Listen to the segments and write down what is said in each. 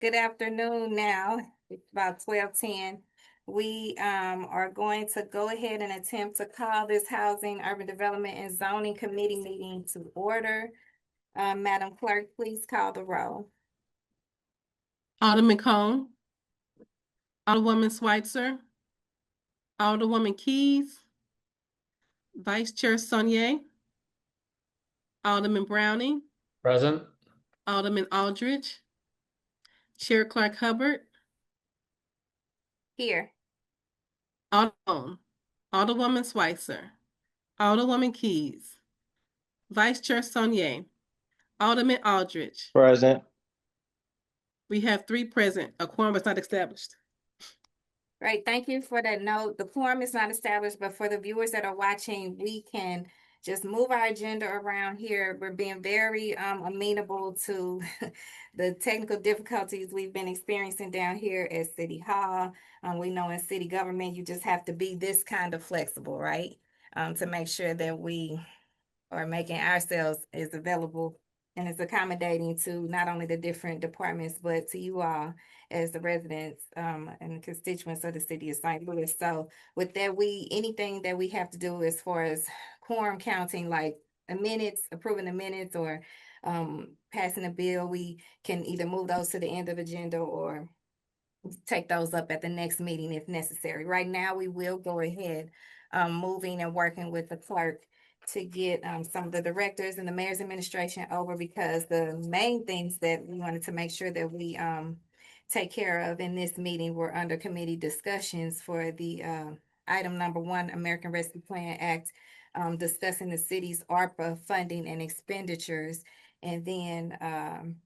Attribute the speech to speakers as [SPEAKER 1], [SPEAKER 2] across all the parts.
[SPEAKER 1] Good afternoon now. It's about 12:10. We are going to go ahead and attempt to call this Housing, Urban Development and Zoning Committee meeting to order. Madam Clerk, please call the roll.
[SPEAKER 2] Alderman Cone, Alderwoman Schweitzer, Alderwoman Keys, Vice Chair Sonier, Alderman Browning,
[SPEAKER 3] Present.
[SPEAKER 2] Alderman Aldridge, Chair Clark Hubbard,
[SPEAKER 1] Here.
[SPEAKER 2] Alderwoman Schweitzer, Alderwoman Keys, Vice Chair Sonier, Alderman Aldridge.
[SPEAKER 3] Present.
[SPEAKER 2] We have 3 present. A quorum is not established.
[SPEAKER 1] Great, thank you for that note. The quorum is not established, but for the viewers that are watching, we can just move our agenda around here. We're being very amenable to the technical difficulties we've been experiencing down here at City Hall. We know in city government, you just have to be this kind of flexible, right? To make sure that we are making ourselves as available and as accommodating to not only the different departments, but to you all as the residents and constituents of the city of St. Louis. So with that, anything that we have to do as far as quorum counting, like approving the minutes or passing a bill, we can either move those to the end of the agenda or take those up at the next meeting if necessary. Right now, we will go ahead moving and working with the clerk to get some of the directors and the mayor's administration over, because the main things that we wanted to make sure that we take care of in this meeting were under committee discussions for the item number 1, American Rescue Plan Act, discussing the city's ARPA funding and expenditures. And then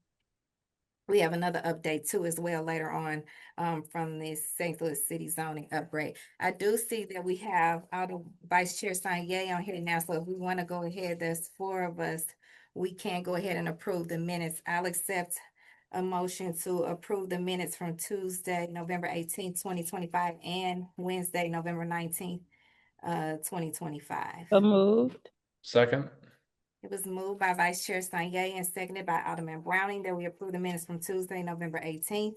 [SPEAKER 1] we have another update too as well later on from this St. Louis City zoning upgrade. I do see that we have our Vice Chair Sonier on here now, so if we want to go ahead, there's 4 of us, we can go ahead and approve the minutes. I'll accept a motion to approve the minutes from Tuesday, November 18th, 2025, and Wednesday, November 19th, 2025.
[SPEAKER 4] So moved.
[SPEAKER 3] Second.
[SPEAKER 1] It was moved by Vice Chair Sonier and seconded by Alderman Browning that we approve the minutes from Tuesday, November 18th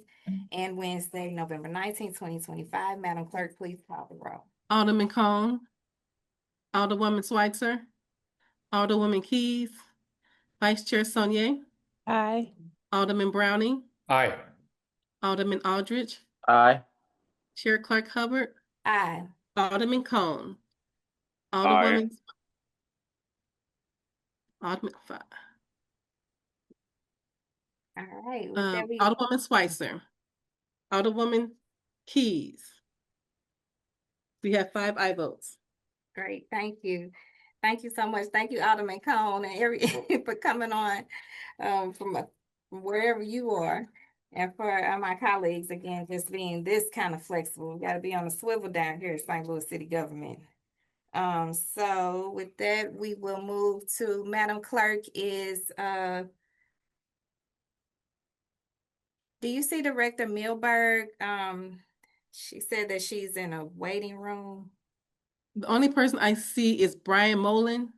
[SPEAKER 1] and Wednesday, November 19th, 2025. Madam Clerk, please call the roll.
[SPEAKER 2] Alderman Cone, Alderwoman Schweitzer, Alderwoman Keys, Vice Chair Sonier,
[SPEAKER 4] Aye.
[SPEAKER 2] Alderman Browning,
[SPEAKER 3] Aye.
[SPEAKER 2] Alderman Aldridge,
[SPEAKER 3] Aye.
[SPEAKER 2] Chair Clark Hubbard,
[SPEAKER 1] Aye.
[SPEAKER 2] Alderman Cone, Alderwoman Alderman
[SPEAKER 1] All right. With that,
[SPEAKER 2] Alderwoman Schweitzer, Alderwoman Keys. We have 5 aye votes.
[SPEAKER 1] Great, thank you. Thank you so much. Thank you, Alderman Cone, and for coming on from wherever you are. And for my colleagues, again, just being this kind of flexible. We got to be on a swivel down here at St. Louis City Government. So with that, we will move to Madam Clerk do you see Director Milberg? She said that she's in a waiting room.
[SPEAKER 2] The only person I see is Brian Molen.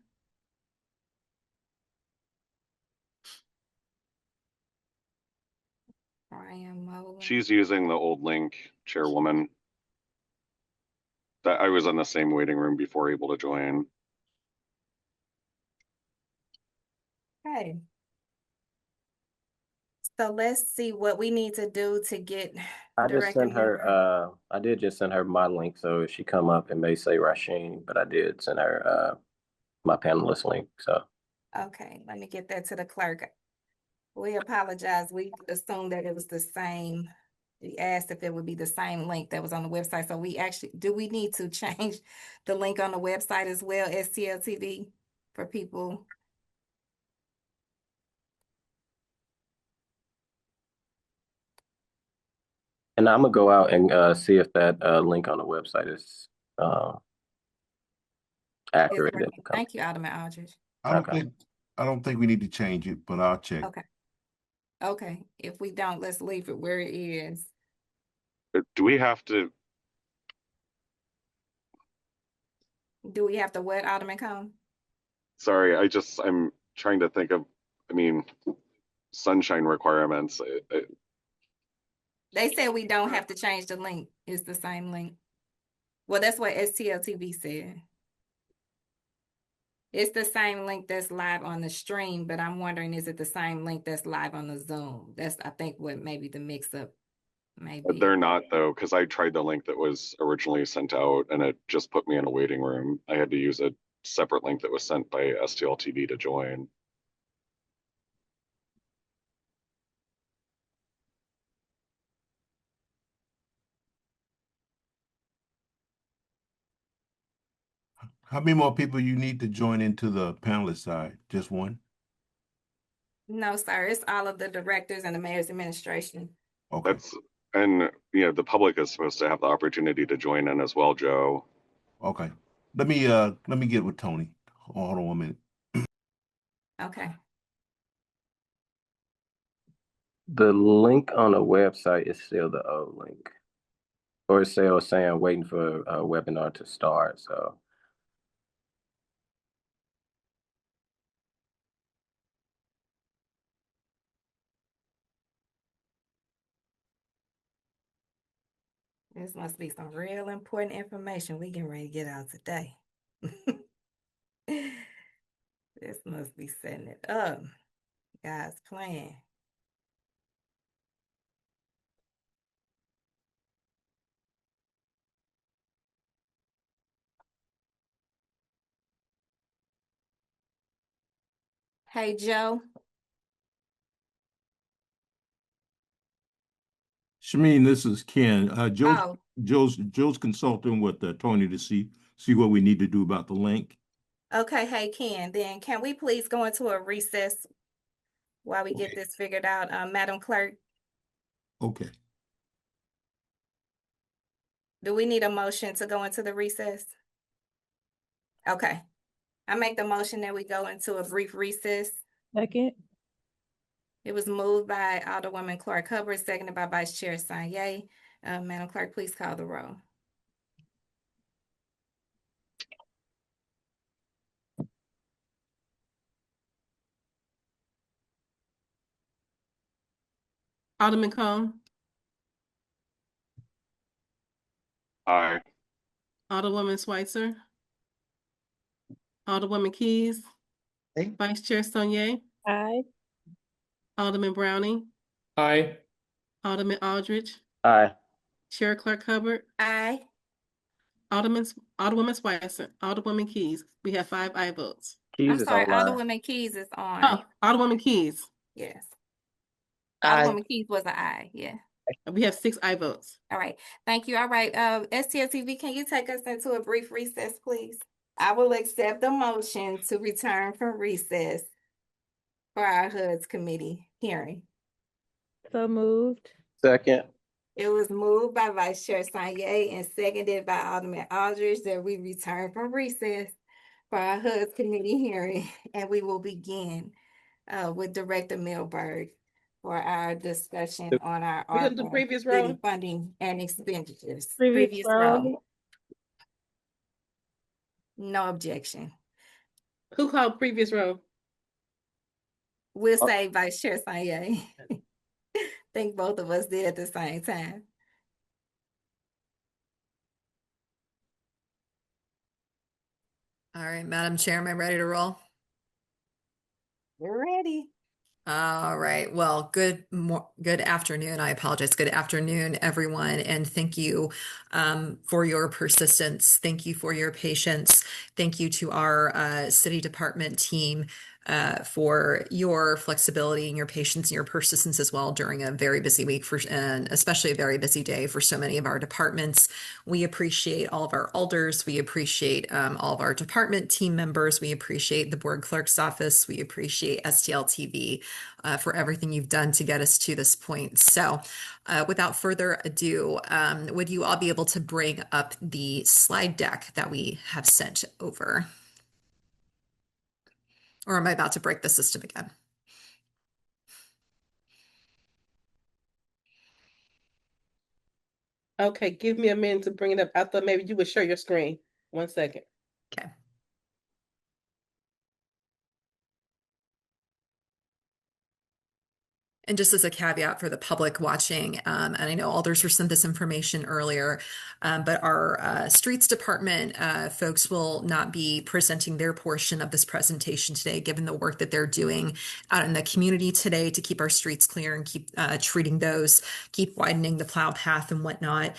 [SPEAKER 1] Brian Molen.
[SPEAKER 5] She's using the old link, Chairwoman. That I was in the same waiting room before able to join.
[SPEAKER 1] Okay. So let's see what we need to do to get
[SPEAKER 6] I just
[SPEAKER 1] Director
[SPEAKER 6] sent
[SPEAKER 1] Milberg.
[SPEAKER 6] her, I did just send her my link, so if she come up, it may say Rasheen, but I did send her, my panelist link, so.
[SPEAKER 1] Okay, let me get that to the clerk. We apologize. We assumed that it was the same. We asked if it would be the same link that was on the website. So do we need to change the link on the website as well, STLTV, for people?
[SPEAKER 6] And I'm gonna go out and see if that link on the website is accurate.
[SPEAKER 1] Thank you, Alderman Aldridge.
[SPEAKER 7] I don't think we need to change it, but I'll check.
[SPEAKER 1] Okay. If we don't, let's leave it where it is.
[SPEAKER 5] Do we have to?
[SPEAKER 1] Do we have to what, Alderman Cone?
[SPEAKER 5] Sorry, I'm trying to think of, sunshine requirements.
[SPEAKER 1] They said we don't have to change the link. It's the same link. Well, that's what STLTV said. It's the same link that's live on the stream, but I'm wondering, is it the same link that's live on the Zoom? That's, I think, what maybe the mix-up may be.
[SPEAKER 5] They're not though, because I tried the link that was originally sent out and it just put me in a waiting room. I had to use a separate link that was sent by STL TV to join.
[SPEAKER 7] How many more people you need to join into the panelist side? Just one?
[SPEAKER 1] No, sir, it's all of the directors and the mayor's administration.
[SPEAKER 7] Okay.
[SPEAKER 5] And the public is supposed to have the opportunity to join in as well, Joe.
[SPEAKER 7] Okay. Let me get with Tony. Hold on 1 minute.
[SPEAKER 1] Okay.
[SPEAKER 6] The link on the website is still the old link. Or it's still saying waiting for a webinar to start, so.
[SPEAKER 1] This must be some real important information we getting ready to get out today. This must be setting it up. God's plan. Hey, Joe.
[SPEAKER 3] Shameen, this is Ken.
[SPEAKER 1] Oh,
[SPEAKER 3] Joe's consulting with Tony to see what we need to do about the link.
[SPEAKER 1] okay. Hey, Ken, then can we please go into a recess while we get
[SPEAKER 3] Okay.
[SPEAKER 1] this figured out, Madam Clerk?
[SPEAKER 3] Okay.
[SPEAKER 1] Do we need a motion to go into the recess? Okay. I make the motion that we go into a brief recess.
[SPEAKER 4] Second.
[SPEAKER 1] It was moved by Alderwoman Clark Hubbard, seconded by Vice Chair Sanye. Madam Clerk, please call the roll.
[SPEAKER 2] Alderman Cone,
[SPEAKER 5] Aye.
[SPEAKER 2] Alderwoman Switzer, Alderwoman Keys,
[SPEAKER 8] Aye.
[SPEAKER 2] Vice Chair Sanye,
[SPEAKER 4] Aye.
[SPEAKER 2] Alderman Browning,
[SPEAKER 8] Aye.
[SPEAKER 2] Alderman Aldridge,
[SPEAKER 6] Aye.
[SPEAKER 2] Chair Clerk Hubbard,
[SPEAKER 1] Aye.
[SPEAKER 2] Alderwoman Switzer, Alderwoman Keys. We have 5 aye votes.
[SPEAKER 1] I'm
[SPEAKER 6] Keys is
[SPEAKER 1] sorry,
[SPEAKER 6] online.
[SPEAKER 1] Alderwoman Keys is on.
[SPEAKER 2] Oh, Alderwoman Keys.
[SPEAKER 1] Yes.
[SPEAKER 8] Aye.
[SPEAKER 1] Alderwoman Keys was an aye, yeah.
[SPEAKER 2] We have 6 aye votes.
[SPEAKER 1] All right, thank you. All right, STLTV, can you take us into a brief recess, please? I will accept the motion to return from recess for our HUD's committee hearing.
[SPEAKER 4] So moved.
[SPEAKER 6] Second.
[SPEAKER 1] It was moved by Vice Chair Sanye and seconded by Alderman Aldridge that we return from recess for our HUD's committee hearing, and we will begin with Director Milberg for our discussion on our
[SPEAKER 2] We gonna do
[SPEAKER 1] ARPA
[SPEAKER 2] previous
[SPEAKER 1] city
[SPEAKER 2] row?
[SPEAKER 1] funding and expenditures.
[SPEAKER 4] Previous row.
[SPEAKER 1] No objection.
[SPEAKER 2] Who called previous row?
[SPEAKER 1] We'll say Vice Chair Sanye. Think both of us did at the same time.
[SPEAKER 9] All right, Madam Chair, am I ready to roll?
[SPEAKER 1] We're ready.
[SPEAKER 9] All right. Well, good afternoon. I apologize. Good afternoon, everyone, and thank you for your persistence. Thank you for your patience. Thank you to our city department team for your flexibility and your patience and your persistence as well during a very busy week and especially a very busy day for so many of our departments. We appreciate all of our alders. We appreciate all of our department team members. We appreciate the board clerk's office. We appreciate STL TV for everything you've done to get us to this point. So without further ado, would you all be able to bring up the slide deck that we have sent over? Or am I about to break the system again?
[SPEAKER 2] Okay, give me a minute to bring it up. I thought maybe you would share your screen. 1 second.
[SPEAKER 9] Okay. And just as a caveat for the public watching, and I know Alders were sent this information earlier, but our streets department folks will not be presenting their portion of this presentation today, given the work that they're doing out in the community today to keep our streets clear and keep treating those, keep widening the plow path and whatnot.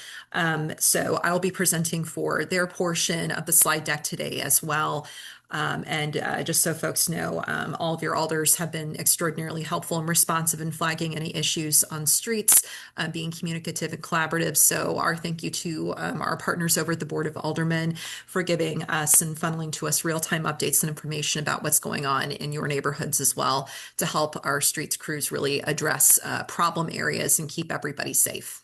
[SPEAKER 9] So I'll be presenting for their portion of the slide deck today as well. And just so folks know, all of your alders have been extraordinarily helpful and responsive in flagging any issues on streets, being communicative and collaborative. So our thank you to our partners over at the Board of Aldermen for giving us and funneling to us real-time updates and information about what's going on in your neighborhoods as well to help our streets crews really address problem areas and keep everybody safe.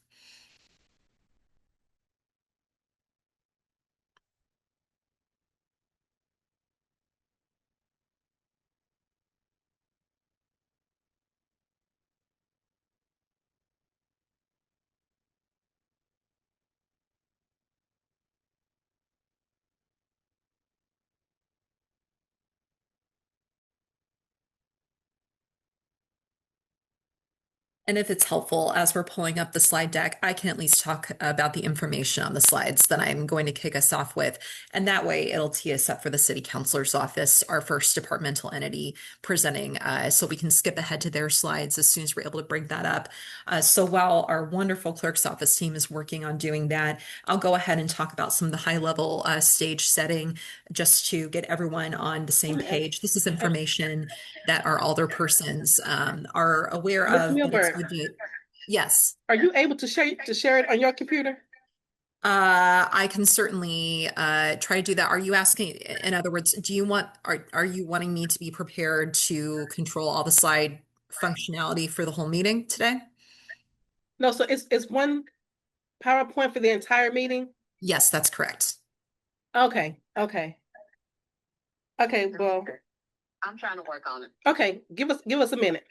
[SPEAKER 9] And if it's helpful, as we're pulling up the slide deck, I can at least talk about the information on the slides that I'm going to kick us off with. And that way it'll tee us up for the City Councilor's Office, our first departmental entity presenting. So we can skip ahead to their slides as soon as we're able to bring that up. So while our wonderful Clerk's Office team is working on doing that, I'll go ahead and talk about some of the high level stage setting just to get everyone on the same page. This is information that our alderpersons are aware
[SPEAKER 2] Ms.
[SPEAKER 9] of.
[SPEAKER 2] Milburn,
[SPEAKER 9] Yes.
[SPEAKER 2] are you able to share it on your computer?
[SPEAKER 9] I can certainly try to do that. Are you asking, in other words, are you wanting me to be prepared to control all the slide functionality for the whole meeting today?
[SPEAKER 2] No, so it's one PowerPoint for the entire meeting?
[SPEAKER 9] Yes, that's correct.
[SPEAKER 2] Okay, well,
[SPEAKER 8] I'm trying to work on it.
[SPEAKER 2] okay, give us a minute.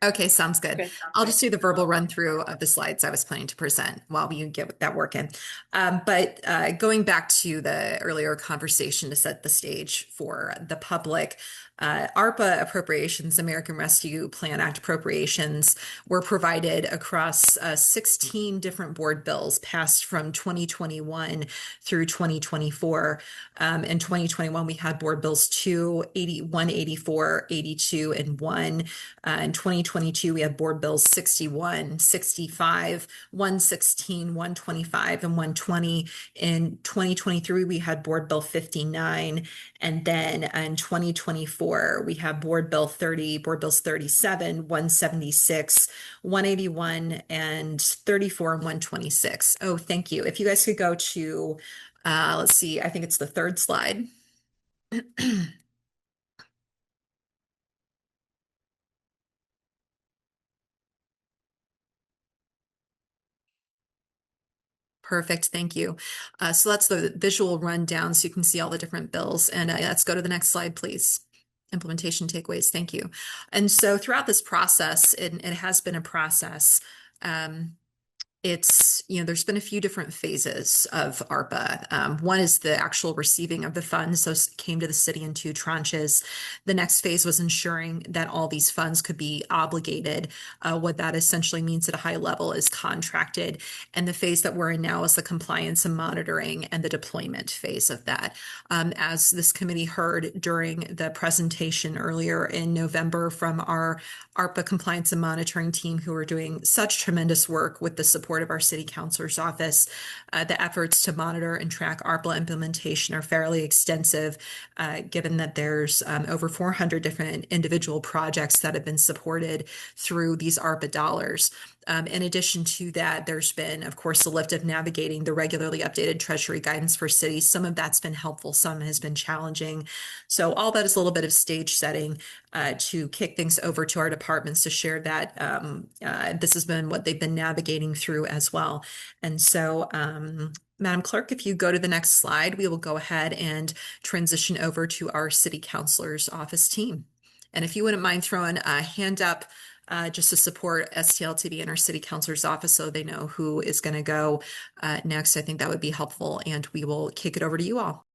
[SPEAKER 9] Okay, sounds good.
[SPEAKER 2] Okay.
[SPEAKER 9] I'll just do the verbal run through of the slides I was planning to present while we get that working. But going back to the earlier conversation to set the stage for the public, ARPA appropriations, American Rescue Plan Act appropriations, were provided across 16 different board bills passed from 2021 through 2024. In 2021, we had board bills 281, 84, 82, and 1. In 2022, we had board bills 61, 65, 116, 125, and 120. In 2023, we had board bill 59. And then in 2024, we have board bills 37, 176, 181, and 34, and 126. Oh, thank you. If you guys could go to, let's see, I think it's the third slide. Perfect, thank you. So that's the visual rundown so you can see all the different bills. And let's go to the next slide, please. Implementation takeaways, thank you. And so throughout this process, it has been a process. There's been a few different phases of ARPA. One is the actual receiving of the funds. So it came to the city in 2 tranches. The next phase was ensuring that all these funds could be obligated. What that essentially means at a high level is contracted. And the phase that we're in now is the compliance and monitoring and the deployment phase of that. As this committee heard during the presentation earlier in November from our ARPA compliance and monitoring team, who are doing such tremendous work with the support of our City Councilor's Office. The efforts to monitor and track ARPA implementation are fairly extensive, given that there's over 400 different individual projects that have been supported through these ARPA dollars. In addition to that, there's been, of course, the lift of navigating the regularly updated Treasury guidance for cities. Some of that's been helpful, some has been challenging. So all that is a little bit of stage setting to kick things over to our departments to share that this has been what they've been navigating through as well. And so, Madam Clerk, if you go to the next slide, we will go ahead and transition over to our City Councilor's Office team. And if you wouldn't mind throwing a hand up just to support STLTV and our City Councilor's Office so they know who is going to go next, I think that would be helpful. And we will kick it over to you all.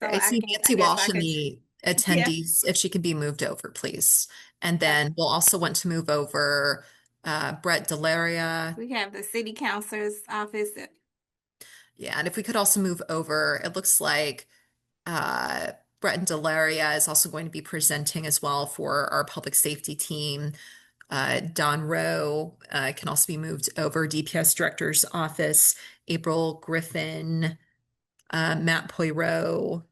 [SPEAKER 1] So
[SPEAKER 9] I see Nancy
[SPEAKER 1] guess
[SPEAKER 9] Walsh
[SPEAKER 1] I
[SPEAKER 9] in
[SPEAKER 1] could,
[SPEAKER 9] the
[SPEAKER 1] yeah.
[SPEAKER 9] attendees, if she can be moved over, please. And then we'll also want to move over Brett Delaria.
[SPEAKER 1] We have the city councilor's office.
[SPEAKER 9] Yeah, and if we could also move over, it looks like uh, Brett and Delaria is also going to be presenting as well for our public safety team. Don Rowe can also be moved over, DPS Director's Office, April Griffin, Matt Poirot.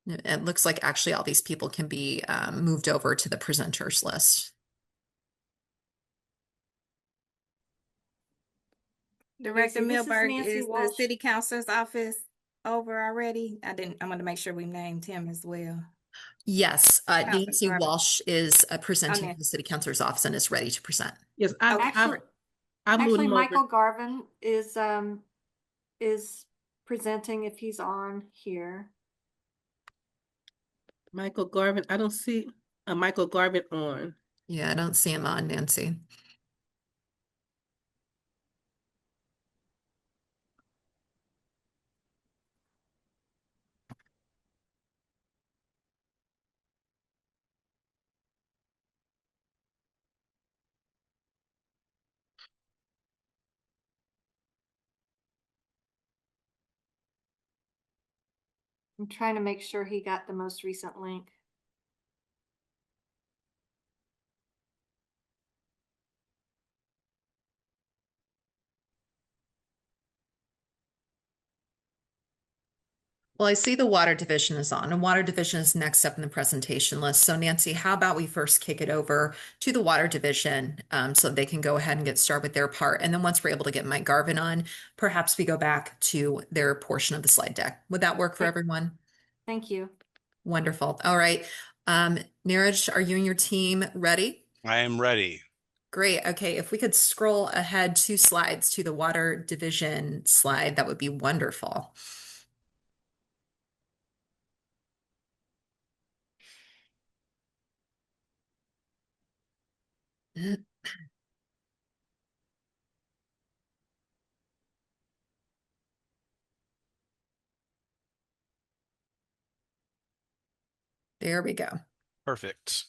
[SPEAKER 9] It looks like actually all these people can be moved over to the presenters list.
[SPEAKER 1] Director
[SPEAKER 10] Nancy, this is
[SPEAKER 1] Milberg
[SPEAKER 10] Nancy
[SPEAKER 1] is the
[SPEAKER 10] Walsh.
[SPEAKER 1] city councilor's office over already. I want to make sure we named him as well.
[SPEAKER 9] Yes,
[SPEAKER 1] Councilor
[SPEAKER 9] Nancy
[SPEAKER 1] Garvin.
[SPEAKER 9] Walsh is presenting
[SPEAKER 1] Okay.
[SPEAKER 9] to the city councilor's office and is ready to present.
[SPEAKER 2] Yes,
[SPEAKER 10] Actually,
[SPEAKER 2] I moved
[SPEAKER 10] actually,
[SPEAKER 2] him over.
[SPEAKER 10] Michael Garvin is presenting if he's on here.
[SPEAKER 2] Michael Garvin. I don't see a Michael Garvin on.
[SPEAKER 9] Yeah, I don't see him on, Nancy.
[SPEAKER 10] I'm trying to make sure he got the most recent link.
[SPEAKER 9] Well, I see the water division is on, and water division is next up in the presentation list. So Nancy, how about we first kick it over to the water division so they can go ahead and get started with their part. And then once we're able to get Mike Garvin on, perhaps we go back to their portion of the slide deck. Would that work for everyone?
[SPEAKER 10] Thank you.
[SPEAKER 9] Wonderful. All right. Neeraj, are you and your team ready?
[SPEAKER 11] I am ready.
[SPEAKER 9] Great. Okay. If we could scroll ahead 2 slides to the water division slide, that would be wonderful. There we go.
[SPEAKER 11] Perfect.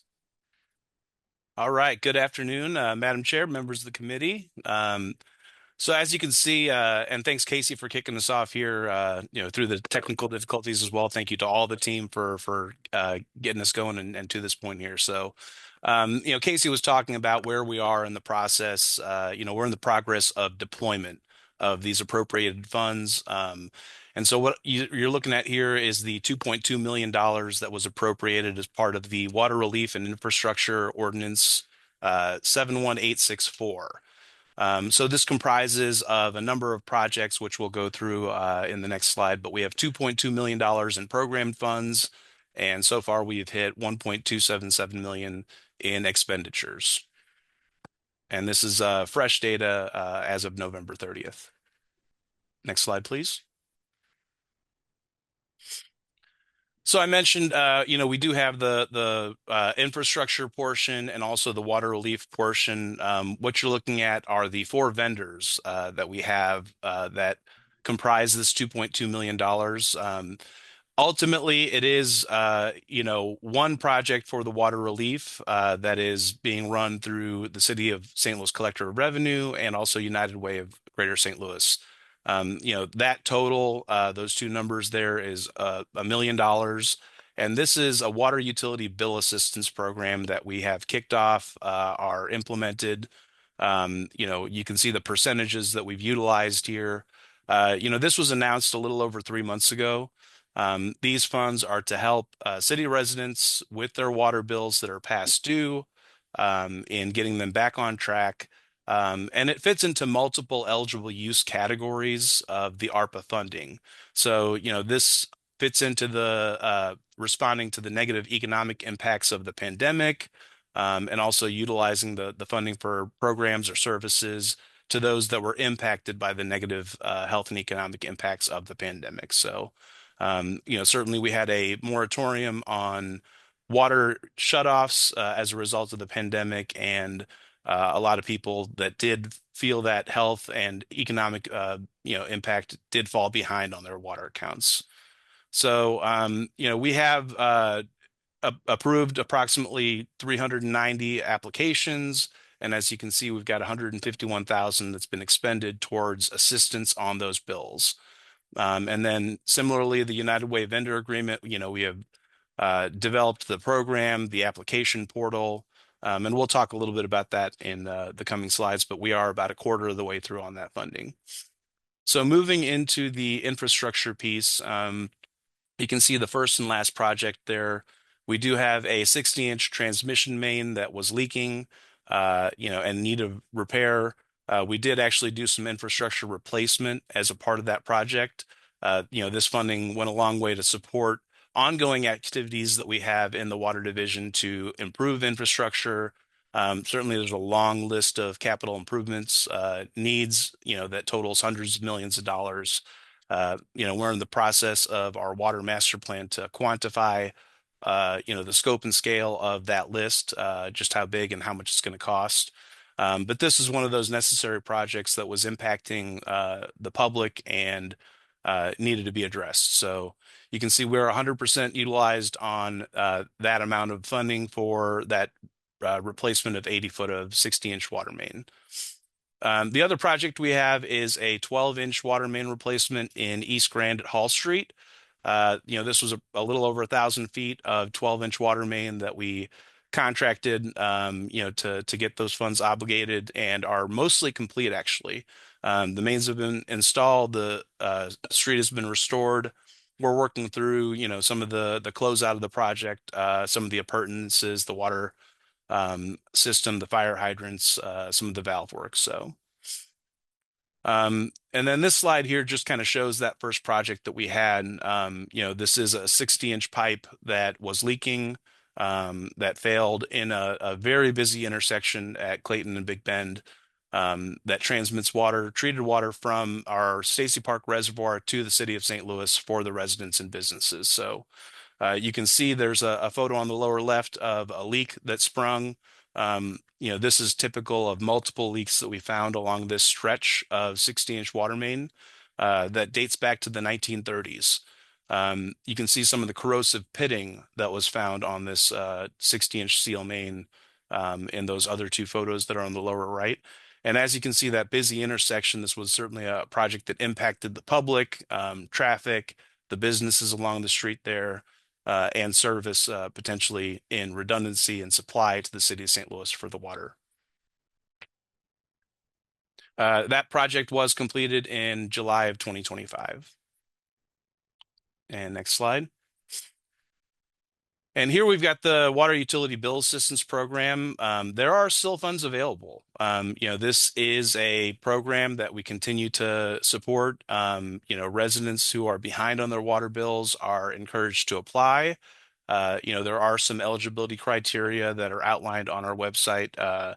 [SPEAKER 11] All right. Good afternoon, Madam Chair, members of the committee. So as you can see, and thanks Casey for kicking us off here, through the technical difficulties as well. Thank you to all the team for getting us going and to this point here. So, Casey was talking about where we are in the process. We're in the progress of deployment of these appropriated funds. And so what you're looking at here is the $2.2 million that was appropriated as part of the Water Relief and Infrastructure Ordinance 71864. So this comprises of a number of projects, which we'll go through in the next slide, but we have $2.2 million in programmed funds. And so far we've hit 1.277 million in expenditures. And this is fresh data as of November 30th. Next slide, please. So I mentioned, we do have the infrastructure portion and also the water relief portion. What you're looking at are the 4 vendors that we have that comprise this $2.2 million. Ultimately, it is, one project for the water relief that is being run through the City of St. Louis Collector of Revenue and also United Way of Greater St. Louis. That total, those 2 numbers there is $1 million. And this is a water utility bill assistance program that we have kicked off, are implemented. You can see the percentages that we've utilized here. This was announced a little over 3 months ago. These funds are to help city residents with their water bills that are past due, in getting them back on track. And it fits into multiple eligible use categories of the ARPA funding. So, this fits into the responding to the negative economic impacts of the pandemic, and also utilizing the funding for programs or services to those that were impacted by the negative health and economic impacts of the pandemic. So, certainly we had a moratorium on water shutoffs as a result of the pandemic, and a lot of people that did feel that health and economic impact did fall behind on their water accounts. So we have approved approximately 390 applications. And as you can see, we've got 151,000 that's been expended towards assistance on those bills. And then similarly, the United Way vendor agreement, we have developed the program, the application portal, and we'll talk a little bit about that in the coming slides, but we are about a quarter of the way through on that funding. So moving into the infrastructure piece, you can see the first and last project there. We do have a 60-inch transmission main that was leaking, and need of repair. We did actually do some infrastructure replacement as a part of that project. This funding went a long way to support ongoing activities that we have in the water division to improve infrastructure. Certainly, there's a long list of capital improvements needs, that totals hundreds of millions of dollars. We're in the process of our water master plan to quantify the scope and scale of that list, just how big and how much it's going to cost. But this is one of those necessary projects that was impacting the public and needed to be addressed. So you can see we're 100% utilized on that amount of funding for that replacement of 80 foot of 60-inch water main. The other project we have is a 12-inch water main replacement in East Grand at Hall Street. This was a little over 1,000 feet of 12-inch water main that we contracted, to get those funds obligated and are mostly complete, actually. The mains have been installed, the street has been restored. We're working through, some of the closeout of the project, some of the appurtenances, the water system, the fire hydrants, some of the valve work. So, and then this slide here just kind of shows that first project that we had. This is a 60-inch pipe that was leaking, that failed in a very busy intersection at Clayton and Big Bend, that transmits treated water from our Stacy Park Reservoir to the city of St. Louis for the residents and businesses. So, you can see there's a photo on the lower left of a leak that sprung. This is typical of multiple leaks that we found along this stretch of 60-inch water main that dates back to the 1930s. You can see some of the corrosive pitting that was found on this 60-inch seal main in those other two photos that are on the lower right. And as you can see, that busy intersection, this was certainly a project that impacted the public, traffic, the businesses along the street there, and service potentially in redundancy and supply to the city of St. Louis for the water. That project was completed in July of 2025. And next slide. And here we've got the Water Utility Bill Assistance Program. There are still funds available. This is a program that we continue to support. Residents who are behind on their water bills are encouraged to apply. There are some eligibility criteria that are outlined on our website. At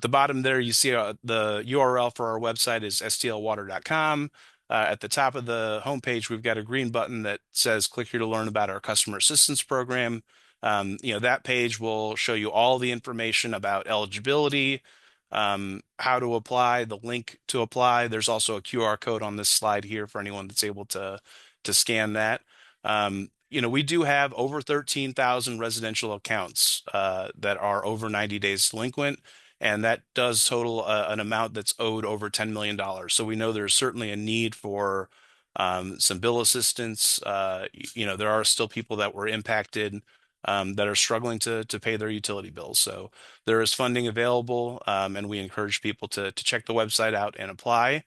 [SPEAKER 11] the bottom there, you see the URL for our website is stlwater.com. At the top of the homepage, we've got a green button that says click here to learn about our customer assistance program. That page will show you all the information about eligibility, how to apply, the link to apply. There's also a QR code on this slide here for anyone that's able to scan that. We do have over 13,000 residential accounts that are over 90 days delinquent. And that does total an amount that's owed over $10 million. So we know there's certainly a need for some bill assistance. There are still people that were impacted that are struggling to pay their utility bills. So there is funding available, and we encourage people to check the website out and apply.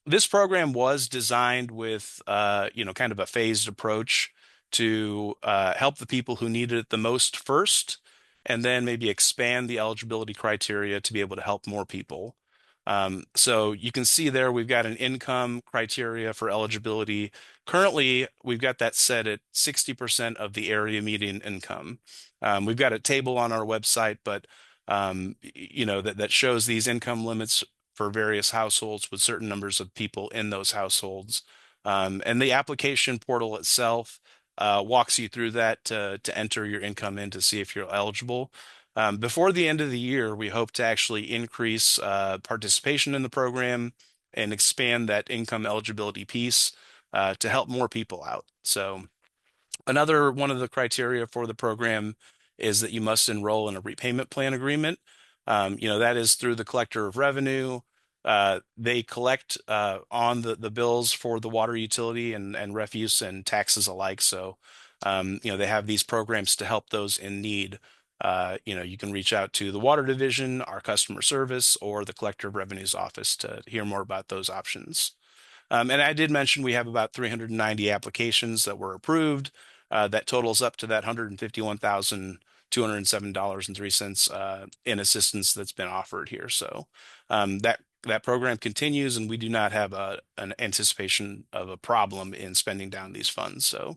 [SPEAKER 11] This program was designed with kind of a phased approach to help the people who needed it the most first, and then maybe expand the eligibility criteria to be able to help more people. So you can see there we've got an income criteria for eligibility. Currently, we've got that set at 60% of the area median income. We've got a table on our website, but that shows these income limits for various households with certain numbers of people in those households. And the application portal itself walks you through that to enter your income in to see if you're eligible. Before the end of the year, we hope to actually increase participation in the program and expand that income eligibility piece to help more people out. So another one of the criteria for the program is that you must enroll in a repayment plan agreement. That is through the collector of revenue. They collect on the bills for the water utility and refuse and taxes alike. So, they have these programs to help those in need. You can reach out to the water division, our customer service, or the collector of revenues office to hear more about those options. And I did mention we have about 390 applications that were approved. That totals up to that $151,207.03 in assistance that's been offered here. So that program continues, and we do not have an anticipation of a problem in spending down these funds. So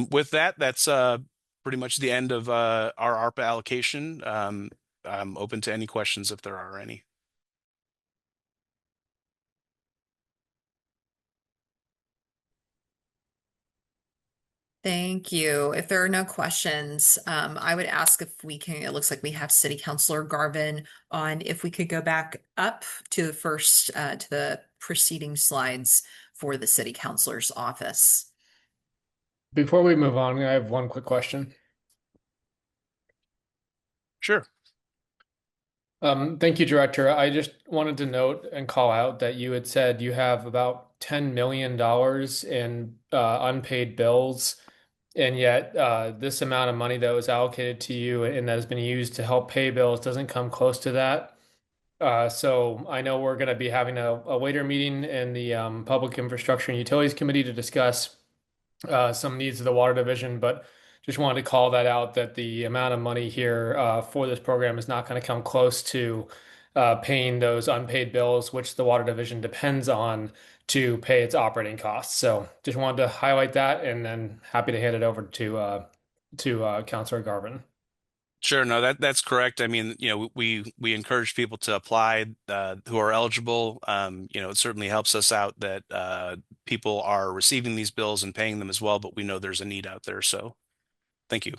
[SPEAKER 11] with that, that's pretty much the end of our ARPA allocation. I'm open to any questions if there are any.
[SPEAKER 9] Thank you. If there are no questions, I would ask if we can, it looks like we have City Councilor Garvin on, if we could go back up to the first, to the preceding slides for the City Councilor's office.
[SPEAKER 12] Before we move on, I have one quick question.
[SPEAKER 11] Sure.
[SPEAKER 12] Thank you, Director. I just wanted to note and call out that you had said you have about $10 million in unpaid bills, and yet this amount of money that was allocated to you and that has been used to help pay bills doesn't come close to that. So I know we're going to be having a later meeting in the Public Infrastructure and Utilities Committee to discuss some needs of the Water Division, but just wanted to call that out, that the amount of money here for this program is not going to come close to paying those unpaid bills, which the Water Division depends on to pay its operating costs. So just wanted to highlight that, and then happy to hand it over to Councilor Garvin.
[SPEAKER 11] Sure. No, that's correct. I mean, we encourage people to apply who are eligible. It certainly helps us out that people are receiving these bills and paying them as well, but we know there's a need out there. So thank you.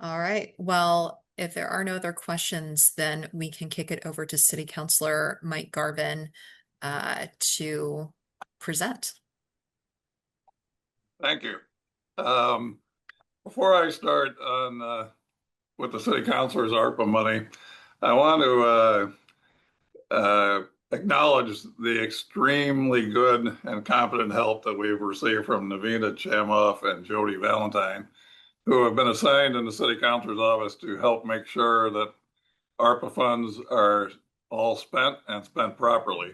[SPEAKER 9] All right. Well, if there are no other questions, then we can kick it over to City Councilor Mike Garvin to present.
[SPEAKER 13] Thank you. Before I start on with the City Councilor's ARPA money, I want to acknowledge the extremely good and competent help that we've received from Navina Chamoff and Jody Valentine, who have been assigned in the City Councilor's office to help make sure that ARPA funds are all spent and spent properly.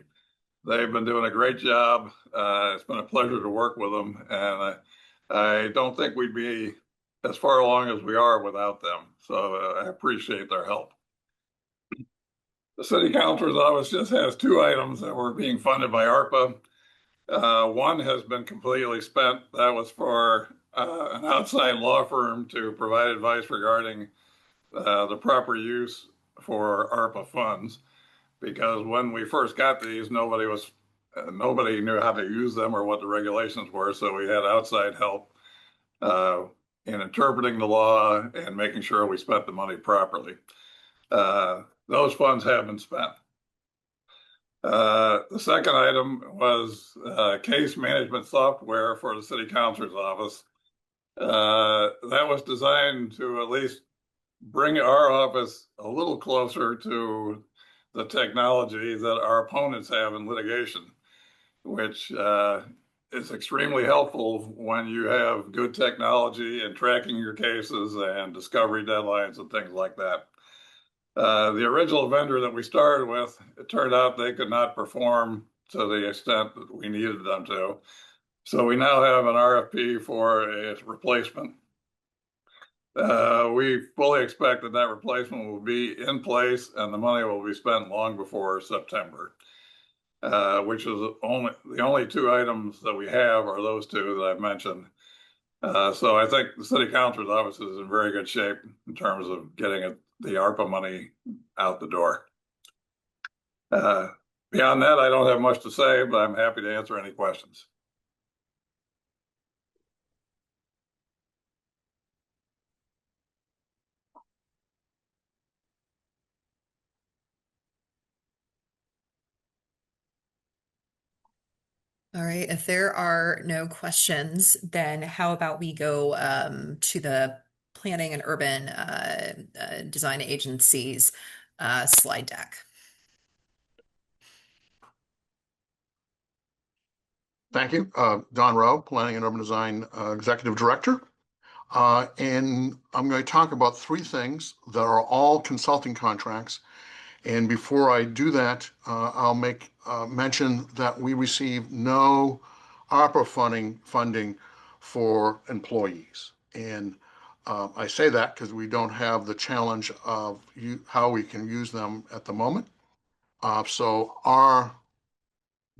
[SPEAKER 13] They've been doing a great job. It's been a pleasure to work with them, and I don't think we'd be as far along as we are without them. So I appreciate their help. The City Councilor's office just has two items that were being funded by ARPA. One has been completely spent. That was for an outside law firm to provide advice regarding the proper use for ARPA funds. Because when we first got these, nobody knew how to use them or what the regulations were. So we had outside help in interpreting the law and making sure we spent the money properly. Those funds have been spent. The second item was case management software for the City Councilor's office. That was designed to at least bring our office a little closer to the technology that our opponents have in litigation, which is extremely helpful when you have good technology and tracking your cases and discovery deadlines and things like that. The original vendor that we started with, it turned out they could not perform to the extent that we needed them to. So we now have an RFP for a replacement. We fully expect that that replacement will be in place and the money will be spent long before September, which is the only two items that we have are those two that I've mentioned. So I think the City Councilor's office is in very good shape in terms of getting it the ARPA money out the door. Beyond that, I don't have much to say, but I'm happy to answer any questions.
[SPEAKER 9] All right, if there are no questions, then how about we go to the Planning and Urban Design Agency's slide deck.
[SPEAKER 14] Thank you. Don Rowe, Planning and Urban Design Executive Director. And I'm going to talk about three things that are all consulting contracts. And before I do that, I'll make mention that we receive no ARPA funding for employees. And I say that because we don't have the challenge of how we can use them at the moment. So our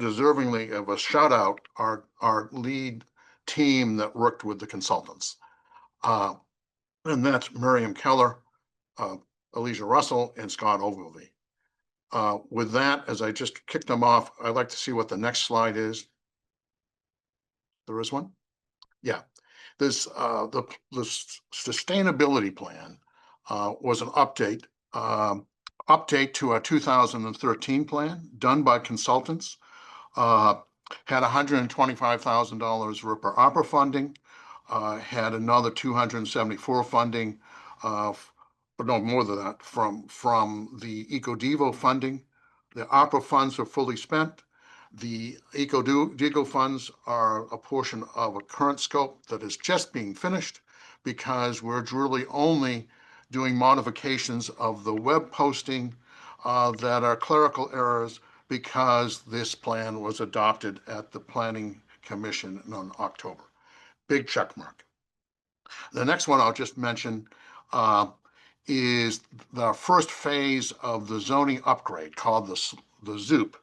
[SPEAKER 14] deservingly of a shout out, our lead team that worked with the consultants. And that's Miriam Keller, Alicia Russell, and Scott Ogilvy. With that, as I just kicked them off, I'd like to see what the next slide is. There is one? Yeah. This the sustainability plan was an update to our 2013 plan done by consultants. Had $125,000 for ARPA funding, had another 274 funding, but no more than that from the EcoDevo funding. The ARPA funds are fully spent. The EcoDevo funds are a portion of a current scope that is just being finished because we're really only doing modifications of the web posting that are clerical errors because this plan was adopted at the Planning Commission in October. Big check mark. The next one I'll just mention is the first phase of the zoning upgrade called the ZOOP.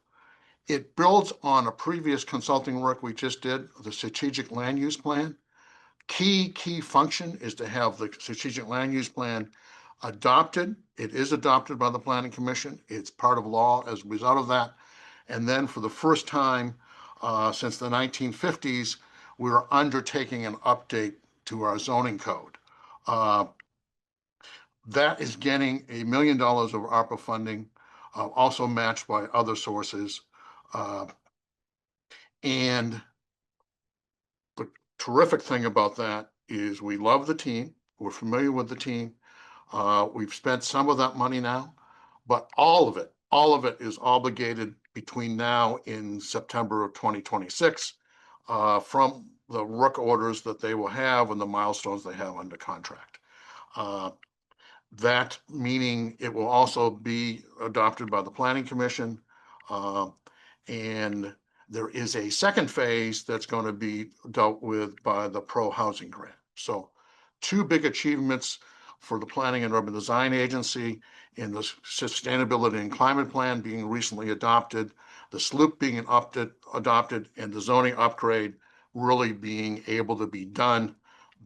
[SPEAKER 14] It builds on a previous consulting work we just did, the strategic land use plan. Key function is to have the strategic land use plan adopted. It is adopted by the Planning Commission. It's part of law as a result of that. And then for the first time since the 1950s, we're undertaking an update to our zoning code. That is getting $1 million of ARPA funding, also matched by other sources. And the terrific thing about that is we love the team. We're familiar with the team. We've spent some of that money now, but all of it is obligated between now and September of 2026 from the work orders that they will have and the milestones they have under contract. That meaning it will also be adopted by the Planning Commission. And there is a second phase that's going to be dealt with by the Pro Housing Grant. So two big achievements for the Planning and Urban Design Agency in the Sustainability and Climate Plan being recently adopted, the SLOOP being adopted, and the zoning upgrade really being able to be done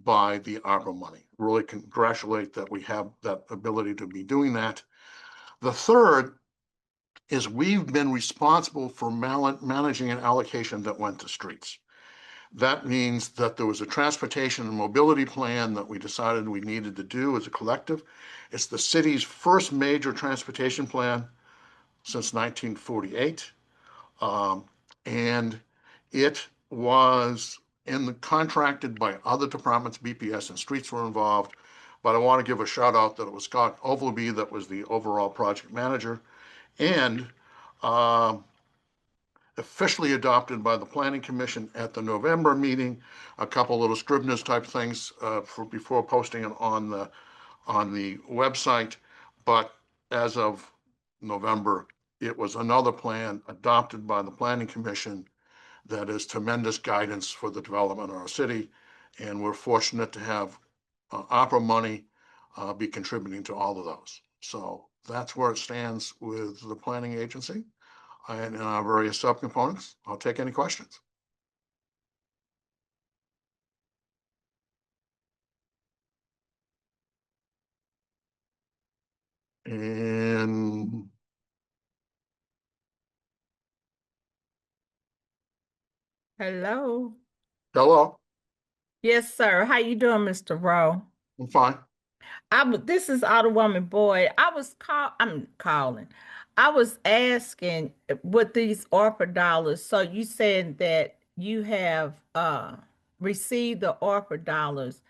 [SPEAKER 14] by the ARPA money. Really congratulate that we have that ability to be doing that. The third is we've been responsible for managing an allocation that went to streets. That means that there was a transportation and mobility plan that we decided we needed to do as a collective. It's the city's first major transportation plan since 1948. And it was contracted by other departments, BPS and streets were involved. But I want to give a shout out that it was Scott Ogilvy that was the overall project manager, and officially adopted by the Planning Commission at the November meeting. A couple little Scribner's type things before posting it on the website. But as of November, it was another plan adopted by the Planning Commission that is tremendous guidance for the development of our city. And we're fortunate to have ARPA money be contributing to all of those. So that's where it stands with the planning agency and our various subcomponents. I'll take any questions. And
[SPEAKER 15] Hello.
[SPEAKER 14] hello,
[SPEAKER 15] Yes, sir. How you doing, Mr. Rowe?
[SPEAKER 14] I'm fine.
[SPEAKER 15] This is Alderwoman Boyd. I'm calling. I was asking with these ARPA dollars. So you said that you have received the ARPA dollars,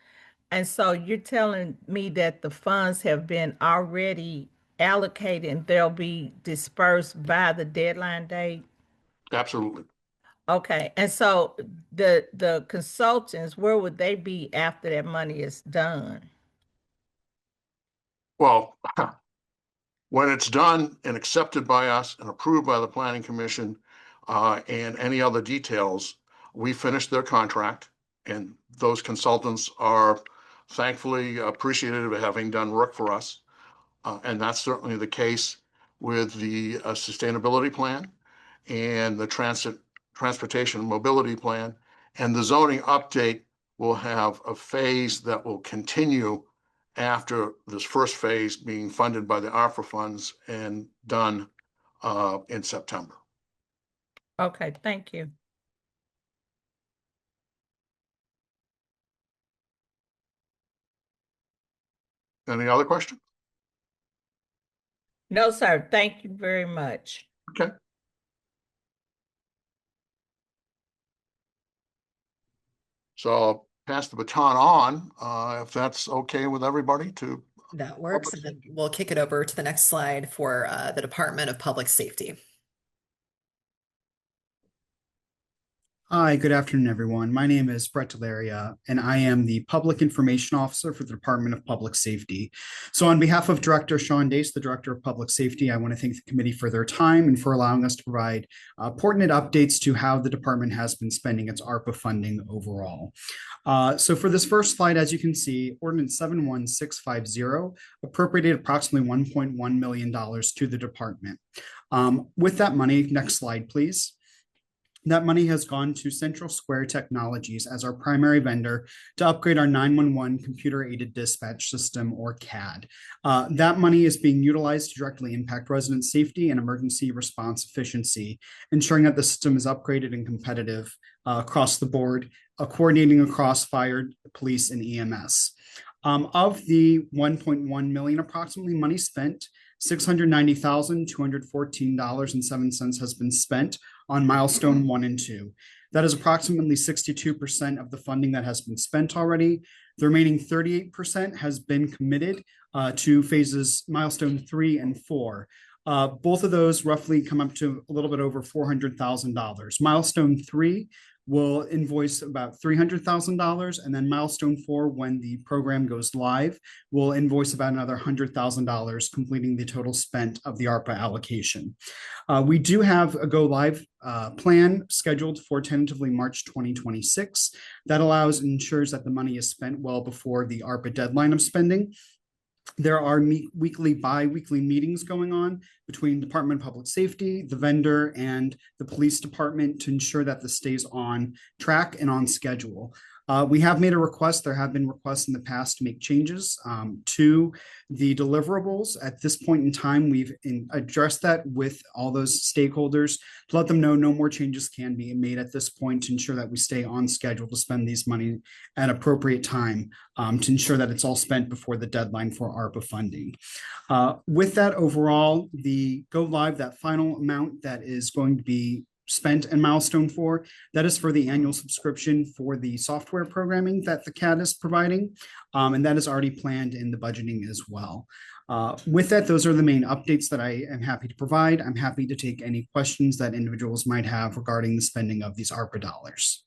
[SPEAKER 15] and so you're telling me that the funds have been already allocated and they'll be dispersed by the deadline date?
[SPEAKER 14] Absolutely.
[SPEAKER 15] Okay, and so the consultants, where would they be after that money is done?
[SPEAKER 14] Well, when it's done and accepted by us and approved by the Planning Commission, and any other details, we finish their contract, and those consultants are thankfully appreciative of having done work for us. And that's certainly the case with the sustainability plan and the transportation and mobility plan. And the zoning update will have a phase that will continue after this first phase being funded by the ARPA funds and done in September.
[SPEAKER 15] Okay, thank you.
[SPEAKER 14] Any other question?
[SPEAKER 15] No, sir. Thank you very much.
[SPEAKER 14] Okay. So I'll pass the baton on, if that's okay with everybody to.
[SPEAKER 9] That works. And then we'll kick it over to the next slide for the Department of Public Safety.
[SPEAKER 16] Hi, good afternoon, everyone. My name is Brett Delaria, and I am the Public Information Officer for the Department of Public Safety. So on behalf of Director Sean Dace, the Director of Public Safety, I want to thank the committee for their time and for allowing us to provide pertinent updates to how the department has been spending its ARPA funding overall. So for this first slide, as you can see, Ordinance 71650 appropriated approximately $1.1 million to the department. With that money, next slide, please. That money has gone to Central Square Technologies as our primary vendor to upgrade our 911 computer-aided dispatch system, or CAD. That money is being utilized to directly impact resident safety and emergency response efficiency, ensuring that the system is upgraded and competitive across the board, coordinating across fire, police, and EMS. Of the 1.1 million approximately money spent, $690,214.07 has been spent on milestone 1 and 2. That is approximately 62% of the funding that has been spent already. The remaining 38% has been committed to phases milestone 3 and 4. Both of those roughly come up to a little bit over $400,000. Milestone 3 will invoice about $300,000, and then milestone 4, when the program goes live, will invoice about another $100,000, completing the total spent of the ARPA allocation. We do have a go live plan scheduled for tentatively March 2026. That allows and ensures that the money is spent well before the ARPA deadline of spending. There are weekly, bi-weekly meetings going on between Department of Public Safety, the vendor, and the police department to ensure that this stays on track and on schedule. We have made a request. There have been requests in the past to make changes to the deliverables. At this point in time, we've addressed that with all those stakeholders to let them know no more changes can be made at this point to ensure that we stay on schedule to spend these money at appropriate time to ensure that it's all spent before the deadline for ARPA funding. With that overall, the go live, that final amount that is going to be spent in milestone 4, that is for the annual subscription for the software programming that the CAD is providing, and that is already planned in the budgeting as well. With that, those are the main updates that I am happy to provide. I'm happy to take any questions that individuals might have regarding the spending of these ARPA dollars.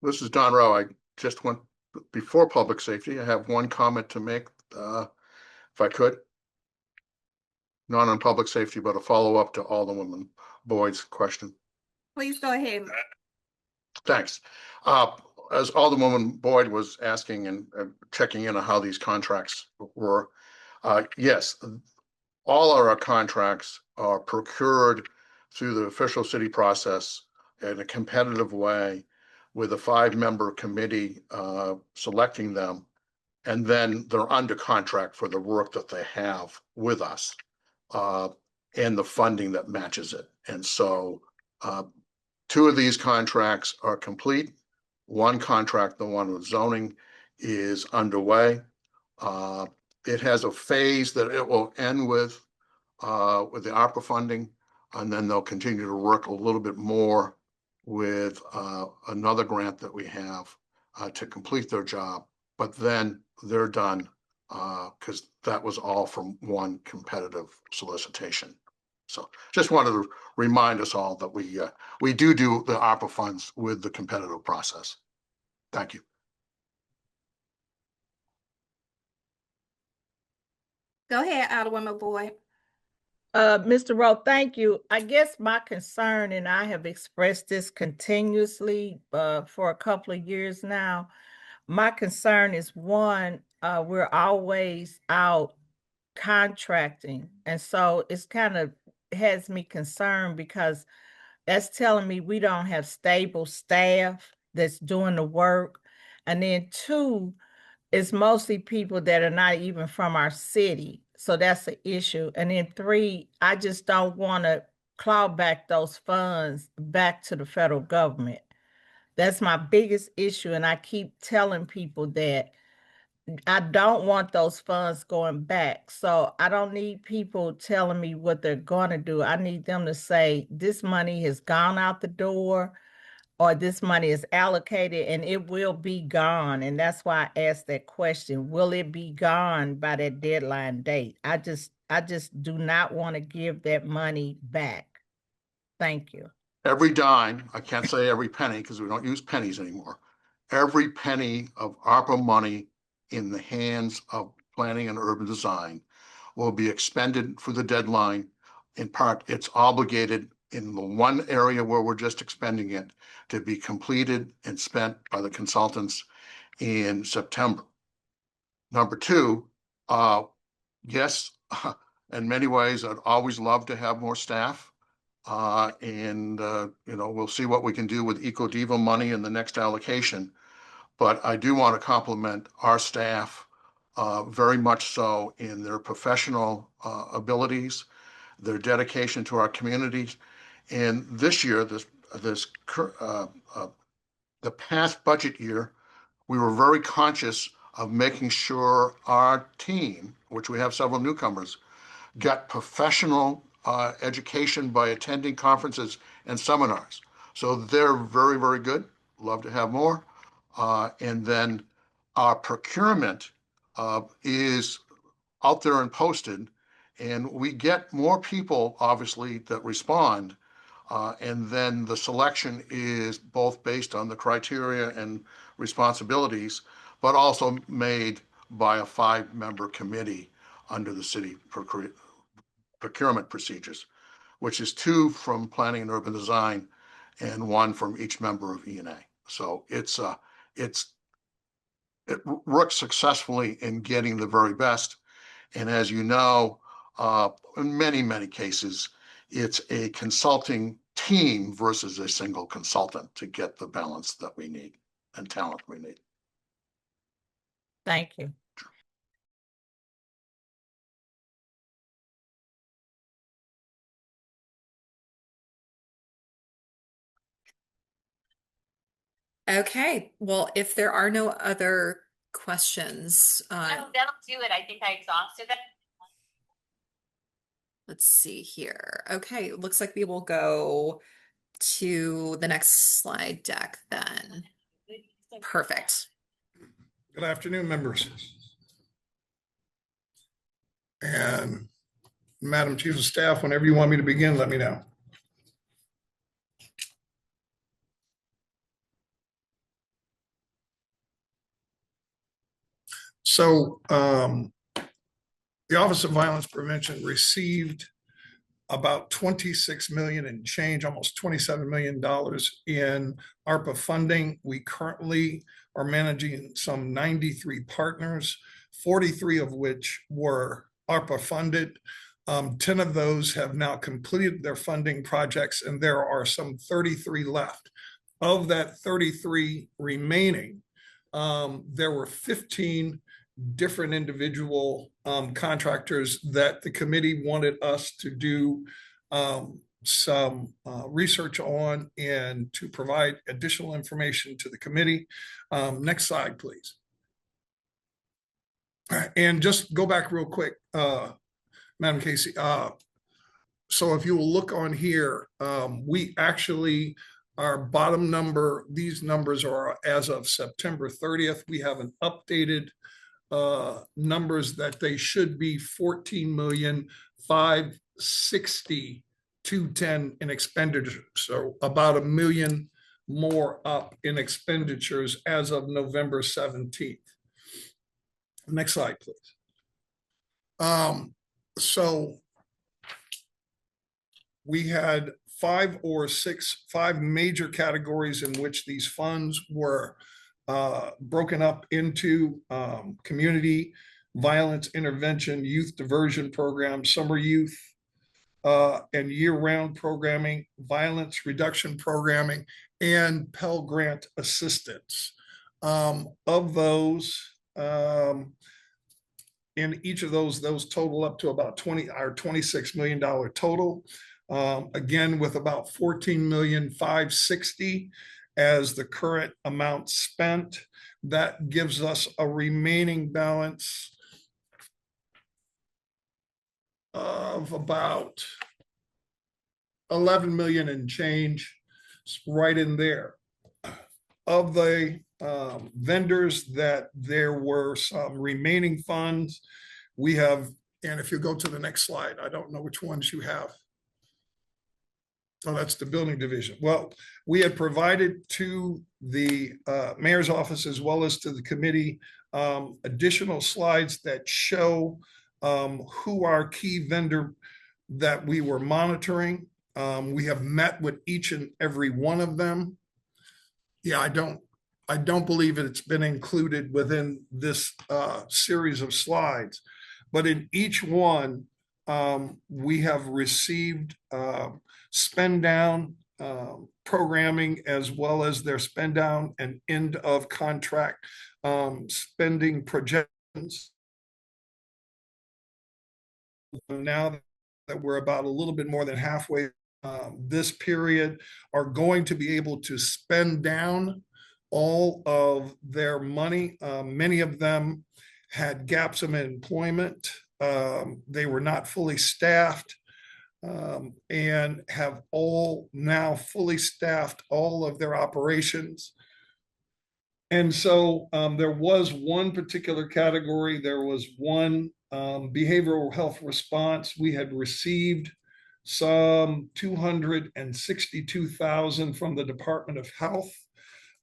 [SPEAKER 14] This is Don Rowe. I just went before public safety. I have one comment to make, if I could. Not on public safety, but a follow-up to Alderwoman Boyd's question.
[SPEAKER 1] Please go ahead.
[SPEAKER 14] Thanks. As Alderwoman Boyd was asking and checking in on how these contracts were, yes, all our contracts are procured through the official city process in a competitive way with a 5-member committee selecting them. And then they're under contract for the work that they have with us and the funding that matches it. And so 2 of these contracts are complete. 1 contract, the one with zoning, is underway. It has a phase that it will end with the ARPA funding, and then they'll continue to work a little bit more with another grant that we have to complete their job. But then they're done because that was all from 1 competitive solicitation. So just wanted to remind us all that we do the ARPA funds with the competitive process. Thank you.
[SPEAKER 1] Go ahead, Alderwoman Boyd.
[SPEAKER 15] Mr. Rowe, thank you. I guess my concern, and I have expressed this continuously for a couple of years now. My concern is, one, we're always out contracting. And so it's kind of has me concerned because that's telling me we don't have stable staff that's doing the work. And then 2, it's mostly people that are not even from our city. So that's an issue. And then 3, I just don't want to claw back those funds back to the federal government. That's my biggest issue. And I keep telling people that I don't want those funds going back. So I don't need people telling me what they're going to do. I need them to say, this money has gone out the door, or this money is allocated and it will be gone. And that's why I asked that question. Will it be gone by that deadline date? I just do not want to give that money back. Thank you.
[SPEAKER 14] Every dime, I can't say every penny because we don't use pennies anymore. Every penny of ARPA money in the hands of planning and urban design will be expended for the deadline. In part, it's obligated in the one area where we're just expending it to be completed and spent by the consultants in September. Number 2, yes, in many ways, I'd always love to have more staff. We'll see what we can do with EcoDiva money in the next allocation. But I do want to compliment our staff very much so in their professional abilities, their dedication to our communities. And this year, the past budget year, we were very conscious of making sure our team, which we have several newcomers, got professional education by attending conferences and seminars. So they're very, very good. Love to have more. And then our procurement is out there and posted, and we get more people, obviously, that respond. And then the selection is both based on the criteria and responsibilities, but also made by a 5-member committee under the city procurement procedures, which is 2 from planning and urban design and 1 from each member of E&A. So it works successfully in getting the very best. And as you know, in many, many cases, it's a consulting team versus a single consultant to get the balance that we need and talent we need.
[SPEAKER 15] Thank you.
[SPEAKER 9] Okay, well, if there are no other questions,
[SPEAKER 8] That'll do it. I think I exhausted it.
[SPEAKER 9] let's see here. Okay, looks like we will go to the next slide deck then. Perfect.
[SPEAKER 17] Good afternoon, members. And Madam Chief of Staff, whenever you want me to begin, let me know. So the Office of Violence Prevention received about 26 million and change, almost $27 million in ARPA funding. We currently are managing some 93 partners, 43 of which were ARPA funded. 10 of those have now completed their funding projects, and there are some 33 left. Of that 33 remaining, there were 15 different individual contractors that the committee wanted us to do some research on and to provide additional information to the committee. Next slide, please. And just go back real quick, Madam Casey. So if you will look on here, we actually, our bottom number, these numbers are as of September 30th. We have an updated numbers that they should be 14,560,210 in expenditures. So about $1 million more up in expenditures as of November 17th. Next slide, please. So we had five major categories in which these funds were broken up into: community violence intervention, youth diversion program, summer youth and year-round programming, violence reduction programming, and Pell Grant assistance. Of those, in each of those total up to about $26 million total. Again, with about $14,560,000 as the current amount spent, that gives us a remaining balance of about 11 million and change. It's right in there. Of the vendors that there were some remaining funds, we have, and if you go to the next slide, I don't know which ones you have. Oh, that's the building division. Well, we had provided to the mayor's office as well as to the committee additional slides that show who our key vendor that we were monitoring. We have met with each and every one of them. Yeah, I don't believe it's been included within this series of slides, but in each one, we have received spend down programming as well as their spend down and end of contract spending projections. Now that we're about a little bit more than halfway this period, are going to be able to spend down all of their money. Many of them had gaps in employment. They were not fully staffed. And have all now fully staffed all of their operations. And so there was one particular category, there was one behavioral health response. We had received some $262,000 from the Department of Health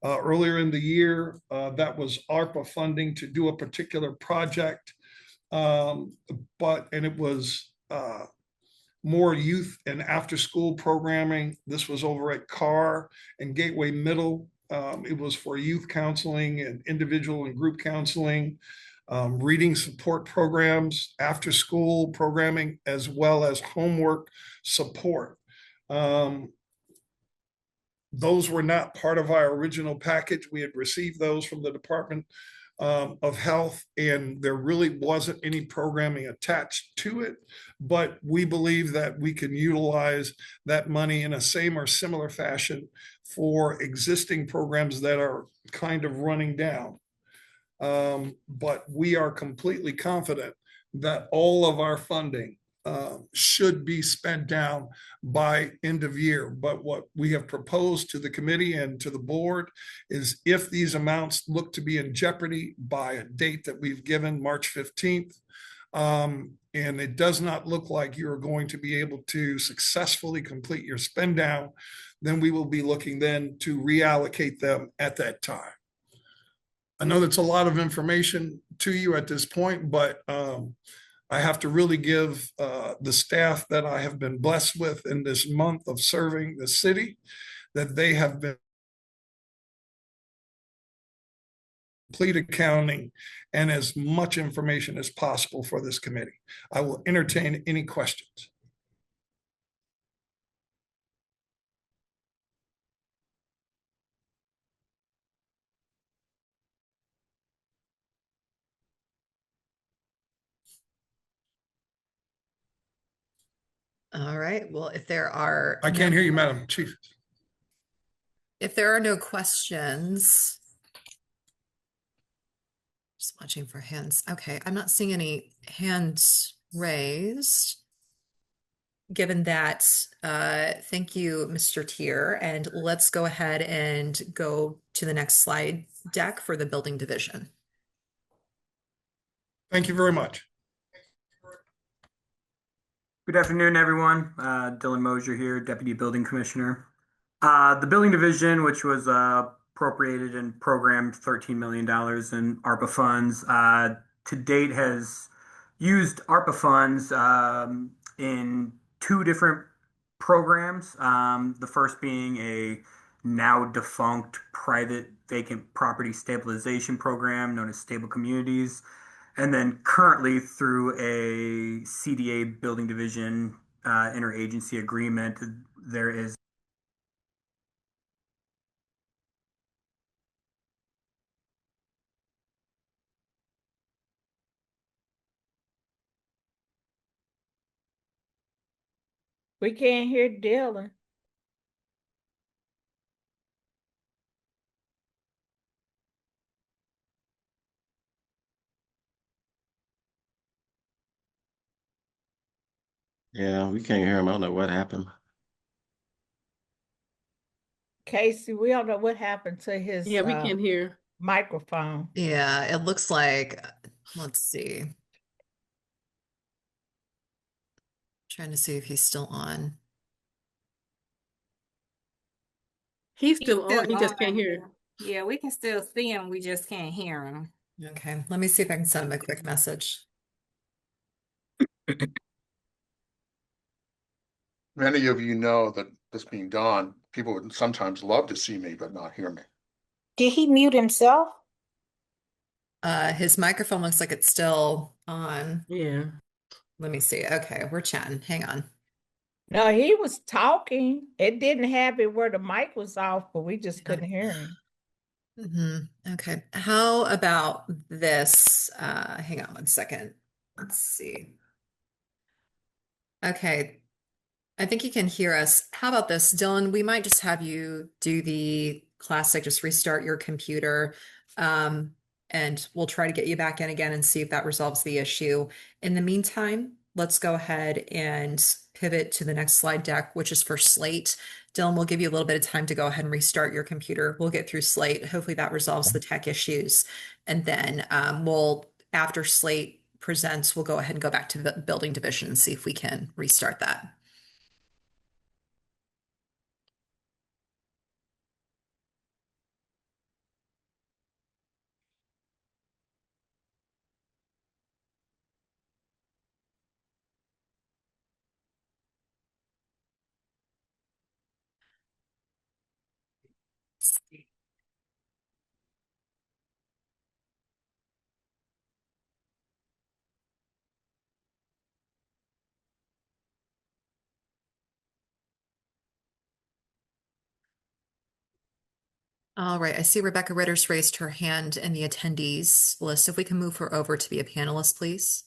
[SPEAKER 17] earlier in the year. That was ARPA funding to do a particular project, and it was more youth and after school programming. This was over at Carr and Gateway Middle. It was for youth counseling and individual and group counseling, reading support programs, after school programming, as well as homework support. Those were not part of our original package. We had received those from the Department of Health, and there really wasn't any programming attached to it, but we believe that we can utilize that money in a same or similar fashion for existing programs that are kind of running down. But we are completely confident that all of our funding should be spent down by end of year. But what we have proposed to the committee and to the board is, if these amounts look to be in jeopardy by a date that we've given, March 15th, and it does not look like you're going to be able to successfully complete your spend down, then we will be looking then to reallocate them at that time. I know that's a lot of information to you at this point, but I have to really give the staff that I have been blessed with in this month of serving the city, that they have been complete accounting, and as much information as possible for this committee. I will entertain any questions.
[SPEAKER 9] All right. Well, if there are
[SPEAKER 17] I can't hear you, Madam Chief.
[SPEAKER 9] If there are no questions, just watching for hands. Okay, I'm not seeing any hands raised. Given that, thank you, Mr. Tier, and let's go ahead and go to the next slide deck for the building division.
[SPEAKER 17] Thank you very much.
[SPEAKER 18] Good afternoon, everyone. Dylan Mosier here, Deputy Building Commissioner. The building division, which was appropriated and programmed $13 million in ARPA funds, to date has used ARPA funds in 2 different programs. The first being a now defunct private vacant property stabilization program known as Stable Communities. And then currently through a CDA building division interagency agreement, there is
[SPEAKER 15] We can't hear Dylan.
[SPEAKER 6] Yeah, we can't hear him. I don't know what happened.
[SPEAKER 15] Casey, we don't know what happened to his
[SPEAKER 2] Yeah, we can hear.
[SPEAKER 15] microphone.
[SPEAKER 9] Yeah, it looks like, let's see. Trying to see if he's still on.
[SPEAKER 2] He's still on. He just
[SPEAKER 1] on.
[SPEAKER 2] can't hear.
[SPEAKER 1] Yeah, we can still see him. We just can't hear him.
[SPEAKER 9] Okay, let me see if I can send him a quick message.
[SPEAKER 14] Many of you know that this being Don, people would sometimes love to see me, but not hear me.
[SPEAKER 19] Did he mute himself?
[SPEAKER 9] His microphone looks like it's still on.
[SPEAKER 2] Yeah.
[SPEAKER 9] Let me see. Okay, we're chatting. Hang on.
[SPEAKER 15] No, he was talking. It didn't have it where the mic was off, but we just couldn't hear him.
[SPEAKER 9] Okay. How about this? Hang on one second. Let's see. Okay. I think you can hear us. How about this, Dylan? We might just have you do the classic, just restart your computer. And we'll try to get you back in again and see if that resolves the issue. In the meantime, let's go ahead and pivot to the next slide deck, which is for Slate. Dylan, we'll give you a little bit of time to go ahead and restart your computer. We'll get through Slate. Hopefully that resolves the tech issues. And then after Slate presents, we'll go ahead and go back to the building division and see if we can restart that. All right, I see Rebecca Ritter's raised her hand in the attendees list. If we can move her over to be a panelist, please.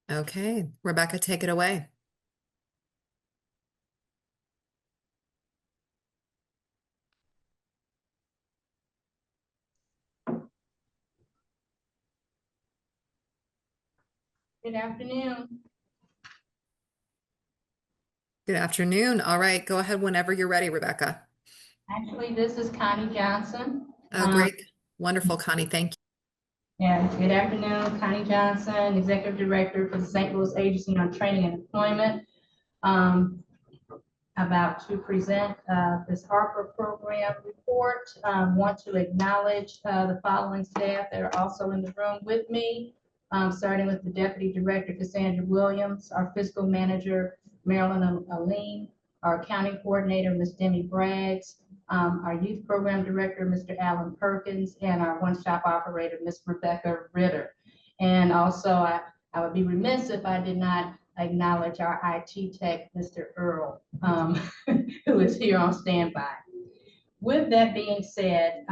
[SPEAKER 9] Okay, Rebecca, take it away.
[SPEAKER 20] Good afternoon.
[SPEAKER 9] Good afternoon. All right, go ahead whenever you're ready, Rebecca.
[SPEAKER 20] Actually, this is Connie Johnson.
[SPEAKER 9] Oh, great. Wonderful, Connie. Thank you.
[SPEAKER 20] Yeah, good afternoon. Connie Johnson, Executive Director for the St. Louis Agency on Training and Employment. about to present this ARPA program report. Want to acknowledge the following staff that are also in the room with me, starting with the Deputy Director Cassandra Williams, our Fiscal Manager Marilyn Aline, our County Coordinator Ms. Demi Braggs, our Youth Program Director Mr. Alan Perkins, and our one-stop operator Ms. Rebecca Ritter. And also I would be remiss if I did not acknowledge our IT tech, Mr. Earl, who is here on standby. With that being said,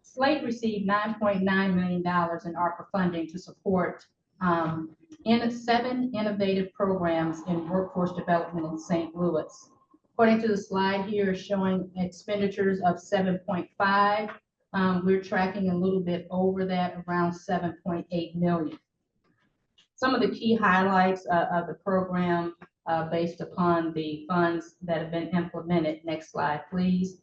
[SPEAKER 20] Slate received $9.9 million in ARPA funding to support in 7 innovative programs in workforce development in St. Louis. According to the slide here showing expenditures of 7.5, we're tracking a little bit over that, around 7.8 million. Some of the key highlights of the program based upon the funds that have been implemented, next slide please,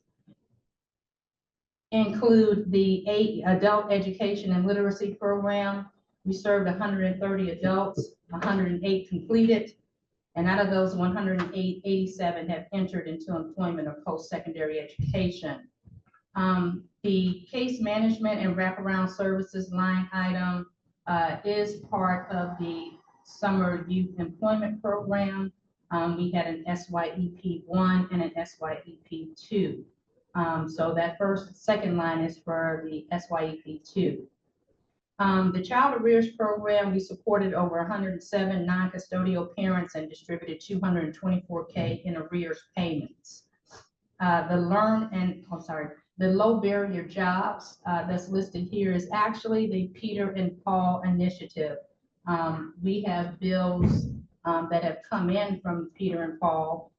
[SPEAKER 20] include the adult education and literacy program. We served 130 adults, 108 completed, and out of those 108, 87 have entered into employment or post-secondary education. The case management and wraparound services line item is part of the Summer Youth Employment Program. We had an SYEP 1 and an SYEP 2. So that second line is for the SYEP 2. The Child Arrears Program, we supported over 107 non-custodial parents and distributed 224K in arrears payments. The low barrier jobs that's listed here is actually the Peter and Paul initiative. We have bills that have come in from Peter and Paul,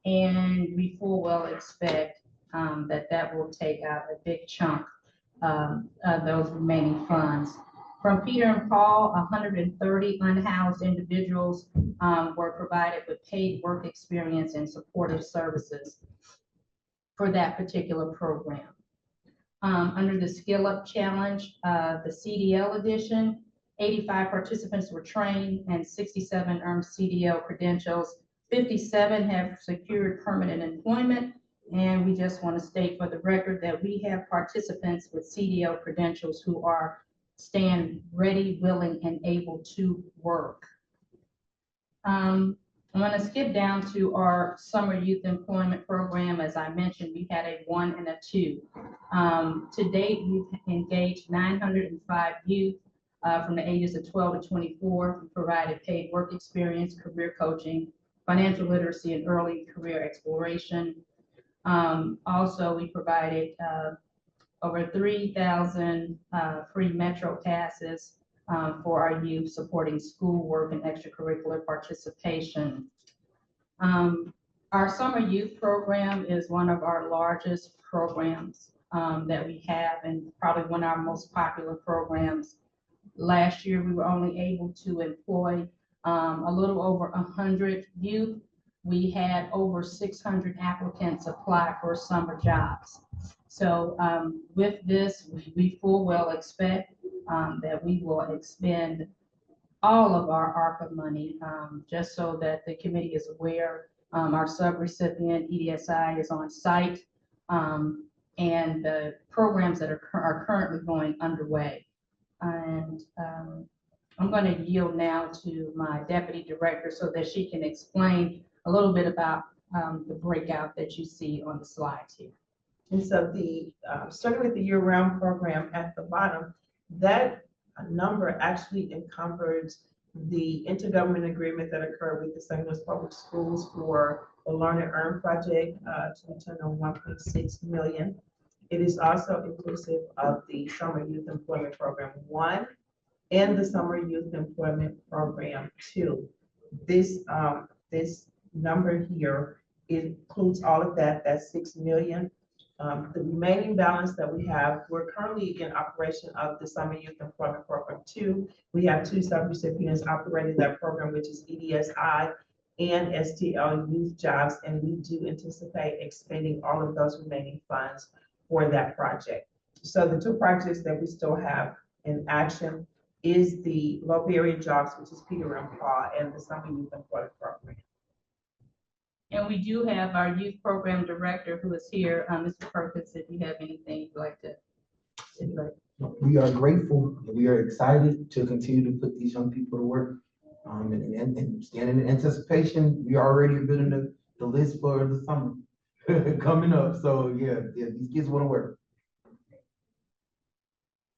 [SPEAKER 20] and we full well expect that will take out a big chunk of those remaining funds. From Peter and Paul, 130 unhoused individuals were provided with paid work experience and supportive services for that particular program. Under the Skill Up Challenge, the CDL edition, 85 participants were trained and 67 earned CDL credentials. 57 have secured permanent employment. And we just want to state for the record that we have participants with CDL credentials who stand ready, willing, and able to work. I'm going to skip down to our Summer Youth Employment Program. As I mentioned, we had a 1 and a 2. To date, we've engaged 905 youth from the ages of 12 to 24. We provided paid work experience, career coaching, financial literacy, and early career exploration. Also, we provided over 3,000 free Metro passes for our youth, supporting schoolwork and extracurricular participation. Our Summer Youth Program is one of our largest programs that we have, and probably one of our most popular programs. Last year, we were only able to employ a little over 100 youth. We had over 600 applicants apply for summer jobs. So with this, we full well expect that we will expend all of our ARPA money, just so that the committee is aware. Our subrecipient EDSI is on site, and the programs that are currently going underway. And I'm going to yield now to my Deputy Director so that she can explain a little bit about the breakout that you see on the slides here.
[SPEAKER 21] And so starting with the year-round program at the bottom, that number actually encumbers the intergovernmental agreement that occurred with the St. Louis Public Schools for the Learn and Earn project to the tune of $1.6 million. It is also inclusive of the Summer Youth Employment Program 1 and the Summer Youth Employment Program 2. This number here includes all of that. That's $6 million. The remaining balance that we have, we're currently in operation of the Summer Youth Employment Program 2. We have 2 subrecipients operating that program, which is EDSI and STL Youth Jobs, and we do anticipate expending all of those remaining funds for that project. So the 2 projects that we still have in action is the low barrier jobs, which is Peter and Paul, and the Summer Youth Employment Program.
[SPEAKER 20] And we do have our youth program director who is here, Mr. Perkins, if you have anything you'd like to say.
[SPEAKER 7] We are grateful. We are excited to continue to put these young people to work. And standing in anticipation, we are already building the list for the summer coming up. So yeah, these kids want to work.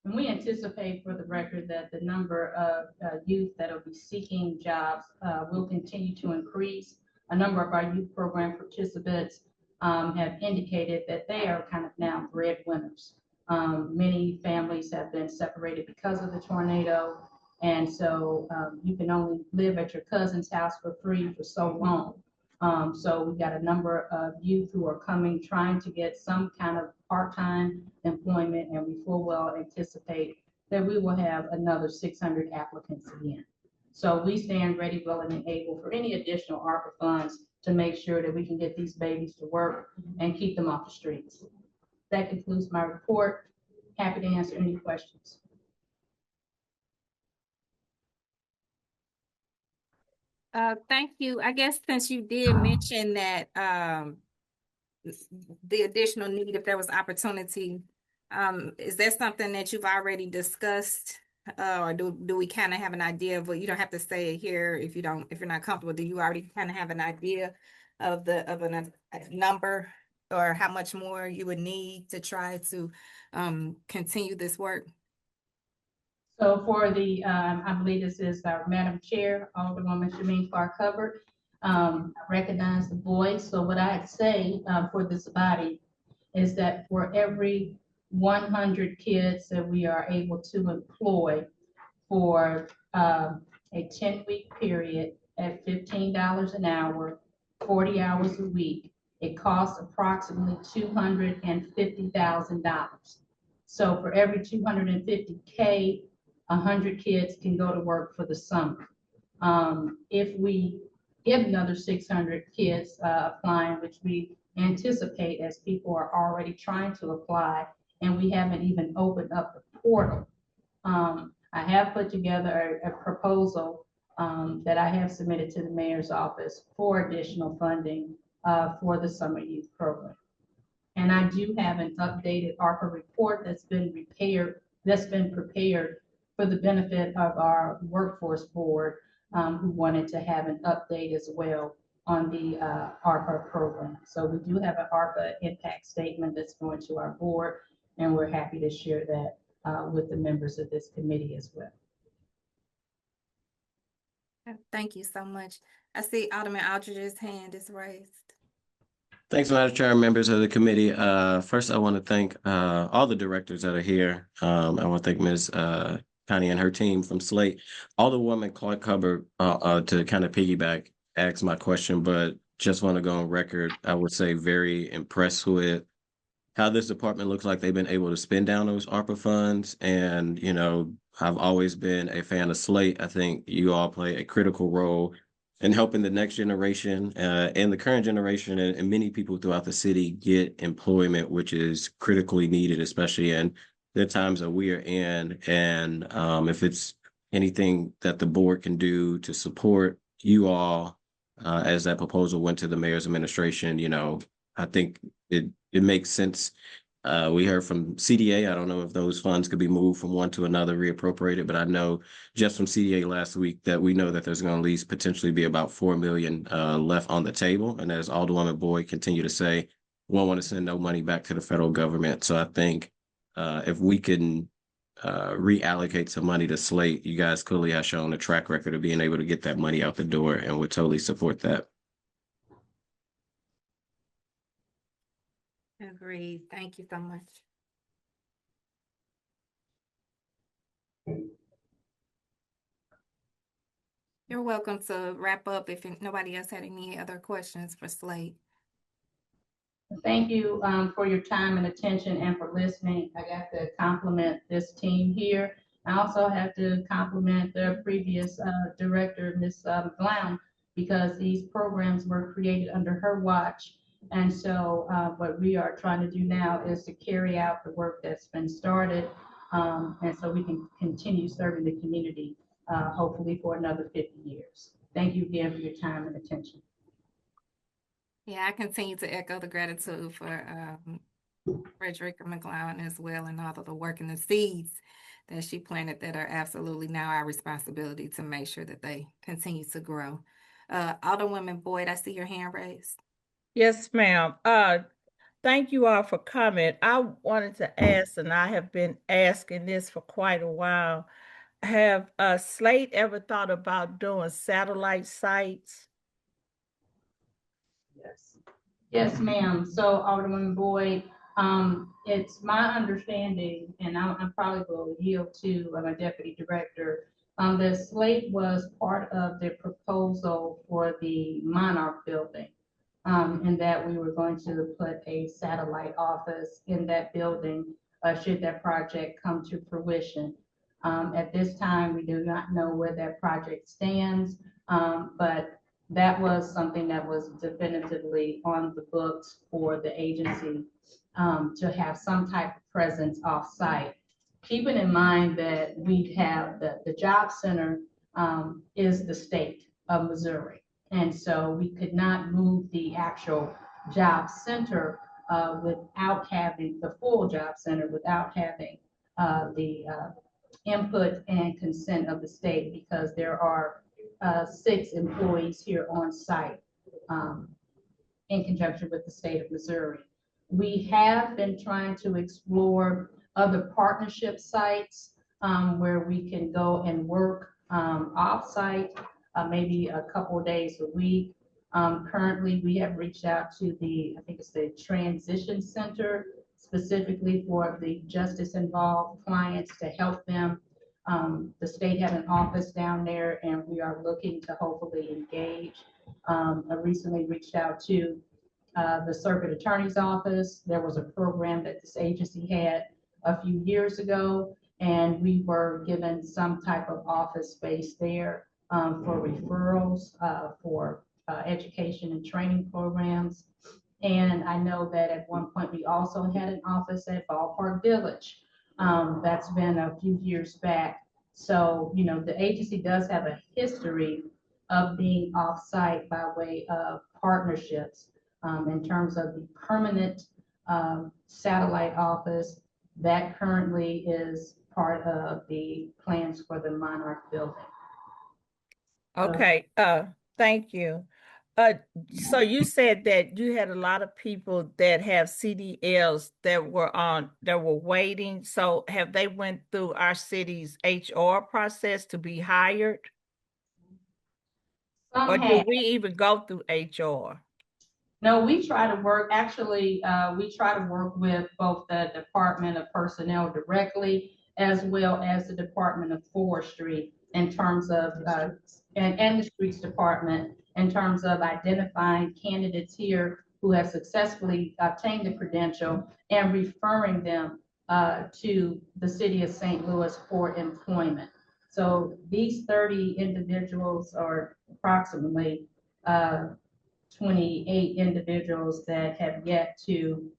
[SPEAKER 20] And we anticipate, for the record, that the number of youth that will be seeking jobs will continue to increase. A number of our youth program participants have indicated that they are kind of now breadwinners. Many families have been separated because of the tornado. And so you can only live at your cousin's house for free for so long. So we've got a number of youth who are coming, trying to get some kind of part-time employment, and we full well anticipate that we will have another 600 applicants again. So we stand ready, willing, and able for any additional ARPA funds to make sure that we can get these babies to work and keep them off the streets. That concludes my report. Happy to answer any questions.
[SPEAKER 1] Thank you. I guess since you did mention that the additional need, if there was opportunity, is that something that you've already discussed? Or do we kind of have an idea of what, you don't have to say it here if you're not comfortable, do you already kind of have an idea of a number or how much more you would need to try to continue this work?
[SPEAKER 20] So for the, I believe this is our Madam Chair, Alderwoman Shameen Clark Hubbard. I recognize the voice. So what I'd say for this body is that for every 100 kids that we are able to employ for a 10-week period at $15 an hour, 40 hours a week, it costs approximately $250,000. So for every $250K, 100 kids can go to work for the summer. If we get another 600 kids applying, which we anticipate as people are already trying to apply, and we haven't even opened up the portal. I have put together a proposal that I have submitted to the mayor's office for additional funding for the summer youth program. And I do have an updated ARPA report that's been prepared for the benefit of our workforce board who wanted to have an update as well on the ARPA program. So we do have an ARPA impact statement that's going to our board, and we're happy to share that with the members of this committee as well.
[SPEAKER 1] Thank you so much. I see Alderman Aldridge's hand is raised.
[SPEAKER 6] Thanks, Madam Chair, members of the committee. First, I want to thank all the directors that are here. I want to thank Ms. Connie and her team from Slate. Alderwoman Clark Hubbard, to kind of piggyback, asked my question, but just want to go on record. I would say very impressed with how this department looks like they've been able to spend down those ARPA funds. And, you know, I've always been a fan of Slate. I think you all play a critical role in helping the next generation and the current generation and many people throughout the city get employment, which is critically needed, especially in the times that we are in. And if it's anything that the board can do to support you all as that proposal went to the mayor's administration, you know, I think it makes sense. We heard from CDA. I don't know if those funds could be moved from one to another, reappropriated, but I know just from CDA last week that we know that there's going to at least potentially be about $4 million left on the table. And as Alderwoman Boyd continue to say, we don't want to send no money back to the federal government. So I think if we can reallocate some money to Slate, you guys clearly have shown a track record of being able to get that money out the door, and would totally support that.
[SPEAKER 1] Agreed. Thank you so much. You're welcome to wrap up if nobody else had any other questions for Slate.
[SPEAKER 20] Thank you for your time and attention and for listening. I got to compliment this team here. I also have to compliment the previous director, Ms. Brown, because these programs were created under her watch. And so what we are trying to do now is to carry out the work that's been started, and so we can continue serving the community, hopefully for another 50 years. Thank you again for your time and attention.
[SPEAKER 1] Yeah, I continue to echo the gratitude for Frederica McLeod as well, and all of the work and the seeds that she planted that are absolutely now our responsibility to make sure that they continue to grow. Alderwoman Boyd, I see your hand raised.
[SPEAKER 15] Yes, ma'am. Thank you all for coming. I wanted to ask, and I have been asking this for quite a while. Have Slate ever thought about doing satellite sites?
[SPEAKER 20] Yes. Yes, ma'am. So Alderman Boyd, it's my understanding, and I probably will yield to my deputy director, that Slate was part of the proposal for the Monarch building. And that we were going to put a satellite office in that building, should that project come to fruition. At this time, we do not know where that project stands, but that was something that was definitively on the books for the agency, to have some type of presence off-site. Keeping in mind that we have the job center is the state of Missouri. And so we could not move the actual job center without having the full job center, without having the input and consent of the state, because there are 6 employees here on site in conjunction with the state of Missouri. We have been trying to explore other partnership sites where we can go and work off-site, maybe a couple of days a week. Currently, we have reached out to I think it's the Transition Center, specifically for the justice-involved clients, to help them. The state had an office down there, and we are looking to hopefully engage. I recently reached out to the Circuit Attorney's Office. There was a program that this agency had a few years ago, and we were given some type of office space there for referrals, for education and training programs. And I know that at one point we also had an office at Ballpark Village. That's been a few years back. So, you know, the agency does have a history of being off-site by way of partnerships. In terms of the permanent satellite office, that currently is part of the plans for the Monarch building.
[SPEAKER 15] Okay, thank you. So you said that you had a lot of people that have CDLs that were waiting. So have they went through our city's HR process to be hired? Or do we even go through HR?
[SPEAKER 20] No, we try to work, actually, we try to work with both the Department of Personnel directly, as well as the Department of Forestry in terms of, and the Streets Department, in terms of identifying candidates here who have successfully obtained the credential and referring them to the city of St. Louis for employment. So these 30 individuals, or approximately 28 individuals that have yet to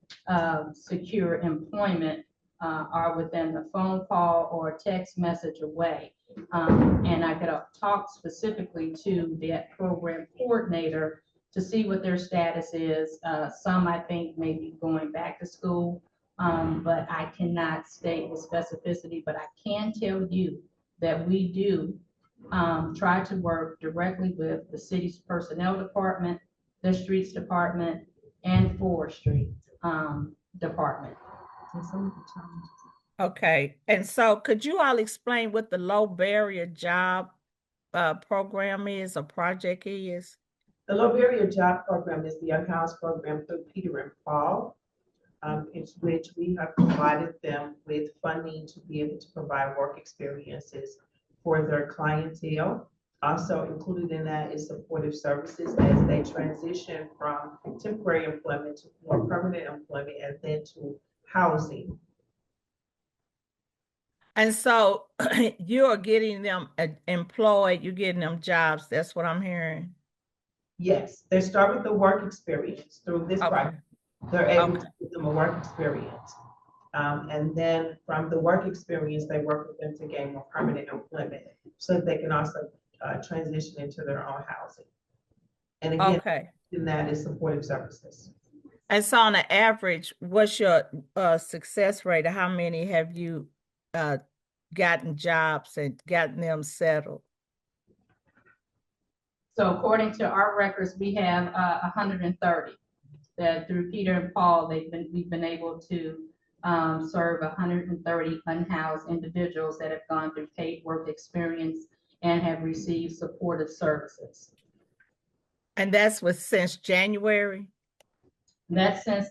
[SPEAKER 20] secure employment, are within a phone call or text message away. And I could talk specifically to that program coordinator to see what their status is. Some I think may be going back to school, but I cannot state with specificity, but I can tell you that we do try to work directly with the city's personnel department, the streets department, and forestry department.
[SPEAKER 15] Okay, and so could you all explain what the low barrier job program is, or project is?
[SPEAKER 21] The Low Barrier Job Program is the unhoused program through Peter and Paul, in which we have provided them with funding to be able to provide work experiences for their clientele. Also included in that is supportive services as they transition from temporary employment to more permanent employment, and then to housing.
[SPEAKER 15] And so you're getting them employed, you're getting them jobs. That's what I'm hearing.
[SPEAKER 21] Yes, they start with the work experience through this project. They're able to give them a work experience. And then from the work experience, they work with them to gain more permanent employment so that they can also transition into their own housing. And again, And that is supportive services.
[SPEAKER 15] And so on the average, what's your success rate? How many have you gotten jobs and gotten them settled?
[SPEAKER 20] So according to our records, we have 130 that through Peter and Paul, we've been able to serve 130 unhoused individuals that have gone through paid work experience and have received supportive services.
[SPEAKER 15] And that's since January?
[SPEAKER 20] That's since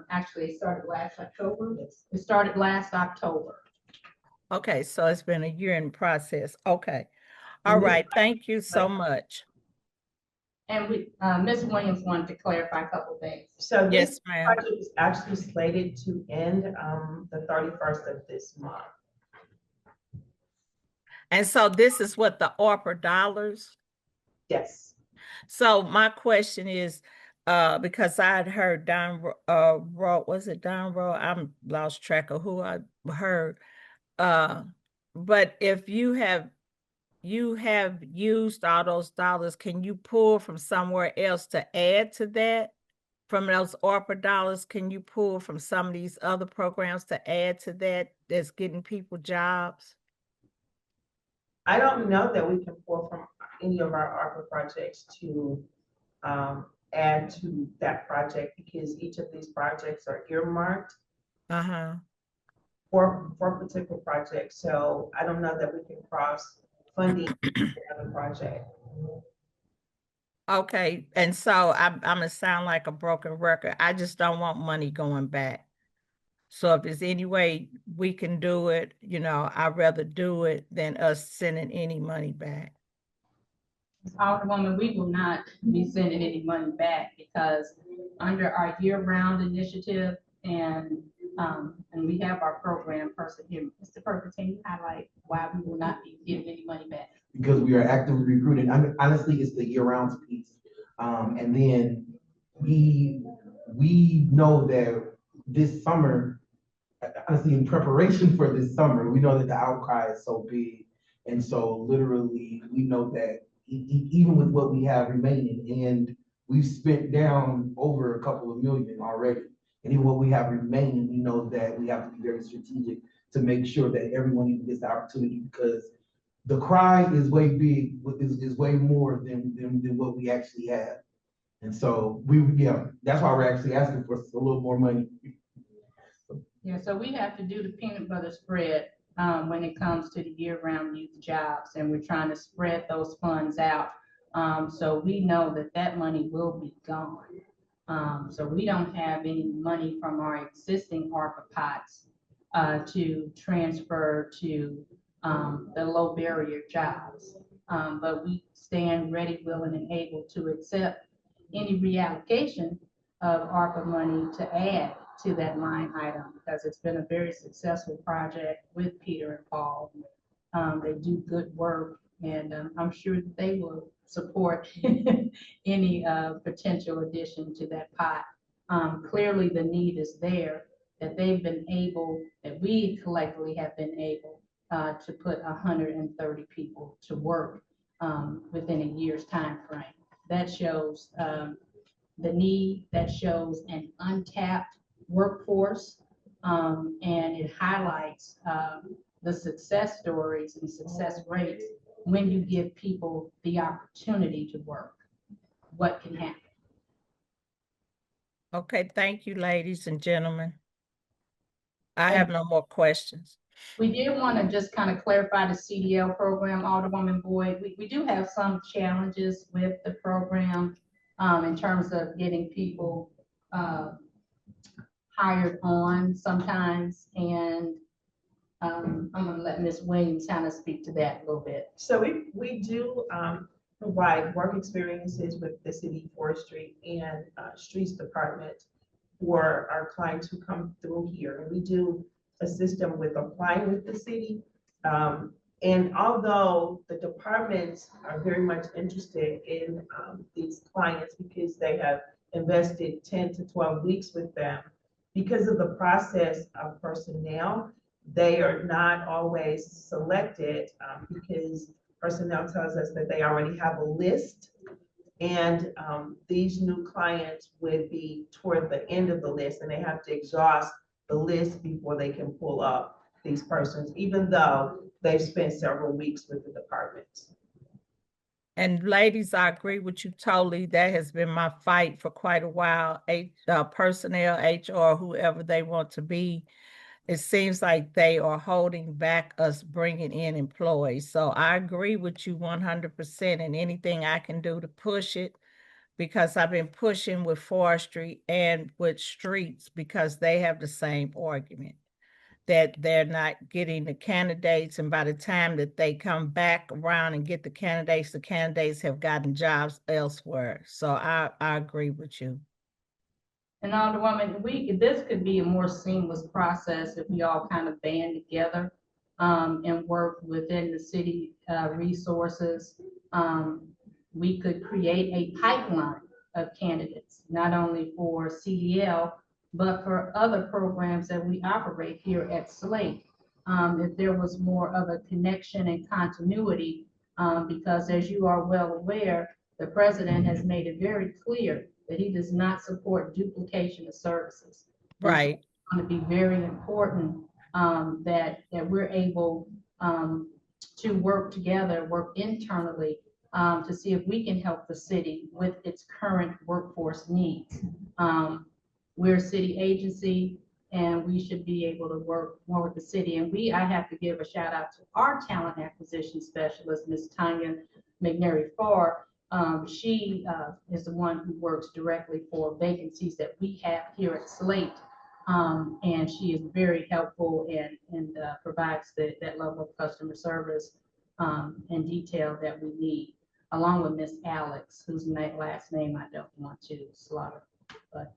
[SPEAKER 20] actually it started last October. It started last October.
[SPEAKER 15] Okay, so it's been a year in process. Okay. All right, thank you so much.
[SPEAKER 20] And Ms. Williams wanted to clarify a couple things.
[SPEAKER 21] So
[SPEAKER 15] Yes,
[SPEAKER 21] this
[SPEAKER 15] ma'am.
[SPEAKER 21] project is actually slated to end the 31st of this month.
[SPEAKER 15] And so this is what the ARPA dollars?
[SPEAKER 21] Yes.
[SPEAKER 15] So my question is, because I had heard Don Rowe, was it Don Rowe? I'm lost track of who I heard. But if you have used all those dollars, can you pull from somewhere else to add to that? From those ARPA dollars, can you pull from some of these other programs to add to that that's getting people jobs?
[SPEAKER 21] I don't know that we can pull from any of our ARPA projects to add to that project because each of these projects are earmarked for particular projects. So I don't know that we can cross funding another project.
[SPEAKER 15] Okay, and so I'm gonna sound like a broken record. I just don't want money going back. So if there's any way we can do it, I'd rather do it than us sending any money back.
[SPEAKER 20] Alderwoman, we will not be sending any money back because under our year-round initiative and we have our program person here. Mr. Perkins, can you highlight why we will not be giving any money back?
[SPEAKER 7] Because we are actively recruiting. I mean, honestly, it's the year-round piece. And then we know that this summer, honestly, in preparation for this summer, we know that the outcry is so big. And so literally, we know that even with what we have remaining, and we've spent down over a couple of million already, and even what we have remaining, we know that we have to be very strategic to make sure that everyone even gets the opportunity, because the cry is way big, is way more than what we actually have. And so that's why we're actually asking for a little more money.
[SPEAKER 20] Yeah, so we have to do the peanut butter spread when it comes to the year-round youth jobs, and we're trying to spread those funds out. So we know that money will be gone. So we don't have any money from our existing ARPA pots to transfer to the low barrier jobs. But we stand ready, willing, and able to accept any reallocation of ARPA money to add to that line item because it's been a very successful project with Peter and Paul. They do good work, and I'm sure that they will support any potential addition to that pot. Clearly the need is there, that we collectively have been able to put 130 people to work within a year's time frame. That shows the need, that shows an untapped workforce, and it highlights the success stories and success rates when you give people the opportunity to work, what can happen.
[SPEAKER 15] Okay, thank you, ladies and gentlemen. I have no more questions.
[SPEAKER 20] We did want to just kind of clarify the CDL program, Alderwoman Boyd. We do have some challenges with the program in terms of getting people hired on sometimes, and I'm going to let Ms. Williams kind of speak to that a little bit.
[SPEAKER 21] So we do provide work experiences with the city forestry and streets department for our clients who come through here. And we do assist them with applying with the city. And although the departments are very much interested in these clients because they have invested 10 to 12 weeks with them, because of the process of personnel, they are not always selected because personnel tells us that they already have a list And these new clients would be toward the end of the list, and they have to exhaust the list before they can pull up these persons, even though they've spent several weeks with the departments.
[SPEAKER 15] And ladies, I agree with you totally. That has been my fight for quite a while. Personnel, HR, whoever they want to be, it seems like they are holding back us bringing in employees. So I agree with you 100%, and anything I can do to push it, because I've been pushing with forestry and with streets, because they have the same argument that they're not getting the candidates. And by the time that they come back around and get the candidates have gotten jobs elsewhere. So I agree with you.
[SPEAKER 20] And Alderwoman, this could be a more seamless process if we all kind of band together and work within the city resources. We could create a pipeline of candidates, not only for CDL, but for other programs that we operate here at Slate. If there was more of a connection and continuity, because as you are well aware, the president has made it very clear that he does not support duplication of services.
[SPEAKER 15] Right.
[SPEAKER 20] It's going to be very important that we're able to work together, work internally to see if we can help the city with its current workforce needs. We're a city agency, and we should be able to work more with the city. And I have to give a shout out to our talent acquisition specialist, Ms. Tanya McNary-Farr. She is the one who works directly for vacancies that we have here at Slate. And she is very helpful and provides that level of customer service and detail that we need, along with Miss Alex, whose last name I don't want to slaughter. But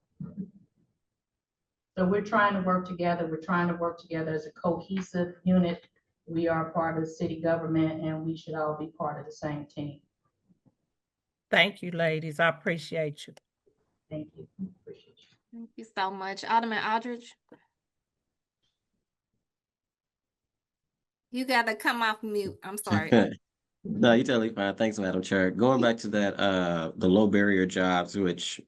[SPEAKER 20] so we're trying to work together. We're trying to work together as a cohesive unit. We are part of the city government, and we should all be part of the same team.
[SPEAKER 15] Thank you, ladies. I appreciate you.
[SPEAKER 20] Thank you. Appreciate you.
[SPEAKER 1] Thank you so much. Alderman Aldridge. You got to come off mute. I'm sorry.
[SPEAKER 6] No, you're totally fine. Thanks, Madam Chair. Going back to that, the low barrier jobs, which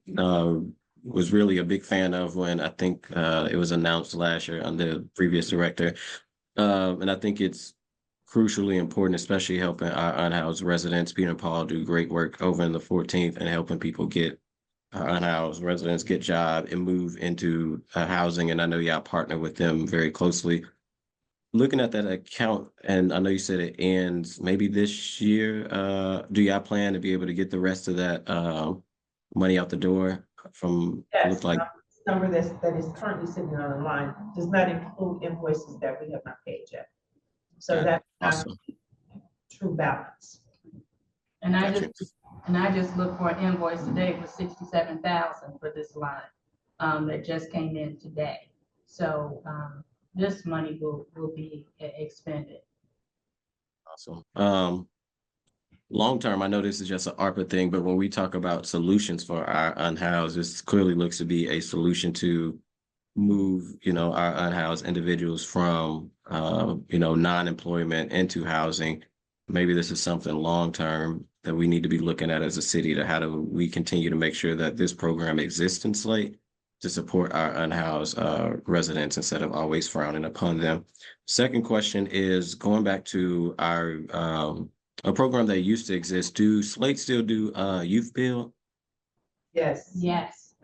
[SPEAKER 6] was really a big fan of when I think it was announced last year under the previous director. And I think it's crucially important, especially helping our unhoused residents. Peter and Paul do great work over in the 14th and helping people get unhoused residents get job and move into housing. And I know y'all partner with them very closely. Looking at that account, and I know you said it ends maybe this year. Do y'all plan to be able to get the rest of that money out the door from?
[SPEAKER 21] Yes,
[SPEAKER 6] Look like
[SPEAKER 21] number that is currently sitting on the line does not include invoices that we have not paid yet. So that's
[SPEAKER 6] awesome.
[SPEAKER 21] True balance.
[SPEAKER 20] And I just looked for an invoice today for $67,000 for this line that just came in today. So this money will be expended.
[SPEAKER 6] Awesome. Long term, I know this is just an ARPA thing, but when we talk about solutions for our unhoused, this clearly looks to be a solution to move, our unhoused individuals from, non-employment into housing. Maybe this is something long term that we need to be looking at as a city to how do we continue to make sure that this program exists in Slate to support our unhoused residents instead of always frowning upon them. Second question is going back to our a program that used to exist. Do Slate still do youth build?
[SPEAKER 21] Yes.
[SPEAKER 20] Yes.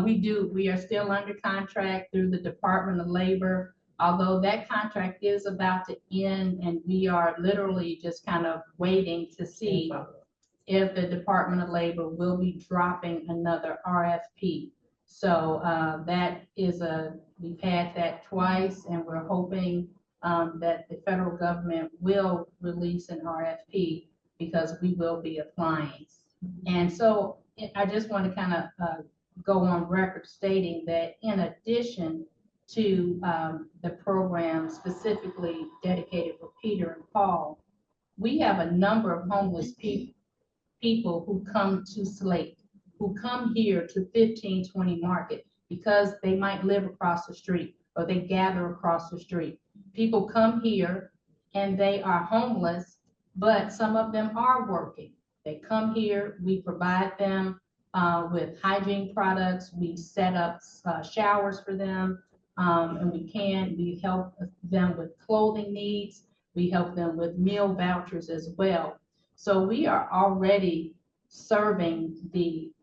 [SPEAKER 20] We do. We are still under contract through the Department of Labor, although that contract is about to end, and we are literally just kind of waiting to see if the Department of Labor will be dropping another RFP. So that is we've had that twice, and we're hoping that the federal government will release an RFP because we will be applying. And so I just want to kind of go on record stating that in addition to the program specifically dedicated for Peter and Paul, we have a number of homeless people who come to Slate, who come here to 1520 Market because they might live across the street or they gather across the street. People come here and they are homeless, but some of them are working. They come here, we provide them with hygiene products, we set up showers for them, and we help them with clothing needs, we help them with meal vouchers as well. So we are already serving the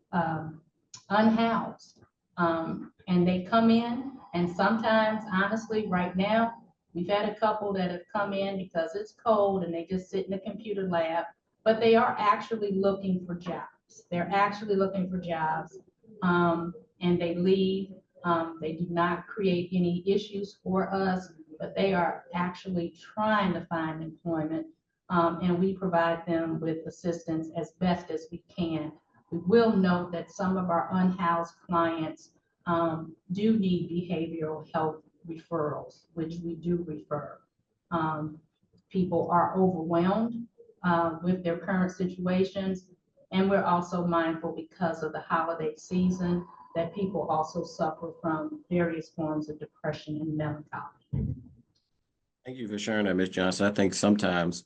[SPEAKER 20] unhoused, and they come in, and sometimes, honestly, right now, we've had a couple that have come in because it's cold and they just sit in the computer lab, but they are actually looking for jobs. They're actually looking for jobs, and they leave. They do not create any issues for us, but they are actually trying to find employment, and we provide them with assistance as best as we can. We will note that some of our unhoused clients do need behavioral health referrals, which we do refer. People are overwhelmed with their current situations, and we're also mindful because of the holiday season that people also suffer from various forms of depression and melancholy.
[SPEAKER 6] Thank you for sharing that, Ms. Johnson. I think sometimes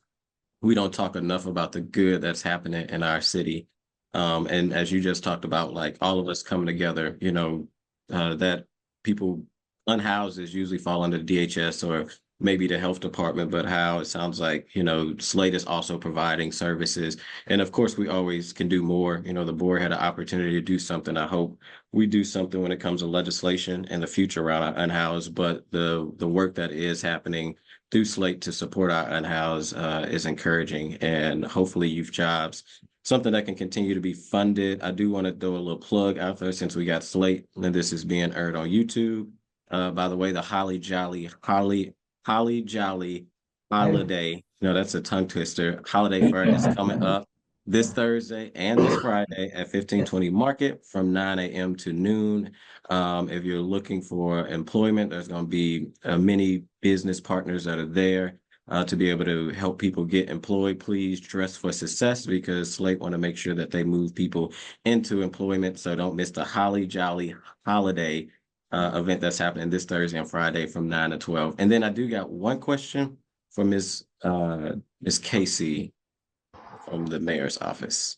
[SPEAKER 6] we don't talk enough about the good that's happening in our city. And as you just talked about, like all of us coming together, you know, that people unhouses usually fall under DHS or maybe the health department, but how it sounds like, you know, Slate is also providing services. And of course, we always can do more. You know, the board had an opportunity to do something. I hope we do something when it comes to legislation in the future around our unhoused, but the work that is happening through Slate to support our unhoused is encouraging, and hopefully Youth Jobs, something that can continue to be funded. I do want to throw a little plug out there since we got Slate and this is being aired on YouTube. By the way, the Holly Jolly Holiday, no, that's a tongue twister. Holiday Fair is coming up this Thursday and this Friday at 1520 Market from 9 a.m. to noon. If you're looking for employment, there's going to be many business partners that are there to be able to help people get employed. Please dress for success, because Slate want to make sure that they move people into employment. So don't miss the Holly Jolly Holiday event that's happening this Thursday and Friday from 9 to 12. And then I do got one question for Ms. Casey from the mayor's office.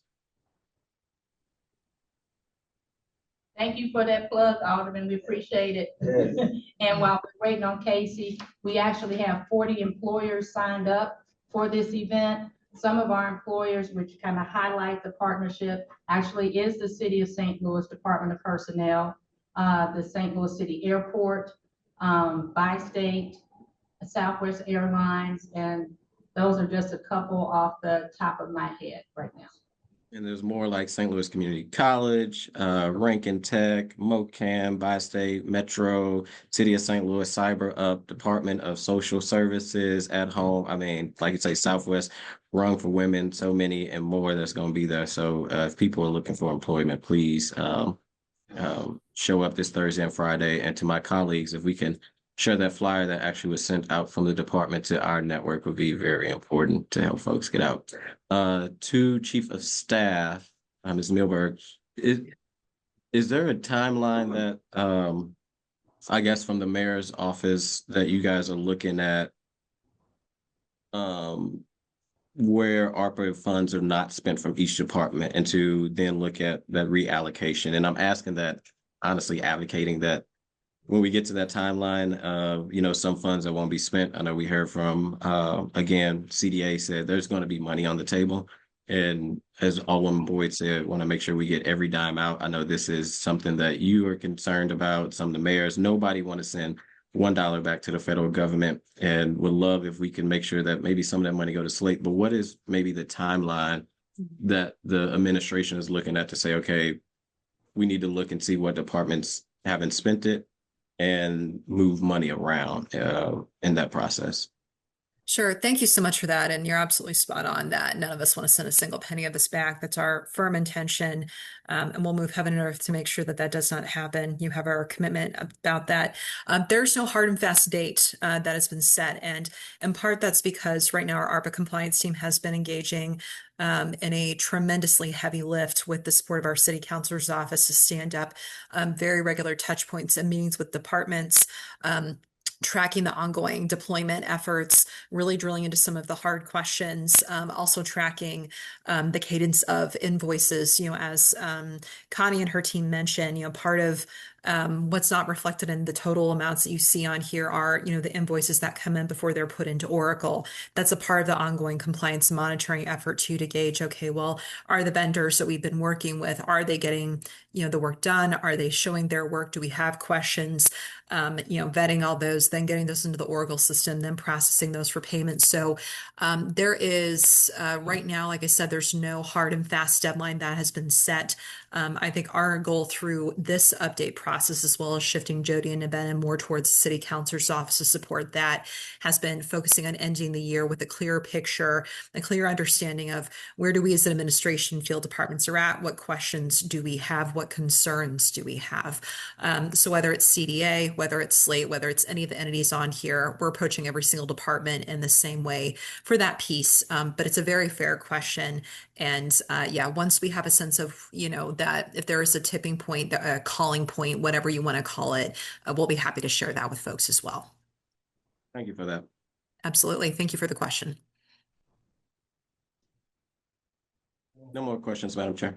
[SPEAKER 20] Thank you for that plug, Alderman. We appreciate it.
[SPEAKER 7] Yes.
[SPEAKER 20] And while we're waiting on Casey, we actually have 40 employers signed up for this event. Some of our employers, which kind of highlight the partnership, actually is the City of St. Louis Department of Personnel, the St. Louis City Airport, Bi-State, Southwest Airlines, and those are just a couple off the top of my head right now.
[SPEAKER 6] And there's more like St. Louis Community College, Rankin Tech, MOCAM, Bi-State, Metro, City of St. Louis, Cyber Up, Department of Social Services, At Home. I mean, like you say, Southwest, Run for Women, so many and more that's going to be there. So if people are looking for employment, please show up this Thursday and Friday. And to my colleagues, if we can share that flyer that actually was sent out from the department to our network, would be very important to help folks get out. To Chief of Staff, Ms. Milberg, is there a timeline that I guess from the mayor's office that you guys are looking at where ARPA funds are not spent from each department, and to then look at that reallocation? And I'm asking that, honestly advocating that when we get to that timeline of, you know, some funds that won't be spent. I know we heard from, again, CDA said there's going to be money on the table. And as Alderman Boyd said, want to make sure we get every dime out. I know this is something that you are concerned about, some of the mayors. Nobody want to send $1 back to the federal government, and would love if we can make sure that maybe some of that money go to Slate. But what is maybe the timeline that the administration is looking at to say, okay, we need to look and see what departments haven't spent it and move money around in that process?
[SPEAKER 9] Sure. Thank you so much for that. And you're absolutely spot on that none of us want to send a single penny of this back. That's our firm intention. And we'll move heaven and earth to make sure that that does not happen. You have our commitment about that. There's no hard and fast date that has been set. And in part, that's because right now our ARPA compliance team has been engaging in a tremendously heavy lift with the support of our city councilor's office to stand up very regular touch points and meetings with departments, tracking the ongoing deployment efforts, really drilling into some of the hard questions, also tracking the cadence of invoices, as Connie and her team mentioned, part of what's not reflected in the total amounts that you see on here are, the invoices that come in before they're put into Oracle. That's a part of the ongoing compliance monitoring effort too, to gauge, okay, well, are the vendors that we've been working with, are they getting, the work done? Are they showing their work? Do we have questions? Vetting all those, then getting those into the Oracle system, then processing those for payments. So there is right now, like I said, there's no hard and fast deadline that has been set. I think our goal through this update process, as well as shifting Jody and Nabena more towards the city councilor's office to support that, has been focusing on ending the year with a clearer picture, a clear understanding of where do we as an administration feel departments are at, what questions do we have, what concerns do we have. So whether it's CDA, whether it's Slate, whether it's any of the entities on here, we're approaching every single department in the same way for that piece. But it's a very fair question. And once we have a sense of, that if there is a tipping point, a calling point, whatever you want to call it, we'll be happy to share that with folks as well.
[SPEAKER 6] Thank you for that.
[SPEAKER 9] Absolutely. Thank you for the question.
[SPEAKER 6] No more questions, Madam Chair.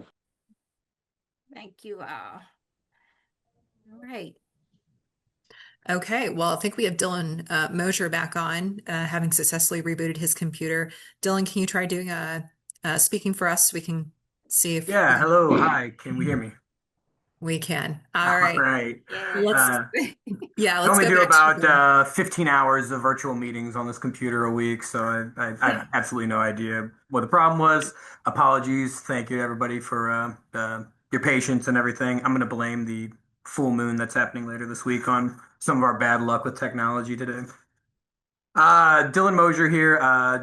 [SPEAKER 1] Thank you all. All right.
[SPEAKER 9] Okay, well, I think we have Dylan Mosier back on, having successfully rebooted his computer. Dylan, can you try doing speaking for us so we can see if...
[SPEAKER 18] Yeah, hello, hi, can we hear me?
[SPEAKER 9] We can. All right.
[SPEAKER 18] Right.
[SPEAKER 9] Let's
[SPEAKER 18] I only do about 15 hours of virtual meetings on this computer a week, so I have absolutely no idea what the problem was. Apologies. Thank you to everybody for your patience and everything. I'm going to blame the full moon that's happening later this week on some of our bad luck with technology today. Dylan Mosier here,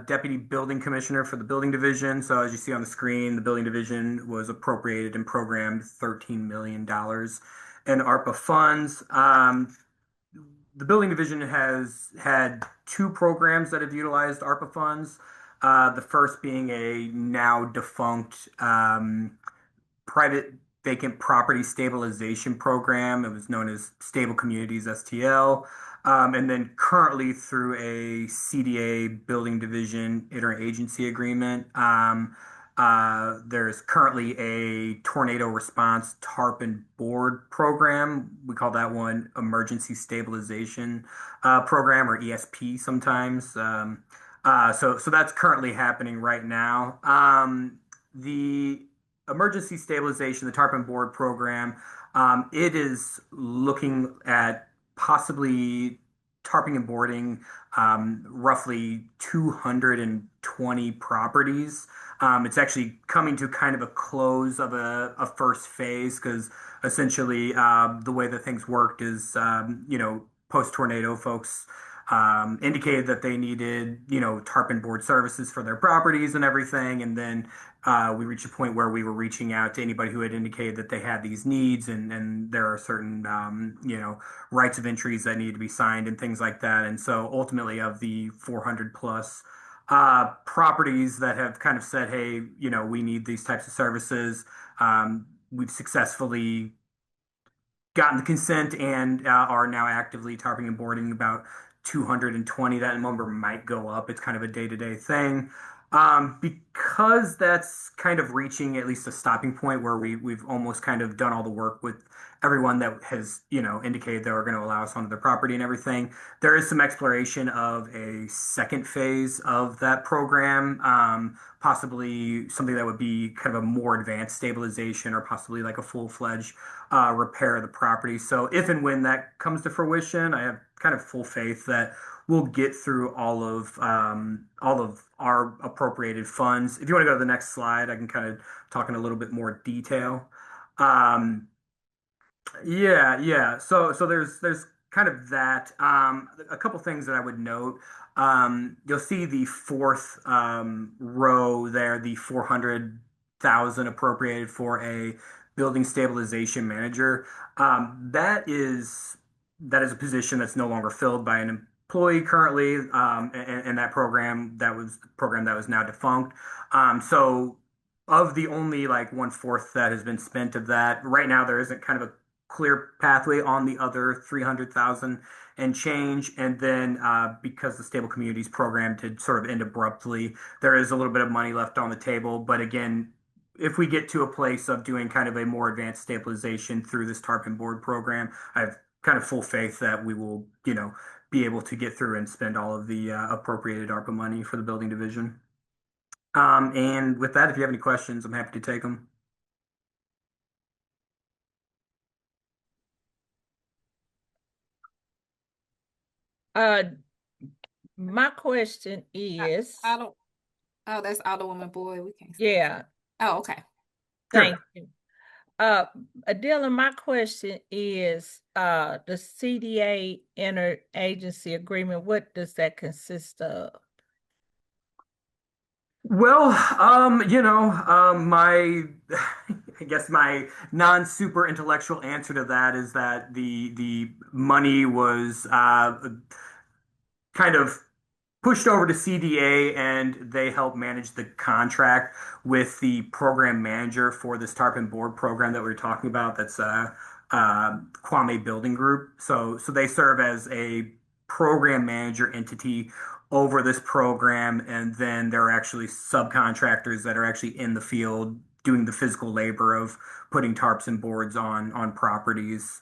[SPEAKER 18] Deputy Building Commissioner for the Building Division. So as you see on the screen, the Building Division was appropriated and programmed $13 million in ARPA funds. The Building Division has had two programs that have utilized ARPA funds. The first being a now defunct private vacant property stabilization program. It was known as Stable Communities, STL. And then currently through a CDA Building Division interagency agreement, there's currently a tornado response tarp and board program. We call that one Emergency Stabilization Program, or ESP sometimes. So that's currently happening right now. The Emergency Stabilization, the tarp and board program, it is looking at possibly tarping and boarding roughly 220 properties. It's actually coming to kind of a close of a first phase, because essentially the way that things worked is, post-tornado folks indicated that they needed, tarp and board services for their properties and everything. And then we reached a point where we were reaching out to anybody who had indicated that they had these needs, and there are certain, rights of entries that need to be signed and things like that. And so ultimately, of the 400 plus properties that have kind of said, hey, we need these types of services, we've successfully gotten the consent and are now actively tarping and boarding about 220. That number might go up. It's kind of a day-to-day thing. Because that's kind of reaching at least a stopping point where we've almost kind of done all the work with everyone that has, indicated they were going to allow us onto their property and everything. There is some exploration of a second phase of that program, possibly something that would be kind of a more advanced stabilization, or possibly like a full-fledged repair of the property. So if and when that comes to fruition, I have kind of full faith that we'll get through all of our appropriated funds. If you want to go to the next slide, I can kind of talk in a little bit more detail. So there's kind of that. A couple things that I would note. You'll see the fourth row there, the 400,000 appropriated for a building stabilization manager. That is a position that's no longer filled by an employee currently, and that program that was now defunct. So of the only like 1/4 that has been spent of that, right now there isn't kind of a clear pathway on the other 300,000 and change. And then because the Stable Communities program did sort of end abruptly, there is a little bit of money left on the table. But again, if we get to a place of doing kind of a more advanced stabilization through this TARP and board program, I have kind of full faith that we will, be able to get through and spend all of the appropriated ARPA money for the building division. And with that, if you have any questions, I'm happy to take them.
[SPEAKER 15] My question is,
[SPEAKER 1] Oh, that's Alderwoman Boyd. We can't.
[SPEAKER 15] yeah,
[SPEAKER 1] Oh, okay.
[SPEAKER 15] thank you. Dylan, my question is, the CDA interagency agreement, what does that consist of?
[SPEAKER 18] Well, my I guess my non-super intellectual answer to that is that the money was kind of pushed over to CDA, and they help manage the contract with the program manager for this TARP and board program that we we're talking about. That's Kwame Building Group. So they serve as a program manager entity over this program, and then there are actually subcontractors that are actually in the field doing the physical labor of putting tarps and boards on properties.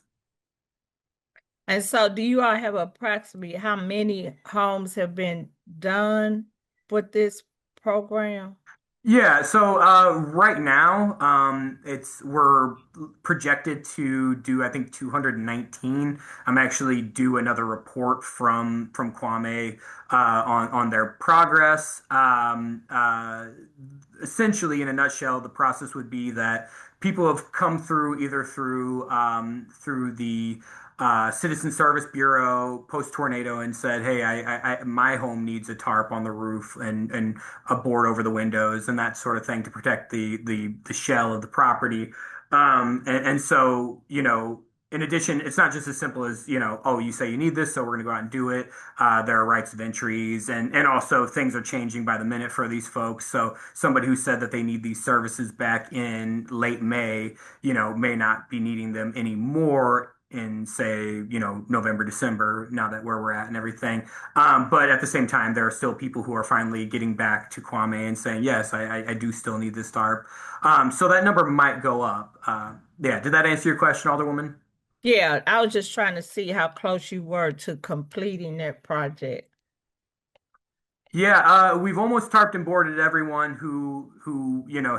[SPEAKER 15] And so do you all have approximately how many homes have been done with this program?
[SPEAKER 18] Yeah, so right now, we're projected to do, I think, 219. I'm actually due another report from Kwame on their progress. Essentially, in a nutshell, the process would be that people have come through either through the Citizen Service Bureau post-tornado and said, hey, my home needs a tarp on the roof and a board over the windows and that sort of thing to protect the shell of the property. And so, in addition, it's not just as simple as, oh, you say you need this, so we're going to go out and do it. There are rights of entries, and also things are changing by the minute for these folks. So somebody who said that they need these services back in late May, may not be needing them anymore in, say, November, December, now that where we're at and everything. But at the same time, there are still people who are finally getting back to Kwame and saying, yes, I do still need this tarp. So that number might go up. Yeah, did that answer your question, Alderwoman?
[SPEAKER 15] Yeah, I was just trying to see how close you were to completing that project.
[SPEAKER 18] Yeah, we've almost tarped and boarded everyone who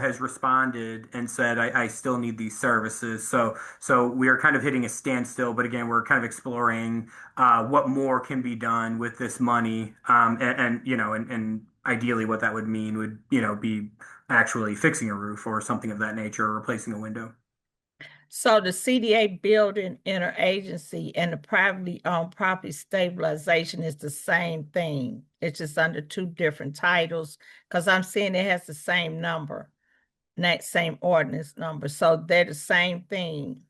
[SPEAKER 18] has responded and said, I still need these services. So we are kind of hitting a standstill, but again, we're kind of exploring what more can be done with this money. And ideally what that would mean would, be actually fixing a roof or something of that nature, or replacing a window.
[SPEAKER 15] So the CDA building interagency and the privately owned property stabilization is the same thing. It's just under two different titles, because I'm seeing it has the same number, that same ordinance number. So they're the same thing.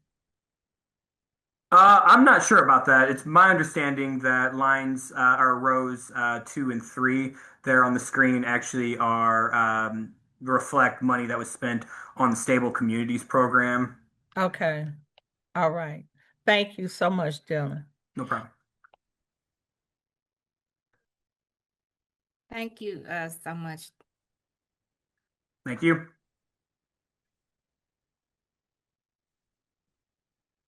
[SPEAKER 18] I'm not sure about that. It's my understanding that lines or rows 2 and 3 there on the screen actually are reflect money that was spent on the Stable Communities program.
[SPEAKER 15] Okay. All right. Thank you so much, Dylan.
[SPEAKER 18] No problem.
[SPEAKER 1] Thank you so much.
[SPEAKER 18] Thank you.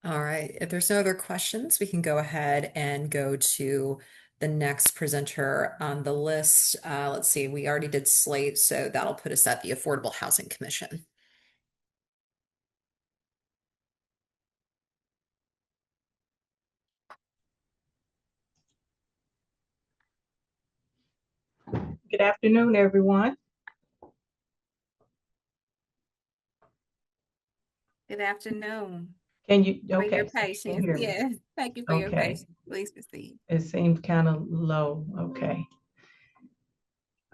[SPEAKER 9] All right. If there's no other questions, we can go ahead and go to the next presenter on the list. Let's see, we already did Slate, so that'll put us at the Affordable Housing Commission.
[SPEAKER 21] Good afternoon, everyone.
[SPEAKER 1] Good afternoon.
[SPEAKER 21] Can you,
[SPEAKER 1] For
[SPEAKER 21] okay.
[SPEAKER 1] your
[SPEAKER 21] so you can
[SPEAKER 1] patience.
[SPEAKER 21] hear me.
[SPEAKER 1] Yes, thank you for your
[SPEAKER 21] Okay.
[SPEAKER 1] patience. Please proceed.
[SPEAKER 21] It seemed kind of low. Okay.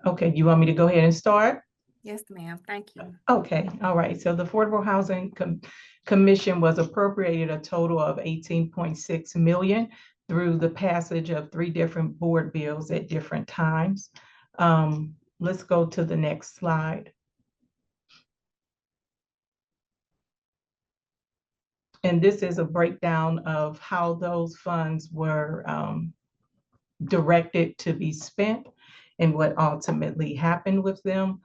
[SPEAKER 21] Okay, you want me to go ahead and start?
[SPEAKER 1] Yes, ma'am. Thank you.
[SPEAKER 21] Okay, all right. So the Affordable Housing Commission was appropriated a total of 18.6 million through the passage of 3 different board bills at different times. Let's go to the next slide. And this is a breakdown of how those funds were directed to be spent and what ultimately happened with them.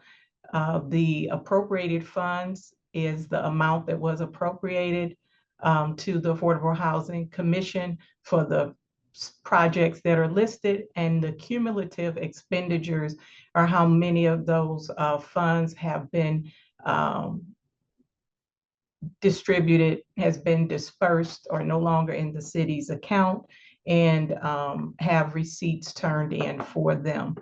[SPEAKER 21] The appropriated funds is the amount that was appropriated to the Affordable Housing Commission for the projects that are listed, and the cumulative expenditures are how many of those funds have been distributed, has been dispersed, or no longer in the city's account, and have receipts turned in for them.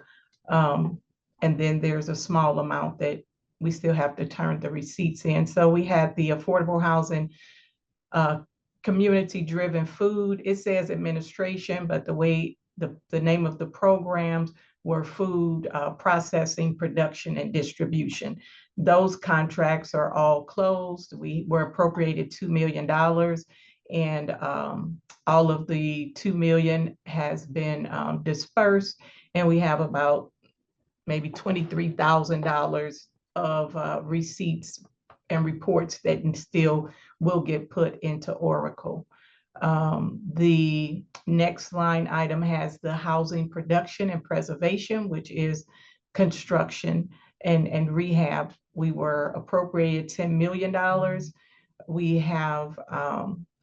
[SPEAKER 21] And then there's a small amount that we still have to turn the receipts in. So we had the Affordable Housing Community-Driven Food. It says administration, but the way the name of the programs were food processing, production, and distribution. Those contracts are all closed. We were appropriated $2 million, and all of the $2 million has been dispersed, and we have about maybe $23,000 of receipts and reports that still will get put into Oracle. The next line item has the housing production and preservation, which is construction and rehab. We were appropriated $10 million. We have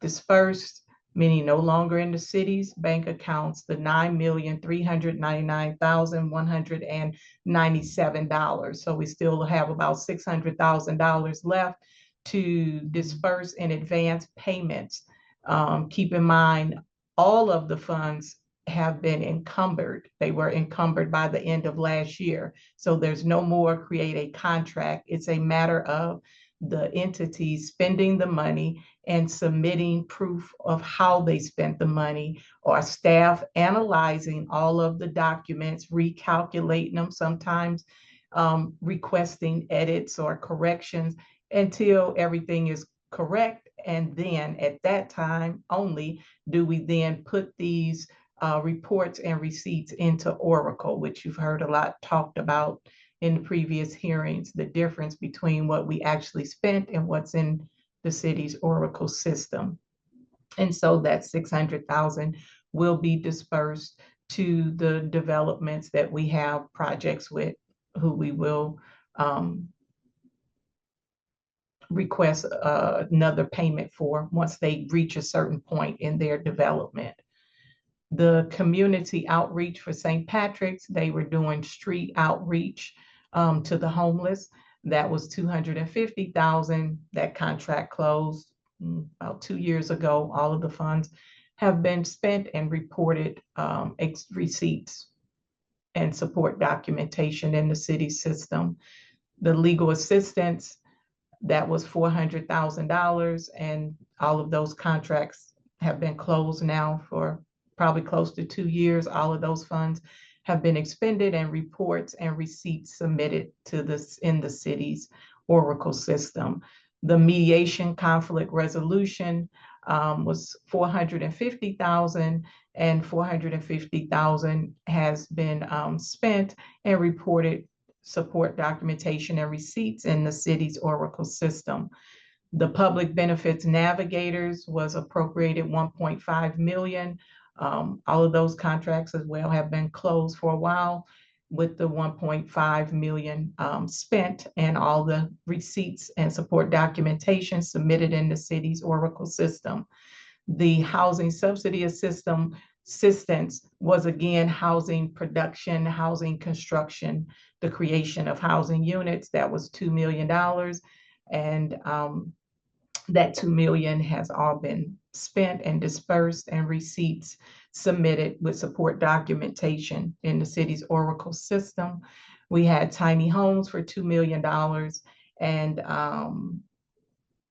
[SPEAKER 21] dispersed, meaning no longer in the city's bank accounts, the $9,399,197. So we still have about $600,000 left to disperse in advance payments. Keep in mind, all of the funds have been encumbered. They were encumbered by the end of last year. So there's no more create a contract. It's a matter of the entities spending the money and submitting proof of how they spent the money, or staff analyzing all of the documents, recalculating them, sometimes requesting edits or corrections until everything is correct. And then at that time only do we then put these reports and receipts into Oracle, which you've heard a lot talked about in the previous hearings, the difference between what we actually spent and what's in the city's Oracle system. And so that $600,000 will be dispersed to the developments that we have projects with, who we will request another payment for once they reach a certain point in their development. The community outreach for St. Patrick's, they were doing street outreach to the homeless. That was $250,000. That contract closed about 2 years ago. All of the funds have been spent and reported receipts and support documentation in the city system. The legal assistance, that was $400,000, and all of those contracts have been closed now for probably close to 2 years. All of those funds have been expended, and reports and receipts submitted to this in the city's Oracle system. The mediation conflict resolution was $450,000, and $450,000 has been spent and reported support documentation and receipts in the city's Oracle system. The public benefits navigators was appropriated $1.5 million. All of those contracts as well have been closed for a while, with the $1.5 million spent and all the receipts and support documentation submitted in the city's Oracle system. The housing subsidy assistance was again housing production, housing construction, the creation of housing units. That was $2 million. And that $2 million has all been spent and dispersed, and receipts submitted with support documentation in the city's Oracle system. We had tiny homes for $2 million, and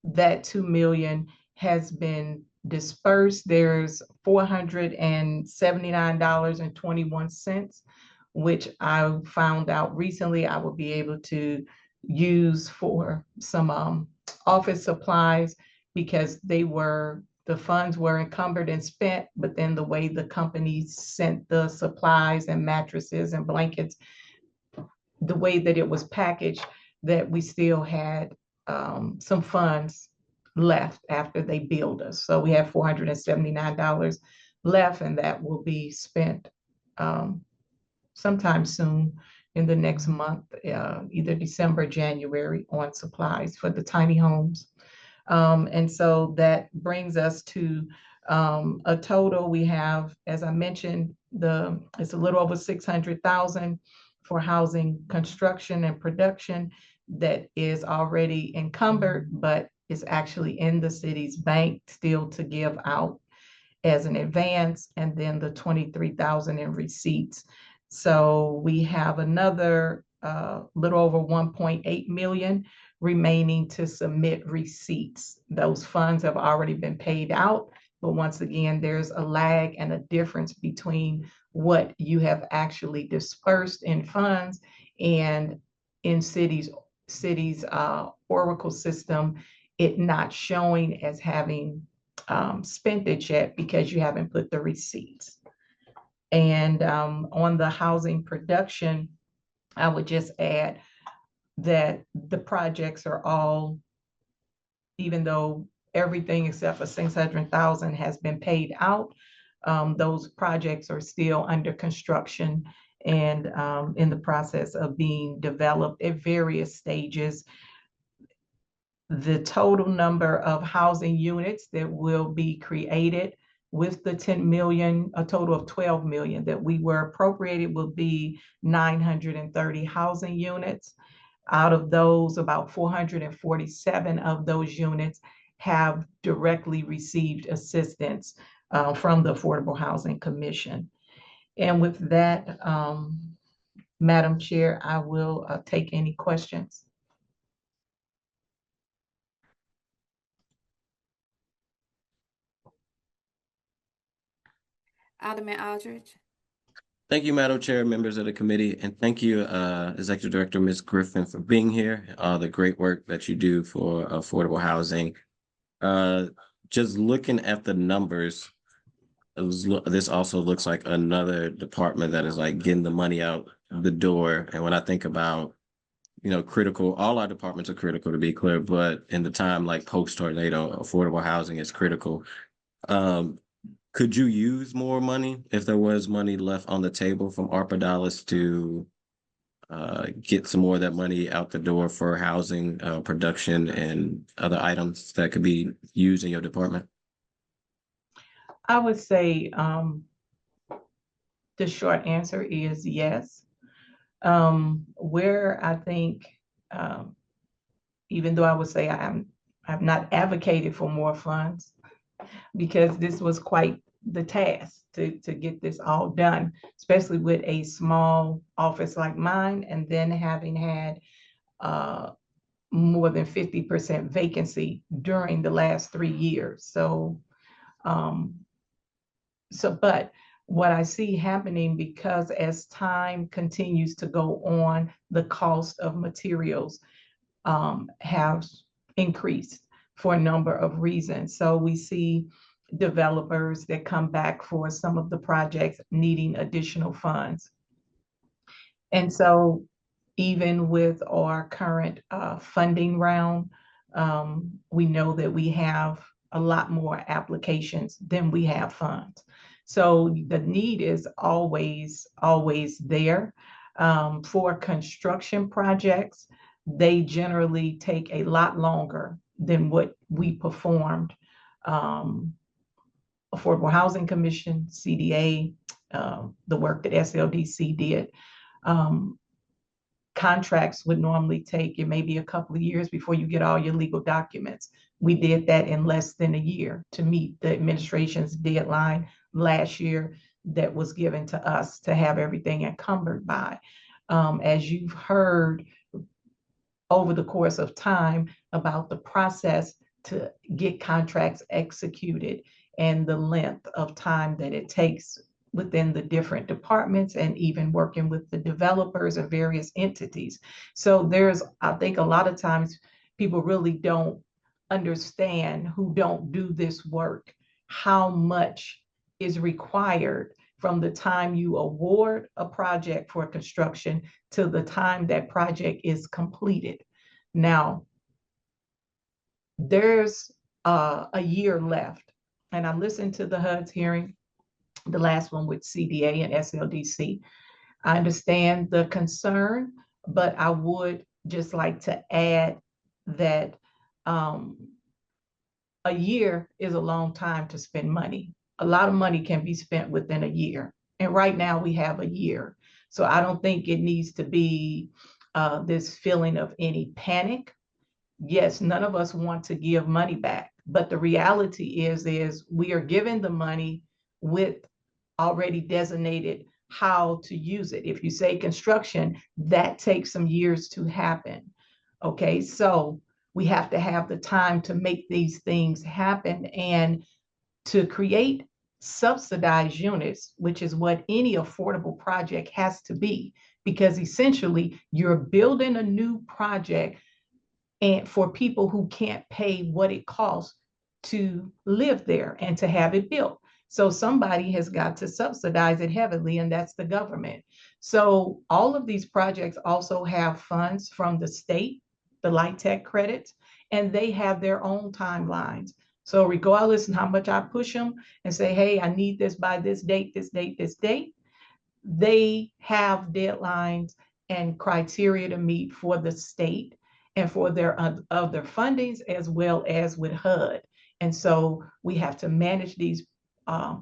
[SPEAKER 21] that $2 million has been dispersed. There's $479.21, which I found out recently I will be able to use for some office supplies, because the funds were encumbered and spent, but then the way the companies sent the supplies and mattresses and blankets, the way that it was packaged, that we still had some funds left after they billed us. So we have $479 left, and that will be spent sometime soon in the next month, either December, January, on supplies for the tiny homes. And so that brings us to a total. We have, as I mentioned, it's a little over 600,000 for housing construction and production that is already encumbered, but is actually in the city's bank still to give out as an advance, and then the 23,000 in receipts. So we have another little over 1.8 million remaining to submit receipts. Those funds have already been paid out, but once again, there's a lag and a difference between what you have actually dispersed in funds and in cities Oracle system, it not showing as having spent it yet because you haven't put the receipts. And on the housing production, I would just add that the projects are all, even though everything except for 600,000 has been paid out, those projects are still under construction and in the process of being developed at various stages. The total number of housing units that will be created with the 10 million, a total of 12 million that we were appropriated, will be 930 housing units. Out of those, about 447 of those units have directly received assistance from the Affordable Housing Commission. And with that, Madam Chair, I will take any questions.
[SPEAKER 1] Alderman Aldridge.
[SPEAKER 6] Thank you, Madam Chair, members of the committee, and thank you, Executive Director Ms. Griffin, for being here, all the great work that you do for affordable housing. Just looking at the numbers, this also looks like another department that is like getting the money out the door. And when I think about, critical, all our departments are critical, to be clear, but in the time like post-tornado, affordable housing is critical. Could you use more money if there was money left on the table from ARPA dollars to get some more of that money out the door for housing production and other items that could be used in your department?
[SPEAKER 21] I would say the short answer is yes. Where I think, even though I would say I've not advocated for more funds, because this was quite the task to get this all done, especially with a small office like mine, and then having had more than 50% vacancy during the last 3 years. But what I see happening, because as time continues to go on, the cost of materials have increased for a number of reasons. So we see developers that come back for some of the projects needing additional funds. And so even with our current funding round, we know that we have a lot more applications than we have funds. So the need is always there. For construction projects, they generally take a lot longer than what we performed. Affordable Housing Commission, CDA, the work that SLDC did. Contracts would normally take, it may be a couple of years before you get all your legal documents. We did that in less than a year to meet the administration's deadline last year that was given to us to have everything encumbered by. As you've heard over the course of time about the process to get contracts executed and the length of time that it takes within the different departments and even working with the developers of various entities. So I think a lot of times people really don't understand, who don't do this work, how much is required from the time you award a project for construction to the time that project is completed. Now, there's a year left. And I listened to the HUD's hearing, the last one with CDA and SLDC. I understand the concern, but I would just like to add that a year is a long time to spend money. A lot of money can be spent within a year. And right now we have a year. So I don't think it needs to be this feeling of any panic. Yes, none of us want to give money back, but the reality is we are given the money with already designated how to use it. If you say construction, that takes some years to happen. Okay, so we have to have the time to make these things happen and to create subsidized units, which is what any affordable project has to be, because essentially you're building a new project and for people who can't pay what it costs to live there and to have it built. So somebody has got to subsidize it heavily, and that's the government. So all of these projects also have funds from the state, the LIHTC credits, and they have their own timelines. So regardless of how much I push them and say, hey, I need this by this date, this date, this date, they have deadlines and criteria to meet for the state and for their other fundings, as well as with HUD. And so we have to manage these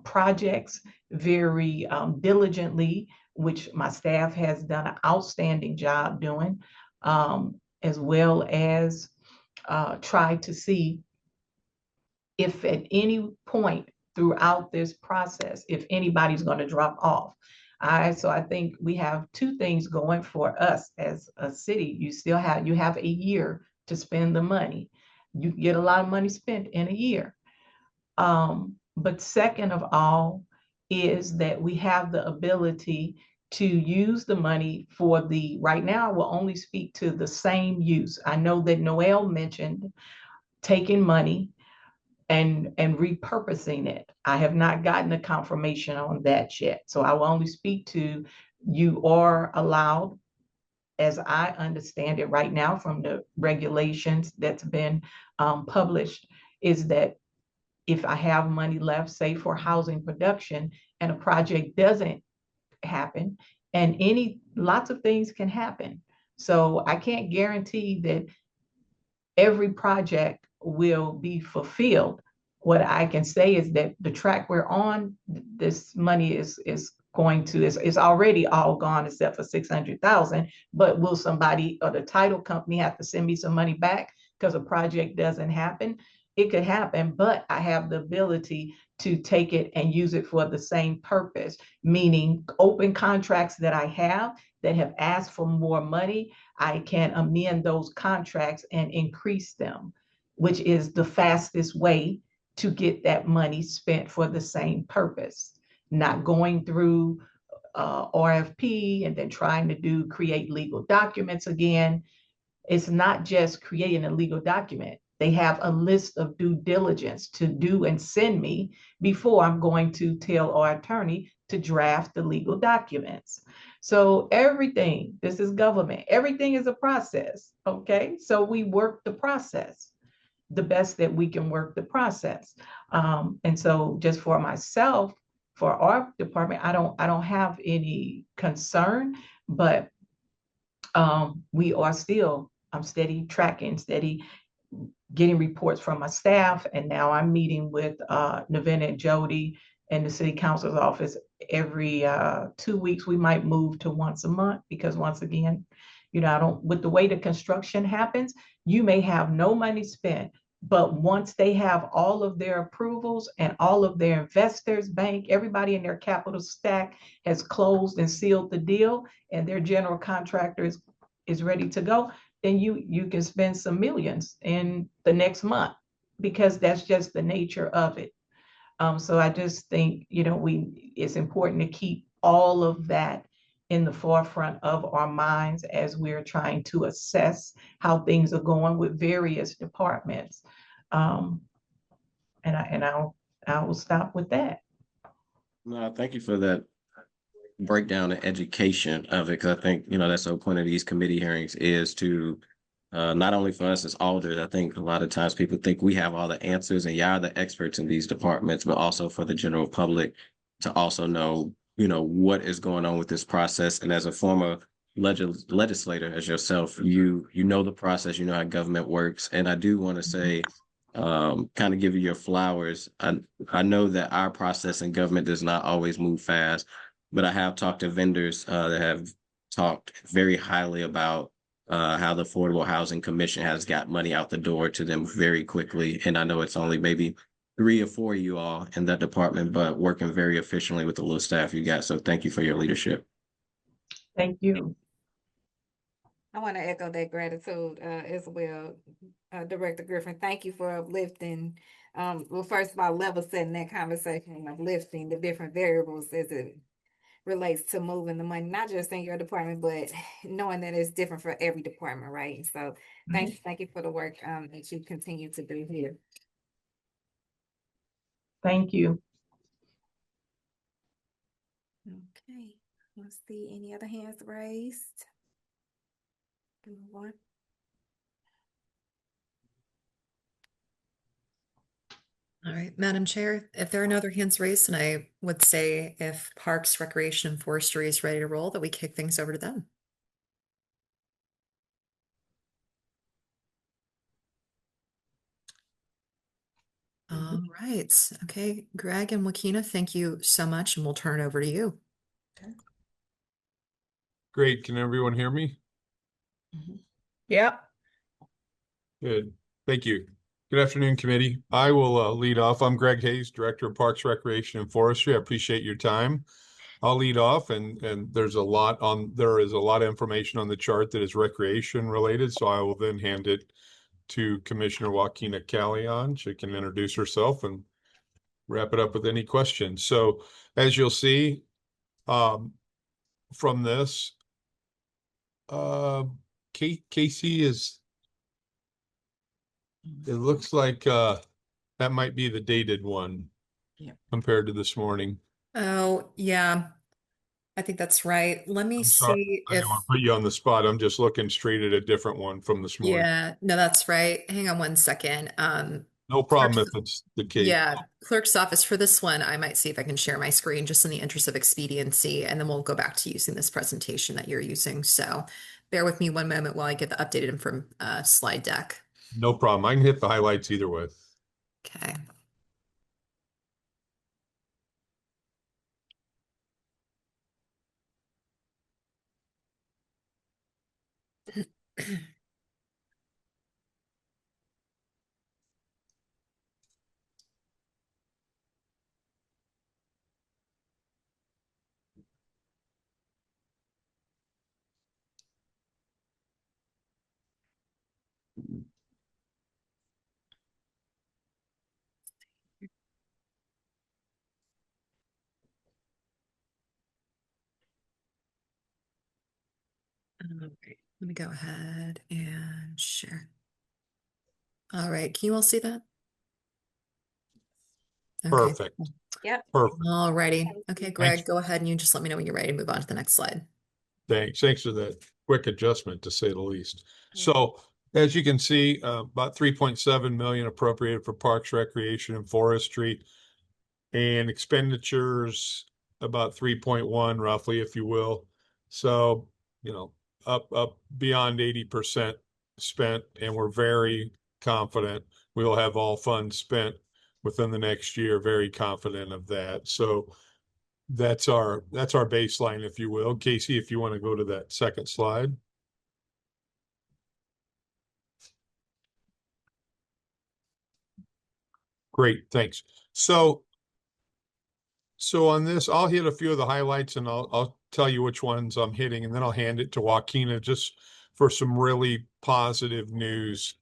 [SPEAKER 21] projects very diligently, which my staff has done an outstanding job doing, as well as try to see if at any point throughout this process, if anybody's going to drop off. So I think we have two things going for us as a city. You have a year to spend the money. You get a lot of money spent in a year. But second of all is that we have the ability to use the money for right now, we'll only speak to the same use. I know that Noel mentioned taking money and repurposing it. I have not gotten a confirmation on that yet. So I will only speak to, you are allowed, as I understand it right now from the regulations that's been published, is that if I have money left, say for housing production, and a project doesn't happen, and lots of things can happen. So I can't guarantee that every project will be fulfilled. What I can say is that the track we're on, this money is already all gone except for 600,000, but will somebody or the title company have to send me some money back because a project doesn't happen? It could happen, but I have the ability to take it and use it for the same purpose, meaning open contracts that I have that have asked for more money, I can amend those contracts and increase them, which is the fastest way to get that money spent for the same purpose, not going through RFP and then trying to create legal documents again. It's not just creating a legal document. They have a list of due diligence to do and send me before I'm going to tell our attorney to draft the legal documents. So everything, this is government, everything is a process, okay? So we work the process the best that we can work the process. And so just for myself, for our department, I don't have any concern, but we are still, I'm steady tracking, steady getting reports from my staff. And now I'm meeting with Navina and Jody in the city council's office every 2 weeks. We might move to once a month because once again, with the way the construction happens, you may have no money spent, but once they have all of their approvals and all of their investors, bank, everybody in their capital stack has closed and sealed the deal and their general contractor is ready to go, then you can spend some millions in the next month because that's just the nature of it. So I just think, it's important to keep all of that in the forefront of our minds as we're trying to assess how things are going with various departments. And I will stop with that.
[SPEAKER 6] No, thank you for that breakdown and education of it, because I think, that's the whole point of these committee hearings is to not only for us as alders. I think a lot of times people think we have all the answers and y'all are the experts in these departments, but also for the general public to also know, what is going on with this process. And as a former legislator as yourself, you know the process, you know how government works. And I do want to say, kind of give you your flowers. I know that our process in government does not always move fast, but I have talked to vendors that have talked very highly about how the Affordable Housing Commission has got money out the door to them very quickly. And I know it's only maybe 3 or 4 of you all in that department, but working very efficiently with the little staff you got. So thank you for your leadership.
[SPEAKER 21] Thank you.
[SPEAKER 1] I want to echo that gratitude as well, Director Griffin. Thank you for uplifting. Well, first of all, level setting that conversation and uplifting the different variables as it relates to moving the money, not just in your department, but knowing that it's different for every department, right? So thank you for the work that you continue to do here.
[SPEAKER 21] Thank you.
[SPEAKER 1] Okay, let's see any other hands raised. Move on.
[SPEAKER 9] All right, Madam Chair, if there are no other hands raised, and I would say if Parks, Recreation, and Forestry is ready to roll, that we kick things over to them. All right. Okay, Greg and Wakina, thank you so much, and we'll turn it over to you.
[SPEAKER 3] Great. Can everyone hear me?
[SPEAKER 15] Yep.
[SPEAKER 3] Good. Thank you. Good afternoon, committee. I will lead off. I'm Greg Hayes, Director of Parks, Recreation, and Forestry. I appreciate your time. I'll lead off, and there is a lot of information on the chart that is recreation related. So I will then hand it to Commissioner Wakina Callion. She can introduce herself and wrap it up with any questions. So as you'll see from this, Casey is, it looks like that might be the dated one compared to this morning.
[SPEAKER 9] Oh, yeah. I think that's right. Let me see
[SPEAKER 3] I
[SPEAKER 9] if,
[SPEAKER 3] don't want to put you on the spot. I'm just looking straight at a different one from this morning.
[SPEAKER 9] yeah, no, that's right. Hang on one second.
[SPEAKER 3] No problem if it's the case.
[SPEAKER 9] Yeah, clerk's office for this one, I might see if I can share my screen just in the interest of expediency, and then we'll go back to using this presentation that you're using. So bear with me one moment while I get the updated from slide deck.
[SPEAKER 3] No problem. I can hit the highlights either way.
[SPEAKER 9] Okay. Okay, let me go ahead and share. All right, can you all see that? Okay.
[SPEAKER 3] Perfect.
[SPEAKER 1] Yep.
[SPEAKER 3] Perfect.
[SPEAKER 9] All righty. Okay, Greg,
[SPEAKER 3] Thanks.
[SPEAKER 9] go ahead and you just let me know when you're ready to move on to the next slide.
[SPEAKER 3] Thanks. Thanks for that quick adjustment, to say the least. So as you can see, about 3.7 million appropriated for Parks, Recreation, and Forestry, and expenditures about 3.1 roughly, if you will. So, up beyond 80% spent, and we're very confident we will have all funds spent within the next year. Very confident of that. So that's our baseline, if you will. Casey, if you want to go to that second slide. Great, thanks. So on this, I'll hit a few of the highlights, and I'll tell you which ones I'm hitting, and then I'll hand it to Wakina just for some really positive news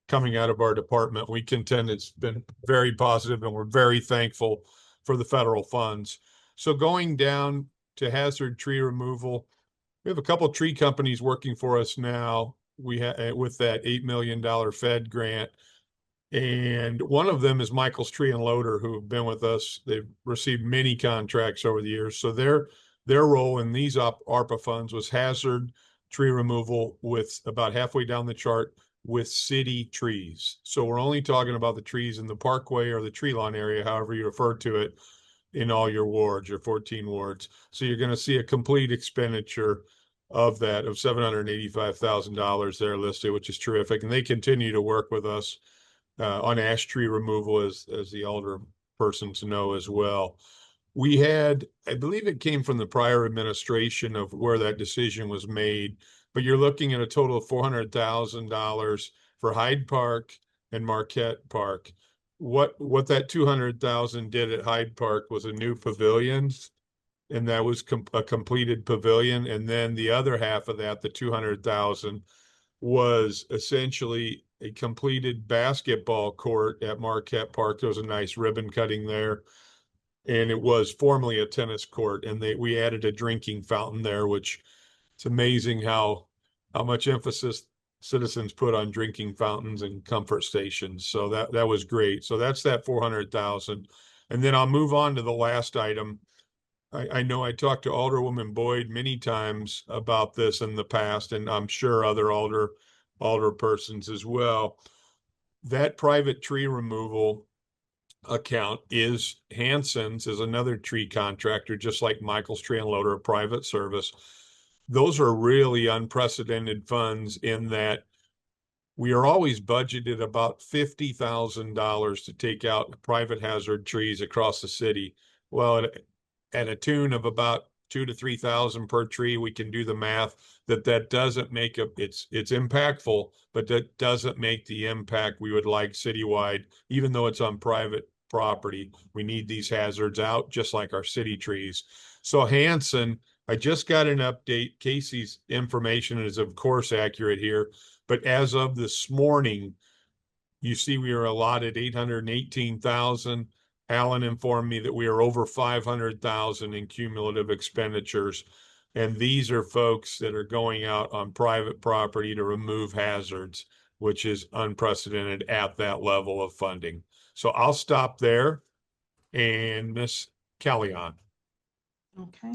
[SPEAKER 3] coming out of our department. We contend it's been very positive, and we're very thankful for the federal funds. So going down to hazard tree removal, we have a couple of tree companies working for us now. We have with that $8 million Fed grant. And one of them is Michael's Tree and Loader, who have been with us. They've received many contracts over the years. So their role in these ARPA funds was hazard tree removal with about halfway down the chart with city trees. So we're only talking about the trees in the parkway or the tree lawn area, however you refer to it, in all your wards, your 14 wards. So you're going to see a complete expenditure of that of $785,000 there listed, which is terrific. And they continue to work with us on ash tree removal, as the alder persons know as well. We had, I believe it came from the prior administration of where that decision was made, but you're looking at a total of $400,000 for Hyde Park and Marquette Park. What that 200,000 did at Hyde Park was a new pavilion, and that was a completed pavilion. And then the other half of that, the 200,000, was essentially a completed basketball court at Marquette Park. There was a nice ribbon cutting there, and it was formerly a tennis court. And we added a drinking fountain there, which it's amazing how much emphasis citizens put on drinking fountains and comfort stations. So that was great. So that's that 400,000. And then I'll move on to the last item. I know I talked to Alderwoman Boyd many times about this in the past, and I'm sure other alder persons as well. That private tree removal account is Hanson's, is another tree contractor, just like Michael's Tree Unloader, a private service. Those are really unprecedented funds in that we are always budgeted about $50,000 to take out private hazard trees across the city. Well, at a tune of about $2,000 to $3,000 per tree, we can do the math that doesn't make it's impactful, but that doesn't make the impact we would like citywide, even though it's on private property. We need these hazards out just like our city trees. So Hanson, I just got an update. Casey's information is of course accurate here, but as of this morning, you see we are allotted 818,000. Alan informed me that we are over 500,000 in cumulative expenditures. And these are folks that are going out on private property to remove hazards, which is unprecedented at that level of funding. So I'll stop there. And Miss Callion.
[SPEAKER 5] Okay.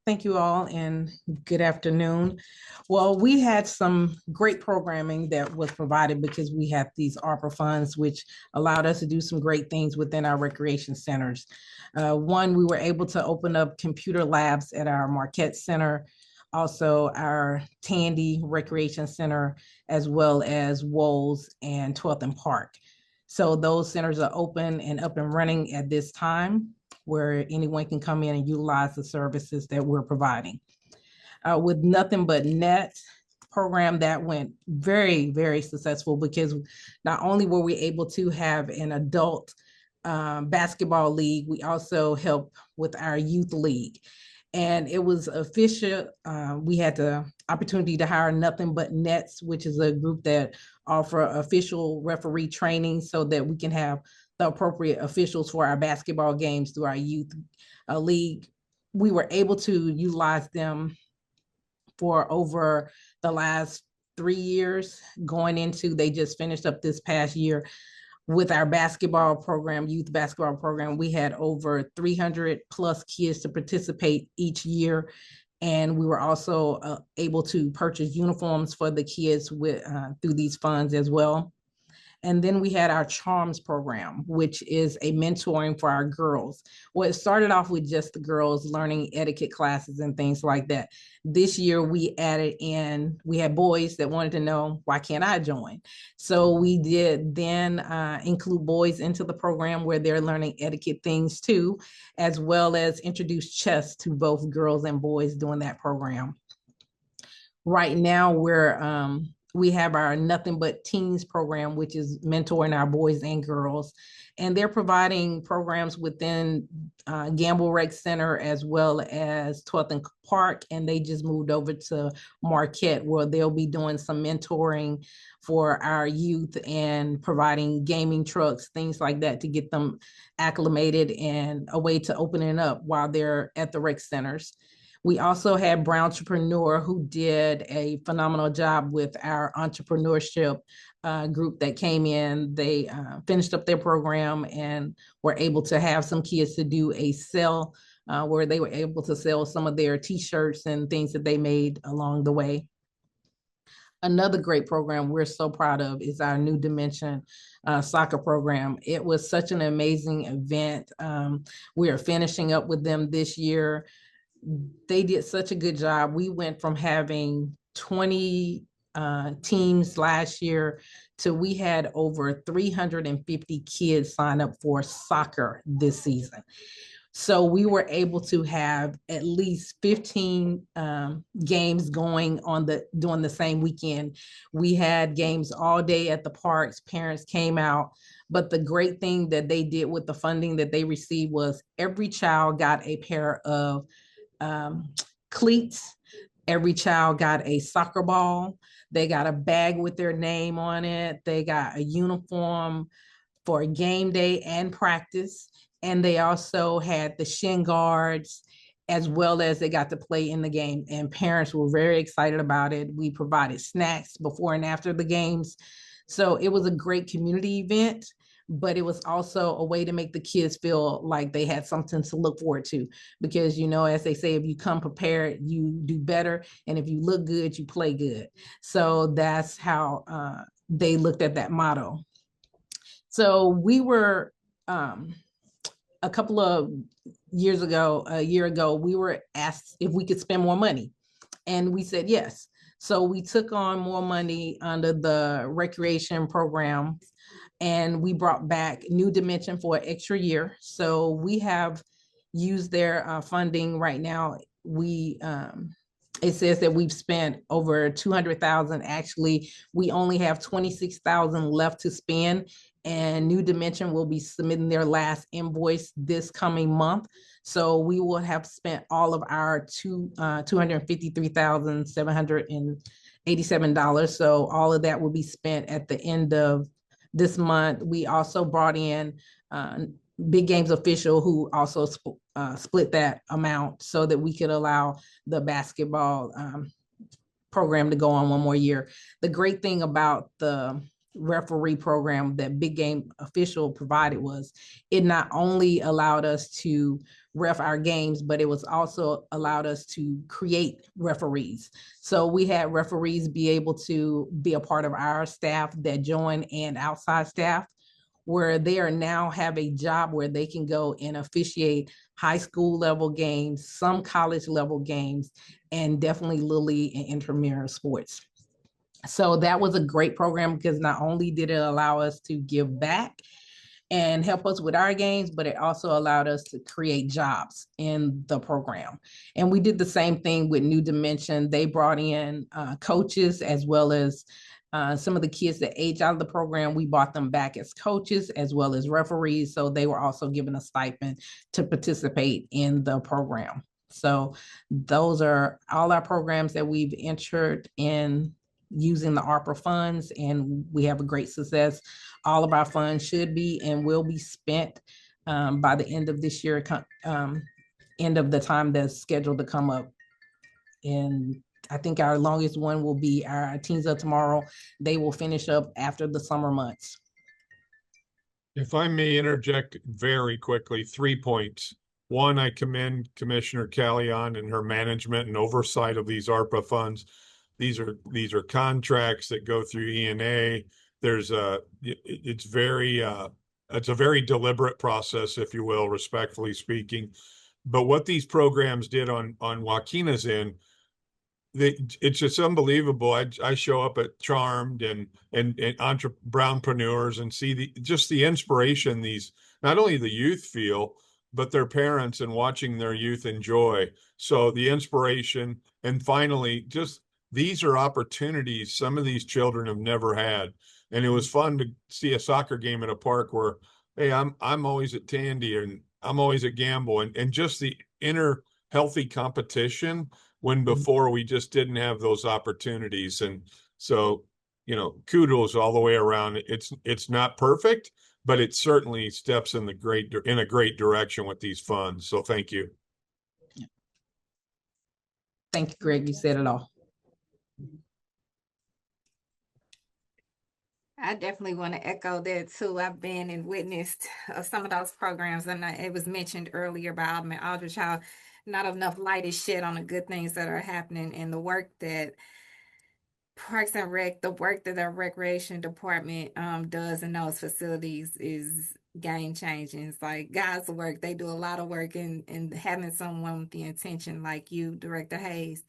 [SPEAKER 5] Thank you all and good afternoon. Well, we had some great programming that was provided because we had these ARPA funds, which allowed us to do some great things within our recreation centers. One, we were able to open up computer labs at our Marquette Center, also our Tandy Recreation Center, as well as Woles and 12th and Park. So those centers are open and up and running at this time, where anyone can come in and utilize the services that we're providing. With Nothing But Net program, that went very, very successful because not only were we able to have an adult basketball league, we also helped with our youth league. And it was official. We had the opportunity to hire Nothing But Nets, which is a group that offer official referee training so that we can have the appropriate officials for our basketball games through our youth league. We were able to utilize them for over the last 3 years going into, they just finished up this past year with our basketball program, youth basketball program. We had over 300 plus kids to participate each year. And we were also able to purchase uniforms for the kids with through these funds as well. And then we had our Charms program, which is a mentoring for our girls. Well, it started off with just the girls learning etiquette classes and things like that. This year we added in, we had boys that wanted to know, why can't I join? So we did then include boys into the program where they're learning etiquette things too, as well as introduce chess to both girls and boys doing that program. Right now we have our Nothing But Teens program, which is mentoring our boys and girls. And they're providing programs within Gamble Rec Center as well as 12th and Park. And they just moved over to Marquette, where they'll be doing some mentoring for our youth and providing gaming trucks, things like that, to get them acclimated and a way to open it up while they're at the rec centers. We also had Brown Entrepreneur, who did a phenomenal job with our entrepreneurship group that came in. They finished up their program and were able to have some kids to do a sell where they were able to sell some of their t-shirts and things that they made along the way. Another great program we're so proud of is our New Dimension soccer program. It was such an amazing event. We are finishing up with them this year. They did such a good job. We went from having 20 teams last year to we had over 350 kids sign up for soccer this season. So we were able to have at least 15 games going on during the same weekend. We had games all day at the parks. Parents came out. But the great thing that they did with the funding that they received was every child got a pair of cleats. Every child got a soccer ball. They got a bag with their name on it. They got a uniform for game day and practice. And they also had the shin guards, as well as they got to play in the game. And parents were very excited about it. We provided snacks before and after the games. So it was a great community event, but it was also a way to make the kids feel like they had something to look forward to. Because, you know, as they say, if you come prepared, you do better. And if you look good, you play good. So that's how they looked at that motto. So we were, a couple of years ago, a year ago, we were asked if we could spend more money. And we said yes. So we took on more money under the recreation program, and we brought back New Dimension for an extra year. So we have used their funding right now. It says that we've spent over 200,000. Actually, we only have 26,000 left to spend, and New Dimension will be submitting their last invoice this coming month. So we will have spent all of our $253,787. So all of that will be spent at the end of this month. We also brought in Big Games Official, who also split that amount so that we could allow the basketball program to go on one more year. The great thing about the referee program that Big Game Official provided was it not only allowed us to ref our games, but it was also allowed us to create referees. So we had referees be able to be a part of our staff that join and outside staff, where they are now have a job where they can go and officiate high school level games, some college level games, and definitely Little League and intramural sports. So that was a great program because not only did it allow us to give back and help us with our games, but it also allowed us to create jobs in the program. And we did the same thing with New Dimension. They brought in coaches as well as some of the kids that aged out of the program. We brought them back as coaches as well as referees. So they were also given a stipend to participate in the program. So those are all our programs that we've entered in using the ARPA funds, and we have a great success. All of our funds should be and will be spent by the end of this year, end of the time that's scheduled to come up. And I think our longest one will be our Teens of Tomorrow. They will finish up after the summer months.
[SPEAKER 3] If I may interject very quickly, 3 points. One, I commend Commissioner Callahan and her management and oversight of these ARPA funds. These are contracts that go through ENA. It's a very deliberate process, if you will, respectfully speaking. But what these programs did on Joaquina's end, it's just unbelievable. I show up at Charmed and Brownpreneurs and see the inspiration these, not only the youth feel, but their parents and watching their youth enjoy. So the inspiration, and finally, just these are opportunities some of these children have never had. And it was fun to see a soccer game at a park where, hey, I'm always at Tandy and I'm always at Gamble, and just the inner healthy competition when before we just didn't have those opportunities. And so, you know, kudos all the way around. It's not perfect, but it certainly steps in a great direction with these funds. So thank you.
[SPEAKER 5] Thank you, Greg. You said it all.
[SPEAKER 1] I definitely want to echo that too. I've been and witnessed some of those programs, and it was mentioned earlier by Alderman Aldridge how not enough light is shed on the good things that are happening and the work that Parks and Rec, the work that the recreation department does in those facilities is game changing. It's like God's work. They do a lot of work, and having someone with the intention like you, Director Hayes,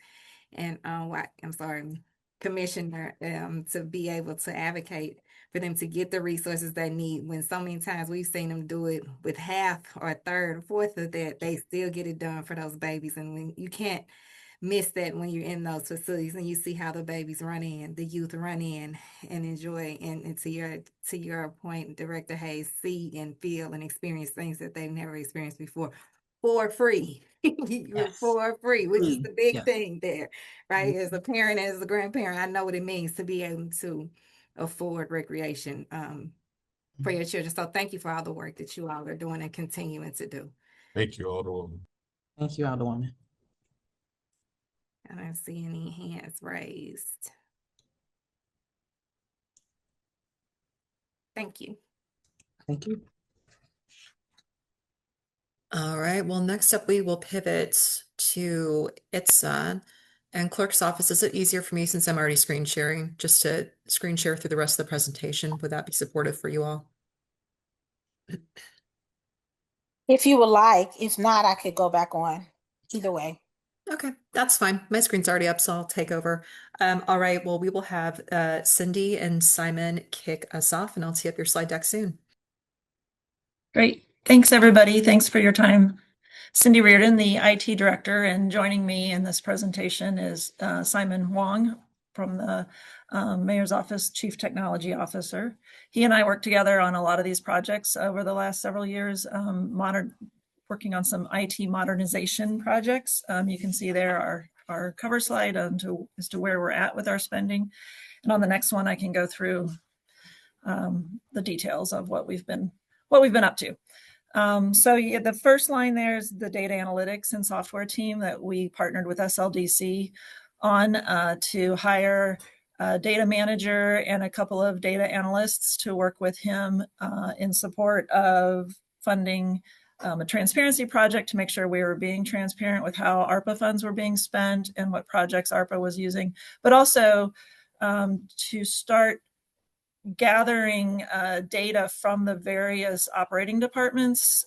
[SPEAKER 1] and I'm sorry, Commissioner, to be able to advocate for them to get the resources they need, when so many times we've seen them do it with half or a third or fourth of that, they still get it done for those babies. And when you can't miss that when you're in those facilities and you see how the babies run in, the youth run in and enjoy, and to your point, Director Hayes, see and feel and experience things that they've never experienced before for free. For free, which is the big thing there, right? As a parent, as a grandparent, I know what it means to be able to afford recreation for your children. So thank you for all the work that you all are doing and continuing to do.
[SPEAKER 3] Thank you, Alderwoman.
[SPEAKER 5] Thank you, Alderwoman.
[SPEAKER 1] I don't see any hands raised. Thank you.
[SPEAKER 5] Thank you.
[SPEAKER 9] All right, well, next up, we will pivot to ITSA and Clerk's office. Is it easier for me, since I'm already screen sharing, just to screen share through the rest of the presentation? Would that be supportive for you all?
[SPEAKER 19] If you would like, if not, I could go back on. Either way.
[SPEAKER 9] Okay, that's fine. My screen's already up, so I'll take over. All right, well, we will have Cindy and Simon kick us off, and I'll tee up your slide deck soon.
[SPEAKER 4] Great. Thanks, everybody. Thanks for your time. Cindy Reardon, the IT director, and joining me in this presentation is Simon Wong from the Mayor's Office, Chief Technology Officer. He and I worked together on a lot of these projects over the last several years, working on some IT modernization projects. You can see there our cover slide as to where we're at with our spending. And on the next one, I can go through the details of what we've been up to. So yeah, the first line there is the data analytics and software team that we partnered with SLDC on to hire a data manager and a couple of data analysts to work with him in support of funding a transparency project to make sure we were being transparent with how ARPA funds were being spent and what projects ARPA was using, but also to start gathering data from the various operating departments,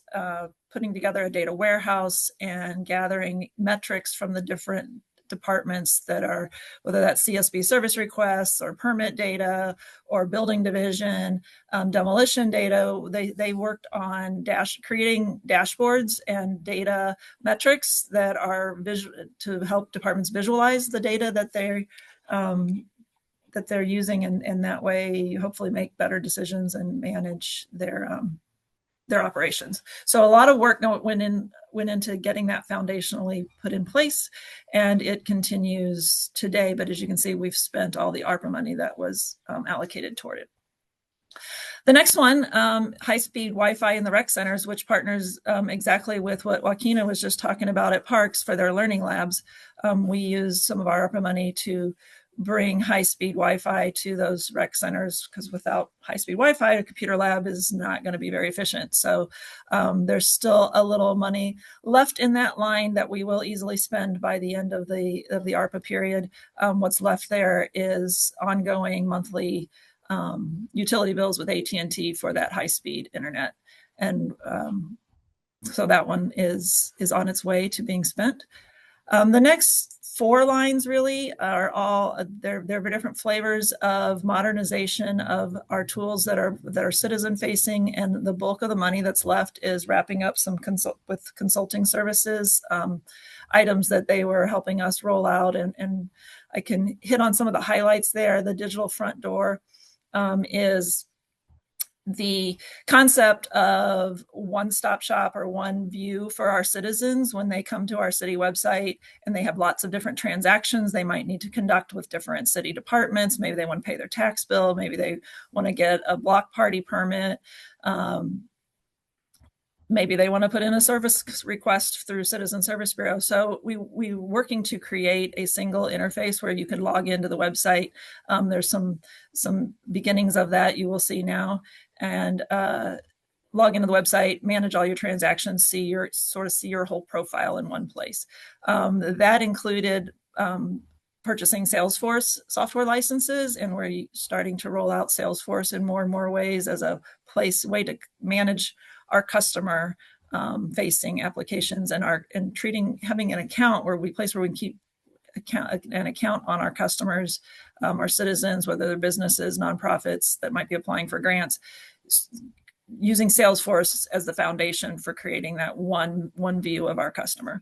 [SPEAKER 4] putting together a data warehouse and gathering metrics from the different departments that are, whether that's CSB service requests or permit data or building division, demolition data. They worked on creating dashboards and data metrics that are to help departments visualize the data that they're using, and that way hopefully make better decisions and manage their operations. So a lot of work went into getting that foundationally put in place, and it continues today. But as you can see, we've spent all the ARPA money that was allocated toward it. The next one, high-speed Wi-Fi in the rec centers, which partners exactly with what Joaquina was just talking about at Parks for their learning labs. We use some of our ARPA money to bring high-speed Wi-Fi to those rec centers, because without high-speed Wi-Fi, a computer lab is not going to be very efficient. So there's still a little money left in that line that we will easily spend by the end of the ARPA period. What's left there is ongoing monthly utility bills with AT&T for that high-speed internet, and so that one is on its way to being spent. The next 4 lines really are all they're different flavors of modernization of our tools that are citizen facing, and the bulk of the money that's left is wrapping up some consulting services, items that they were helping us roll out, and I can hit on some of the highlights there. The digital front door is the concept of one-stop shop or one view for our citizens when they come to our city website and they have lots of different transactions they might need to conduct with different city departments. Maybe they want to pay their tax bill. Maybe they want to get a block party permit. Maybe they want to put in a service request through Citizen Service Bureau. So we're working to create a single interface where you can log into the website. There's some beginnings of that you will see now, and log into the website, manage all your transactions, see your whole profile in one place. That included purchasing Salesforce software licenses, and we're starting to roll out Salesforce in more and more ways as a way to manage our customer facing applications, and having an account where we can keep an account on our customers, our citizens, whether they're businesses, nonprofits that might be applying for grants, using Salesforce as the foundation for creating that one view of our customer.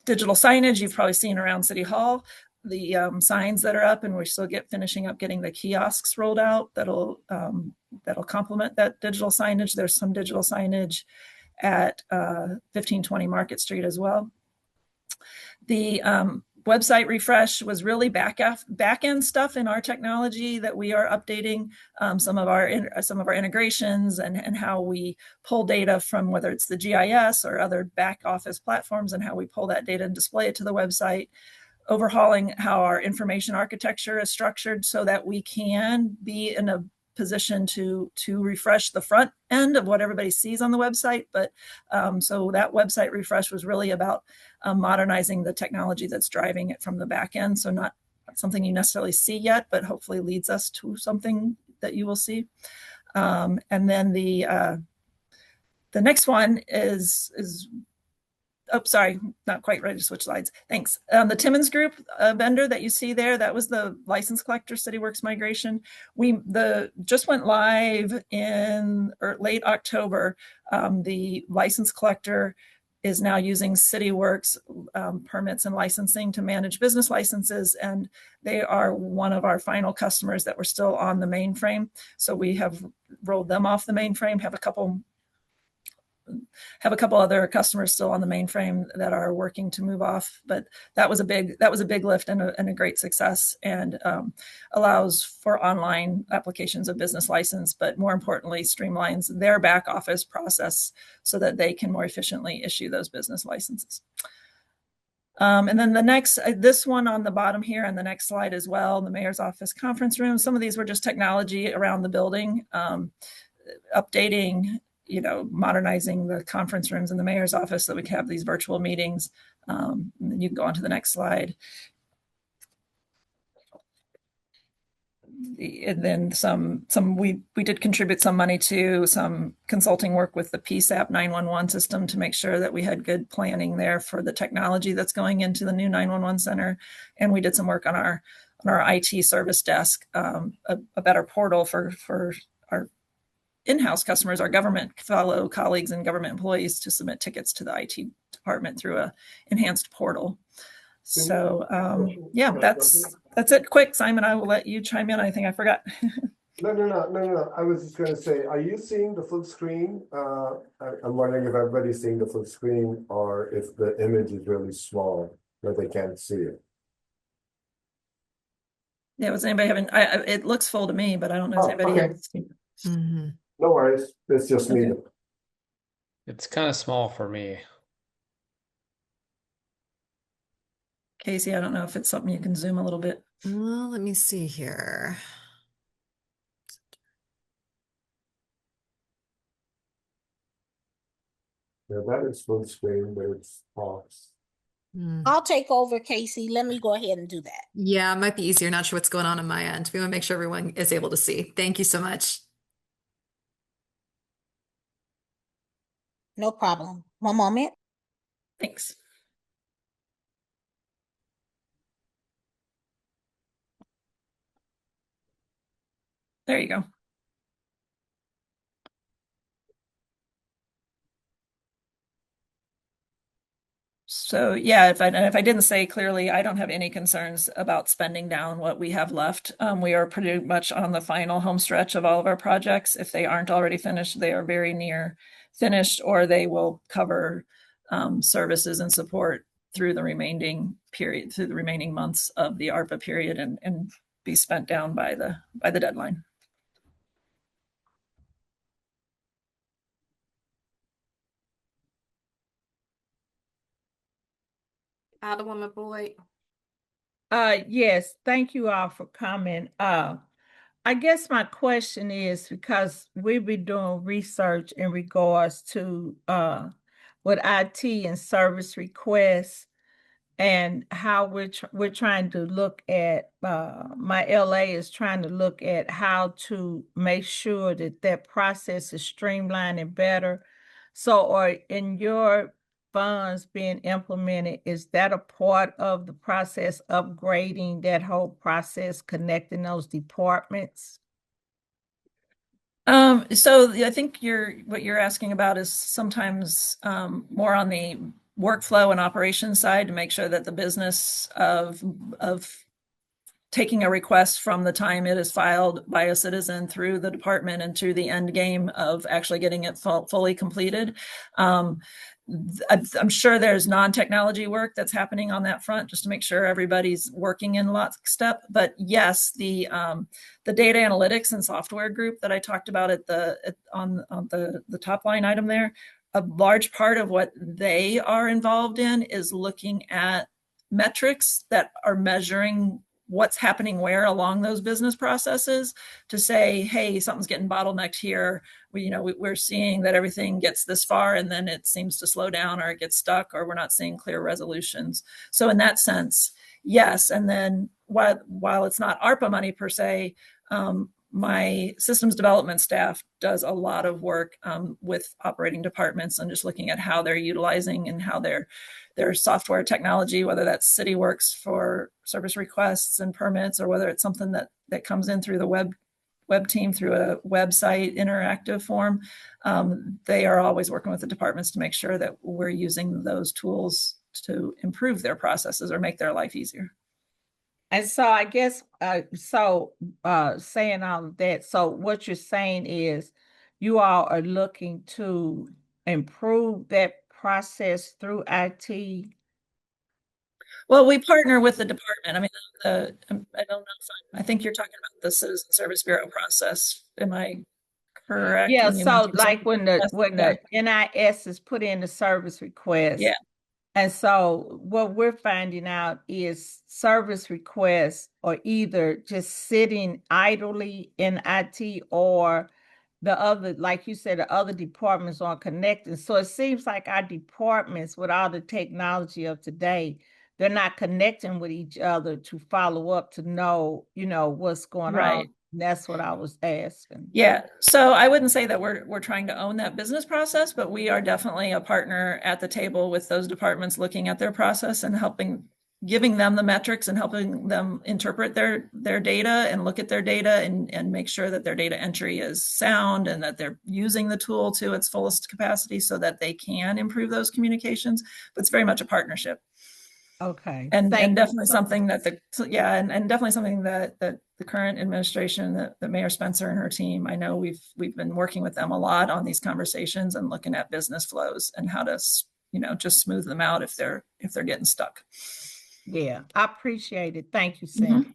[SPEAKER 4] Digital signage, you've probably seen around City Hall, the signs that are up, and we're still finishing up getting the kiosks rolled out that'll complement that digital signage. There's some digital signage at 1520 Market Street as well. The website refresh was really back end stuff in our technology that we are updating, some of our integrations and how we pull data from, whether it's the GIS or other back office platforms, and how we pull that data and display it to the website. Overhauling how our information architecture is structured so that we can be in a position to refresh the front end of what everybody sees on the website. But so that website refresh was really about modernizing the technology that's driving it from the back end. So not something you necessarily see yet, but hopefully leads us to something that you will see. And then the next one is oh, sorry, not quite ready to switch slides. Thanks. The Timmons Group vendor that you see there, that was the license collector, CityWorks migration. We just went live in late October. The license collector is now using CityWorks permits and licensing to manage business licenses, and they are one of our final customers that were still on the mainframe. So we have rolled them off the mainframe, have a couple other customers still on the mainframe that are working to move off, but that was a big lift and a great success, and allows for online applications of business license, but more importantly streamlines their back office process so that they can more efficiently issue those business licenses. And then this one on the bottom here and the next slide as well, the mayor's office conference room. Some of these were just technology around the building, updating, modernizing the conference rooms in the mayor's office so we can have these virtual meetings. And then you can go on to the next slide. And then we did contribute some money to some consulting work with the PSAP 911 system to make sure that we had good planning there for the technology that's going into the new 911 center. And we did some work on our IT service desk, a better portal for our in-house customers, our government fellow colleagues and government employees, to submit tickets to the IT department through a enhanced portal. So yeah, that's it. Quick, Simon, I will let you chime in. I think I forgot.
[SPEAKER 10] No. I was just going to say, are you seeing the full screen? I'm wondering if everybody's seeing the full screen or if the image is really small where they can't see it.
[SPEAKER 4] Yeah, was anybody having? It looks full to me, but I don't know if anybody else.
[SPEAKER 10] Mm-hmm. No worries, it's just me.
[SPEAKER 12] It's kind of small for me.
[SPEAKER 4] Casey, I don't know if it's something you can zoom a little bit.
[SPEAKER 9] Well, let me see here.
[SPEAKER 10] Yeah, that is full screen, but it's box.
[SPEAKER 19] I'll take over, Casey. Let me go ahead and do that.
[SPEAKER 9] Yeah, it might be easier. Not sure what's going on my end. We want to make sure everyone is able to see. Thank you so much.
[SPEAKER 19] No problem. One moment.
[SPEAKER 4] Thanks. There you go. So yeah, if I didn't say clearly, I don't have any concerns about spending down what we have left. We are pretty much on the final home stretch of all of our projects. If they aren't already finished, they are very near finished, or they will cover services and support through the remaining months of the ARPA period and be spent down by the deadline.
[SPEAKER 1] Alderwoman Boyd.
[SPEAKER 15] Yes, thank you all for coming. I guess my question is, because we've been doing research in regards to with IT and service requests, and how we're trying to look at, my LA is trying to look at how to make sure that that process is streamlined and better. So, or in your funds being implemented, is that a part of the process, upgrading that whole process, connecting those departments?
[SPEAKER 4] So I think what you're asking about is sometimes more on the workflow and operations side to make sure that the business of taking a request from the time it is filed by a citizen through the department and to the end game of actually getting it fully completed. I'm sure there's non-technology work that's happening on that front just to make sure everybody's working in lockstep. But yes, the data analytics and software group that I talked about on the top line item there, a large part of what they are involved in is looking at metrics that are measuring what's happening where along those business processes to say, hey, something's getting bottlenecked here. We're seeing that everything gets this far and then it seems to slow down or it gets stuck or we're not seeing clear resolutions. So in that sense, yes. And then while it's not ARPA money per se, my systems development staff does a lot of work with operating departments and just looking at how they're utilizing and how their software technology, whether that's CityWorks for service requests and permits, or whether it's something that comes in through the web team through a website interactive form. They are always working with the departments to make sure that we're using those tools to improve their processes or make their life easier.
[SPEAKER 15] And so I guess, saying all of that, so what you're saying is you all are looking to improve that process through IT?
[SPEAKER 4] Well, we partner with the department. I mean, I don't know I think you're talking about the Citizen Service Bureau process. Am I correct?
[SPEAKER 15] Yeah,
[SPEAKER 4] when you
[SPEAKER 15] so
[SPEAKER 4] mentioned
[SPEAKER 15] like when the
[SPEAKER 4] Yeah.
[SPEAKER 15] NIS is put in the service request.
[SPEAKER 4] Yeah.
[SPEAKER 15] And so what we're finding out is service requests are either just sitting idly in IT or the other, like you said, the other departments aren't connecting. So it seems like our departments with all the technology of today, they're not connecting with each other to follow up to know, what's going on.
[SPEAKER 4] Right.
[SPEAKER 15] And that's what I was asking.
[SPEAKER 4] Yeah. So I wouldn't say that we're trying to own that business process, but we are definitely a partner at the table with those departments looking at their process and giving them the metrics and helping them interpret their data and look at their data and make sure that their data entry is sound and that they're using the tool to its fullest capacity so that they can improve those communications. But it's very much a partnership.
[SPEAKER 15] Okay.
[SPEAKER 4] And
[SPEAKER 15] Thank
[SPEAKER 4] definitely
[SPEAKER 15] you.
[SPEAKER 4] something that and definitely something that the current administration, that Mayor Spencer and her team, I know we've been working with them a lot on these conversations and looking at business flows and how to, just smooth them out if they're getting stuck.
[SPEAKER 15] Yeah, I appreciate it. Thank you, Cindy.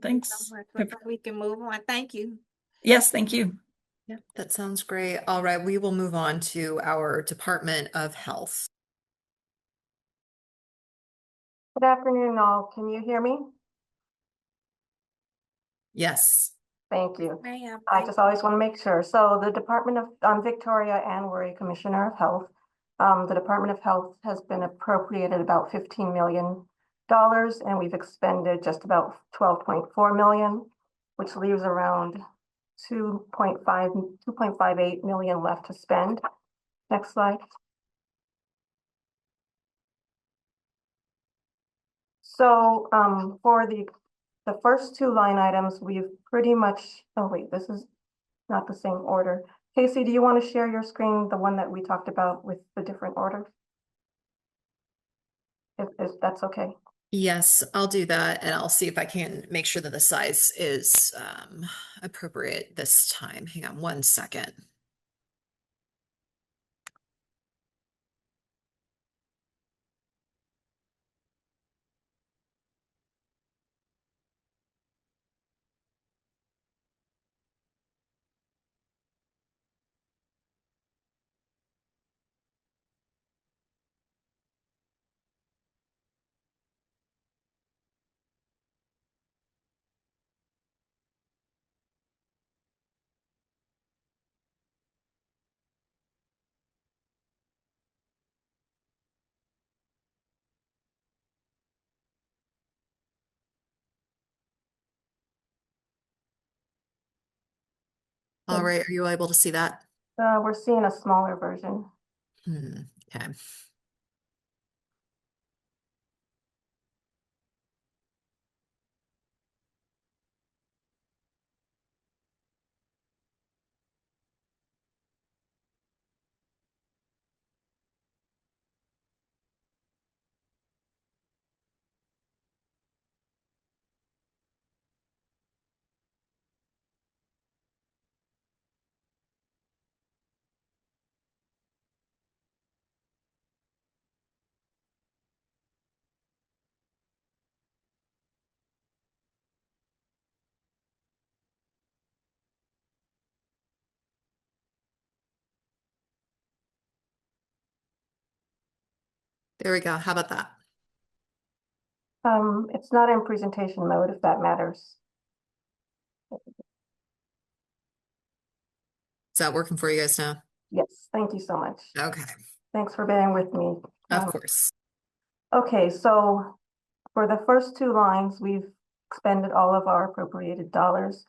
[SPEAKER 4] Thanks.
[SPEAKER 1] So much. Looks like we can move on. Thank you.
[SPEAKER 4] Yes, thank you.
[SPEAKER 9] Yep, that sounds great. All right, we will move on to our Department of Health.
[SPEAKER 11] Good afternoon, all. Can you hear me?
[SPEAKER 9] Yes.
[SPEAKER 11] Thank you.
[SPEAKER 1] Ma'am,
[SPEAKER 11] I just always want to make sure. So the Department of, I'm Victoria Anwary, Commissioner of Health. The Department of Health has been appropriated about $15 million, and we've expended just about 12.4 million, which leaves around 2.58 million left to spend. Next slide. So for the first two line items, we've pretty much, oh wait, this is not the same order. Casey, do you want to share your screen, the one that we talked about with the different order? If that's okay.
[SPEAKER 9] Yes, I'll do that, and I'll see if I can make sure that the size is appropriate this time. Hang on one second. All right, are you able to see that?
[SPEAKER 11] We're seeing a smaller version.
[SPEAKER 9] Okay. There we go. How about that?
[SPEAKER 11] It's not in presentation mode, if that matters.
[SPEAKER 9] Is that working for you guys now?
[SPEAKER 11] Yes, thank you so much.
[SPEAKER 9] Okay.
[SPEAKER 11] Thanks for bearing with me.
[SPEAKER 9] Of course.
[SPEAKER 11] Okay, so for the first two lines, we've expended all of our appropriated dollars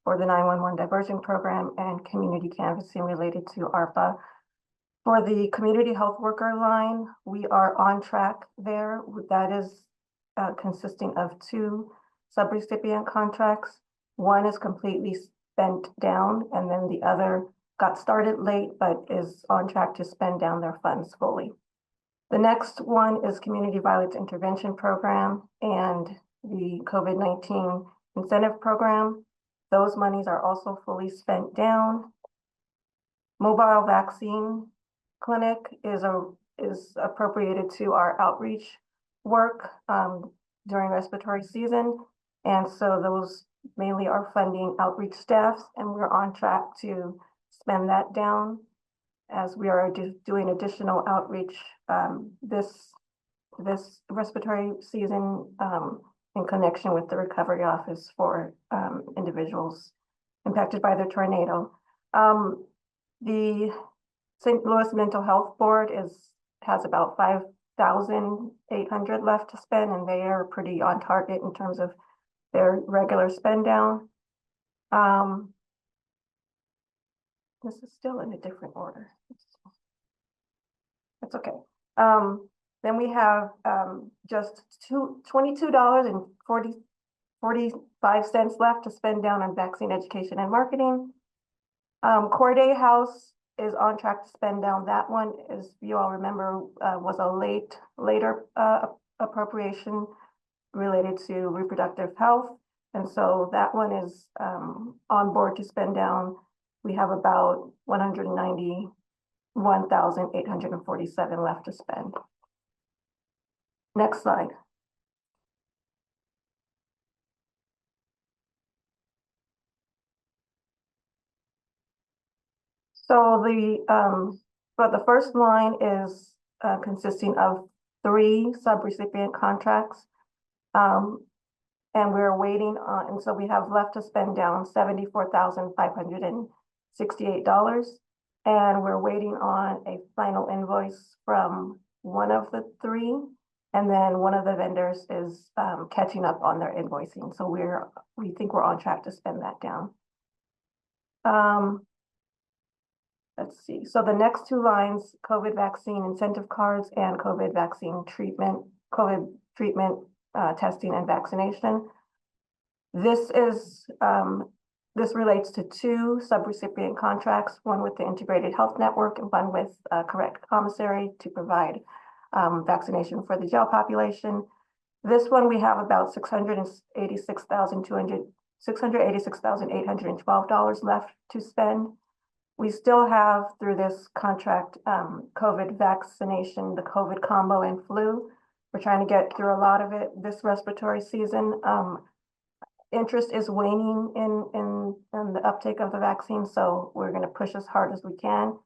[SPEAKER 11] for the 911 diversion program and community canvassing related to ARPA. For the community health worker line, we are on track there. That is consisting of two subrecipient contracts. One is completely spent down, and then the other got started late, but is on track to spend down their funds fully. The next one is Community Violence Intervention Program and the COVID-19 incentive program. Those monies are also fully spent down. Mobile vaccine clinic is appropriated to our outreach work during respiratory season. And so those mainly are funding outreach staffs, and we're on track to spend that down as we are doing additional outreach this respiratory season in connection with the recovery office for individuals impacted by the tornado. The St. Louis Mental Health Board has about 5,800 left to spend, and they are pretty on target in terms of their regular spend down. This is still in a different order. That's okay. Then we have just $22.45 left to spend down on vaccine education and marketing. Corday House is on track to spend down. That one, as you all remember, was a later appropriation related to reproductive health. And so that one is on board to spend down. We have about 191,847 left to spend. Next slide. So the first line is consisting of 3 subrecipient contracts. And we're waiting on, and so we have left to spend down $74,568. And we're waiting on a final invoice from one of the 3. And then one of the vendors is catching up on their invoicing. So we think we're on track to spend that down. Let's see. So the next 2 lines, COVID vaccine incentive cards and COVID vaccine treatment, COVID treatment, testing and vaccination. This relates to 2 subrecipient contracts, one with the Integrated Health Network and one with Correct Commissary to provide vaccination for the jail population. This one, we have about $686,812 left to spend. We still have through this contract COVID vaccination, the COVID combo and flu. We're trying to get through a lot of it this respiratory season. Interest is waning in the uptake of the vaccine, so we're going to push as hard as we can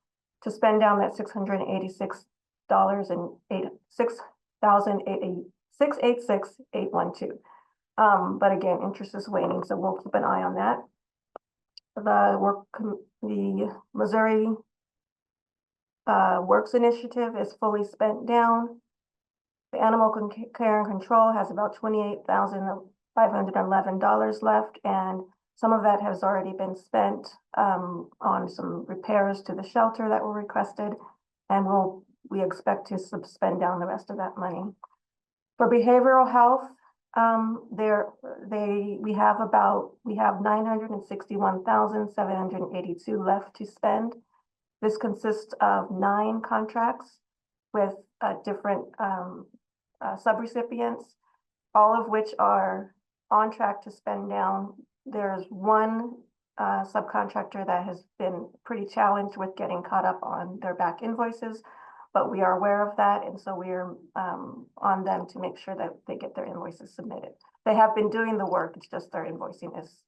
[SPEAKER 11] to spend down that $686,812. But again, interest is waning, so we'll keep an eye on that. The Missouri Works Initiative is fully spent down. The Animal Care and Control has about $28,511 left, and Some of that has already been spent on some repairs to the shelter that were requested, and we expect to spend down the rest of that money. For behavioral health, we have 961,782 left to spend. This consists of 9 contracts with different subrecipients, all of which are on track to spend down. There's one subcontractor that has been pretty challenged with getting caught up on their back invoices, but we are aware of that, and so we're on them to make sure that they get their invoices submitted. They have been doing the work, it's just their invoicing is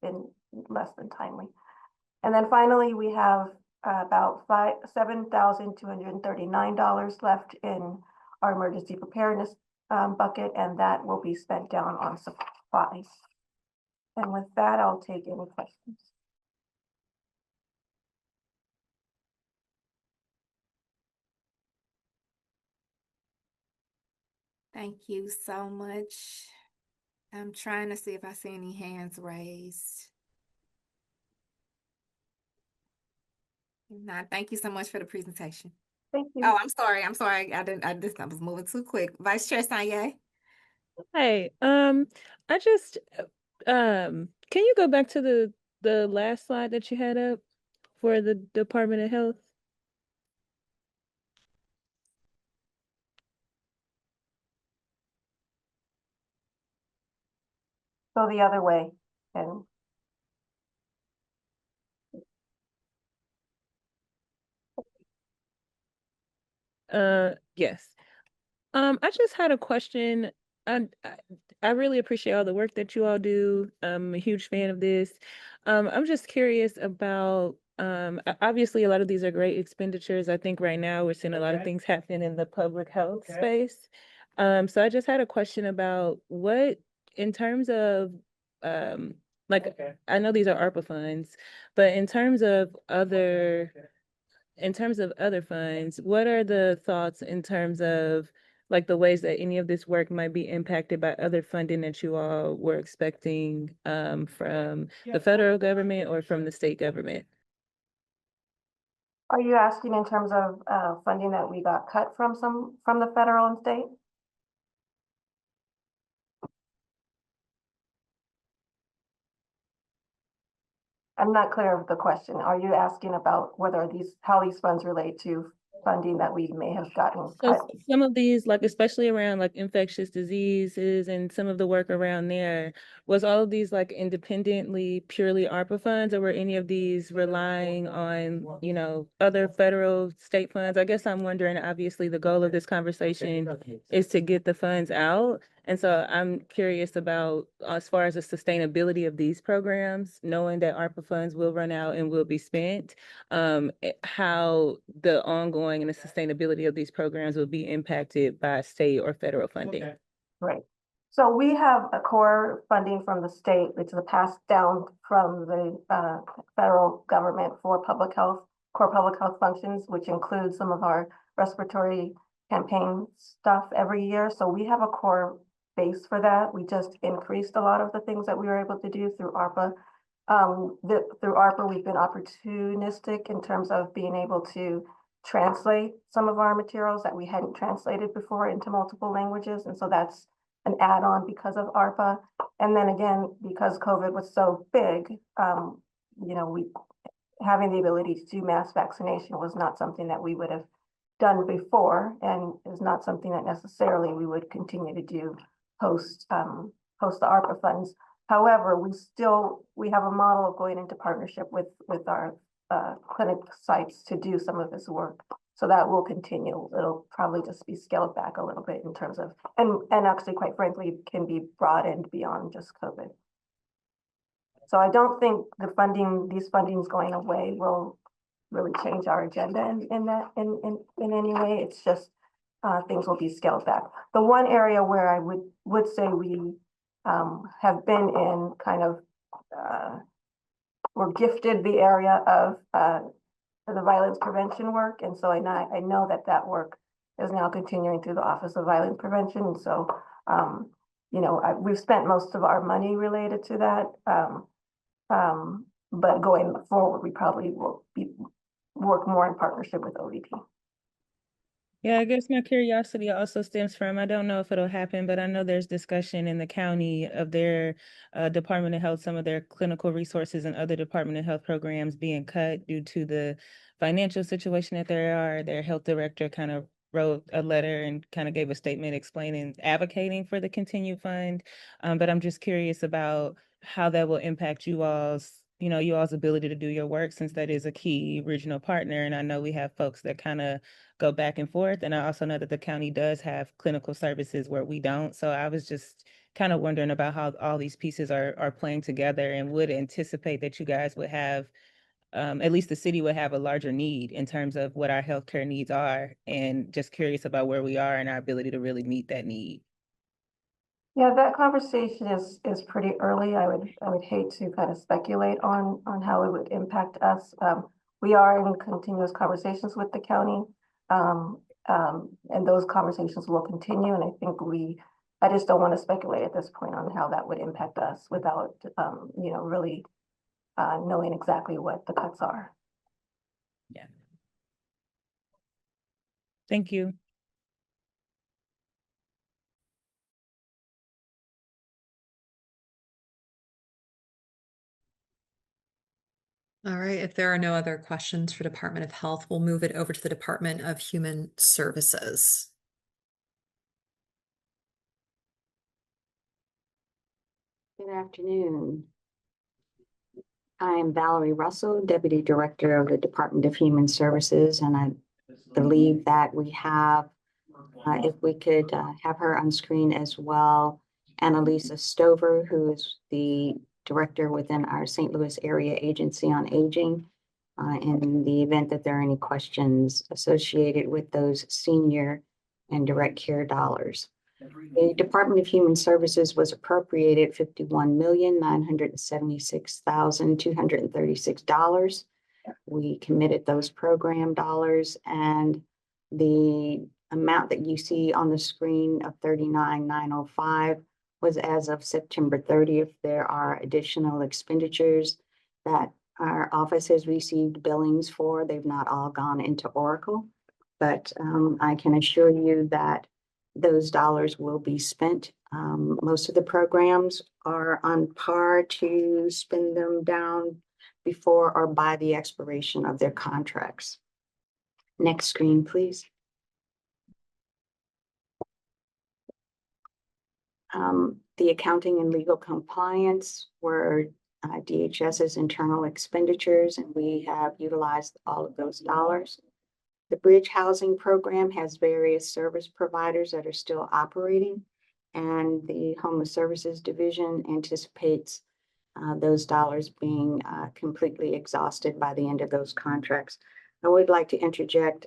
[SPEAKER 11] been less than timely. And then finally, we have about $7,239 left in our emergency preparedness bucket, and that will be spent down on supplies. And with that, I'll take any questions.
[SPEAKER 1] Thank you so much. I'm trying to see if I see any hands raised. If not, thank you so much for the presentation.
[SPEAKER 11] Thank you.
[SPEAKER 1] Oh, I'm sorry. I was moving too quick. Vice Chair Sanye.
[SPEAKER 13] Hey, I just can you go back to the last slide that you had up for the Department of Health?
[SPEAKER 11] Go the other way and
[SPEAKER 13] Yes. I just had a question. I really appreciate all the work that you all do. I'm a huge fan of this. I'm just curious about obviously a lot of these are great expenditures. I think right now we're seeing a lot of things happening in the public health space. So I just had a question about what, in terms of I know these are ARPA funds, but in terms of other funds, what are the thoughts in terms of like the ways that any of this work might be impacted by other funding that you all were expecting from the federal government or from the state government?
[SPEAKER 11] are you asking in terms of funding that we got cut from the federal and state? I'm not clear of the question. Are you asking about how these funds relate to funding that we may have gotten cut?
[SPEAKER 13] So some of these, like especially around like infectious diseases and some of the work around there, was all of these like independently purely ARPA funds, or were any of these relying on, other federal state funds? I guess I'm wondering, obviously the goal of this conversation is to get the funds out. And so I'm curious about, as far as the sustainability of these programs, knowing that ARPA funds will run out and will be spent, how the ongoing and the sustainability of these programs will be impacted by state or federal funding.
[SPEAKER 11] Okay. Right. So we have a core funding from the state, which is passed down from the federal government for public health, core public health functions, which includes some of our respiratory campaign stuff every year. So we have a core base for that. We just increased a lot of the things that we were able to do through ARPA. Through ARPA, we've been opportunistic in terms of being able to translate some of our materials that we hadn't translated before into multiple languages. And so that's an add-on because of ARPA. And then again, because COVID was so big, having the ability to do mass vaccination was not something that we would have done before, and is not something that necessarily we would continue to do post the ARPA funds. However, we have a model of going into partnership with our clinic sites to do some of this work. So that will continue. It'll probably just be scaled back a little bit in terms of, and actually, quite frankly, can be broadened beyond just COVID. So I don't think these fundings going away will really change our agenda in any way. It's just things will be scaled back. The one area where I would say we have been in kind of, we're gifted the area of the violence prevention work. And so I know that work is now continuing through the Office of Violence Prevention. And so, we've spent most of our money related to that. But going forward, we probably will work more in partnership with ODP.
[SPEAKER 13] Yeah, I guess my curiosity also stems from, I don't know if it'll happen, but I know there's discussion in the county of their Department of Health, some of their clinical resources and other Department of Health programs being cut due to the financial situation that there are. Their health director kind of wrote a letter and kind of gave a statement explaining, advocating for the continued fund. But I'm just curious about how that will impact you all's ability to do your work, since that is a key regional partner. And I know we have folks that kind of go back and forth. And I also know that the county does have clinical services where we don't. So I was just kind of wondering about how all these pieces are playing together, and would anticipate that you guys would have, at least the city would have a larger need in terms of what our healthcare needs are, and just curious about where we are and our ability to really meet that need.
[SPEAKER 11] Yeah, that conversation is pretty early. I would hate to kind of speculate on how it would impact us. We are in continuous conversations with the county. And those conversations will continue. And I think I just don't want to speculate at this point on how that would impact us without, really knowing exactly what the cuts are.
[SPEAKER 13] Yeah. Thank you.
[SPEAKER 9] All right, if there are no other questions for Department of Health, we'll move it over to the Department of Human Services.
[SPEAKER 16] Good afternoon. I am Valerie Russell, Deputy Director of the Department of Human Services, and I believe that we have, if we could have her on screen as well, Annalisa Stover, who is the Director within our St. Louis Area Agency on Aging, in the event that there are any questions associated with those senior and direct care dollars. The Department of Human Services was appropriated $51,976,236. We committed those program dollars, and the amount that you see on the screen of $39,905 was as of September 30th. There are additional expenditures that our office has received billings for. They've not all gone into Oracle, but I can assure you that those dollars will be spent. Most of the programs are on par to spend them down before or by the expiration of their contracts. Next screen, please. The accounting and legal compliance were DHS's internal expenditures, and we have utilized all of those dollars. The Bridge Housing Program has various service providers that are still operating, and the Homeless Services Division anticipates those dollars being completely exhausted by the end of those contracts. I would like to interject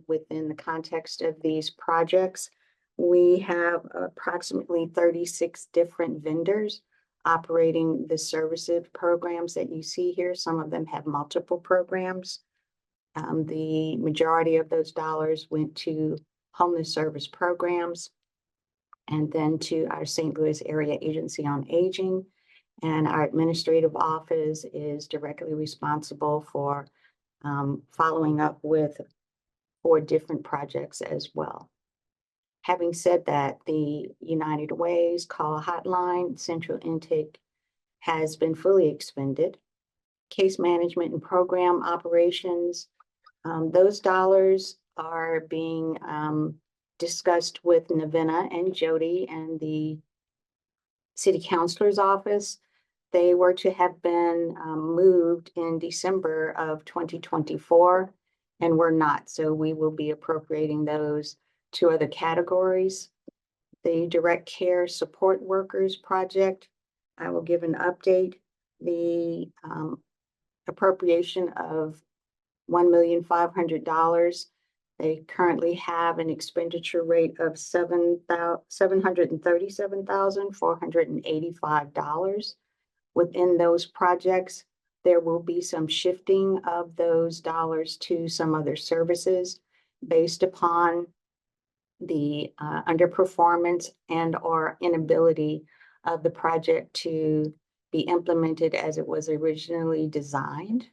[SPEAKER 16] within the context of these projects. We have approximately 36 different vendors operating the services programs that you see here. Some of them have multiple programs. The majority of those dollars went to homeless service programs, and then to our St. Louis Area Agency on Aging. And our administrative office is directly responsible for following up with 4 different projects as well. Having said that, the United Ways call hotline, central intake has been fully expended. Case management and program operations, those dollars are being discussed with Navenna and Jody and the city councilor's office. They were to have been moved in December of 2024 and were not. So we will be appropriating those to other categories. The direct care support workers project, I will give an update. The appropriation of $1,500,000. They currently have an expenditure rate of $737,485. Within those projects, there will be some shifting of those dollars to some other services based upon the underperformance and or inability of the project to be implemented as it was originally designed.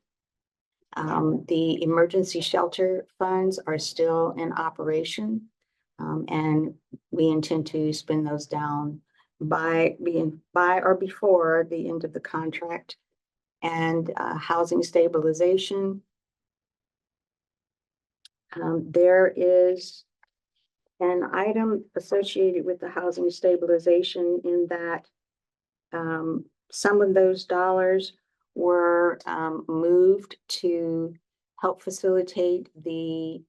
[SPEAKER 16] The emergency shelter funds are still in operation, and we intend to spend those down by or before the end of the contract. And housing stabilization. There is an item associated with the housing stabilization in that some of those dollars were moved to help facilitate the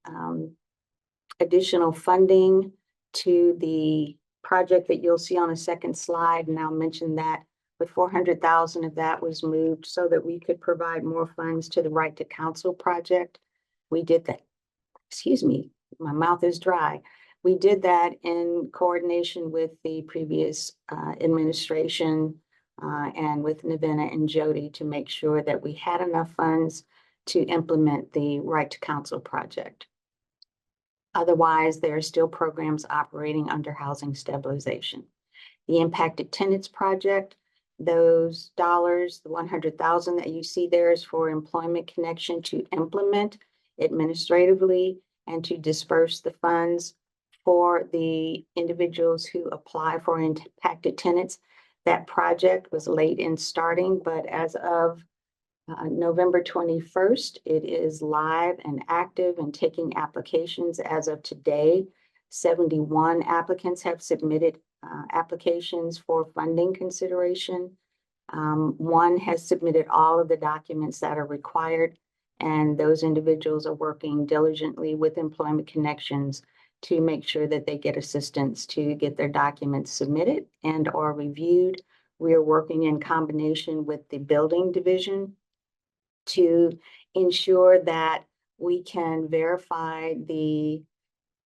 [SPEAKER 16] additional funding to the project that you'll see on a second slide. And I'll mention that, but 400,000 of that was moved so that we could provide more funds to the Right to Counsel project. We did that, excuse me, my mouth is dry. We did that in coordination with the previous administration and with Navina and Jody to make sure that we had enough funds to implement the Right to Counsel project. Otherwise, there are still programs operating under housing stabilization. The Impacted Tenants project, those dollars, the 100,000 that you see there is for Employment Connection to implement administratively and to disperse the funds for the individuals who apply for impacted tenants. That project was late in starting, but as of November 21st, it is live and active and taking applications. As of today, 71 applicants have submitted applications for funding consideration. One has submitted all of the documents that are required, and those individuals are working diligently with Employment Connections to make sure that they get assistance to get their documents submitted and or reviewed. We are working in combination with the building division to ensure that we can verify the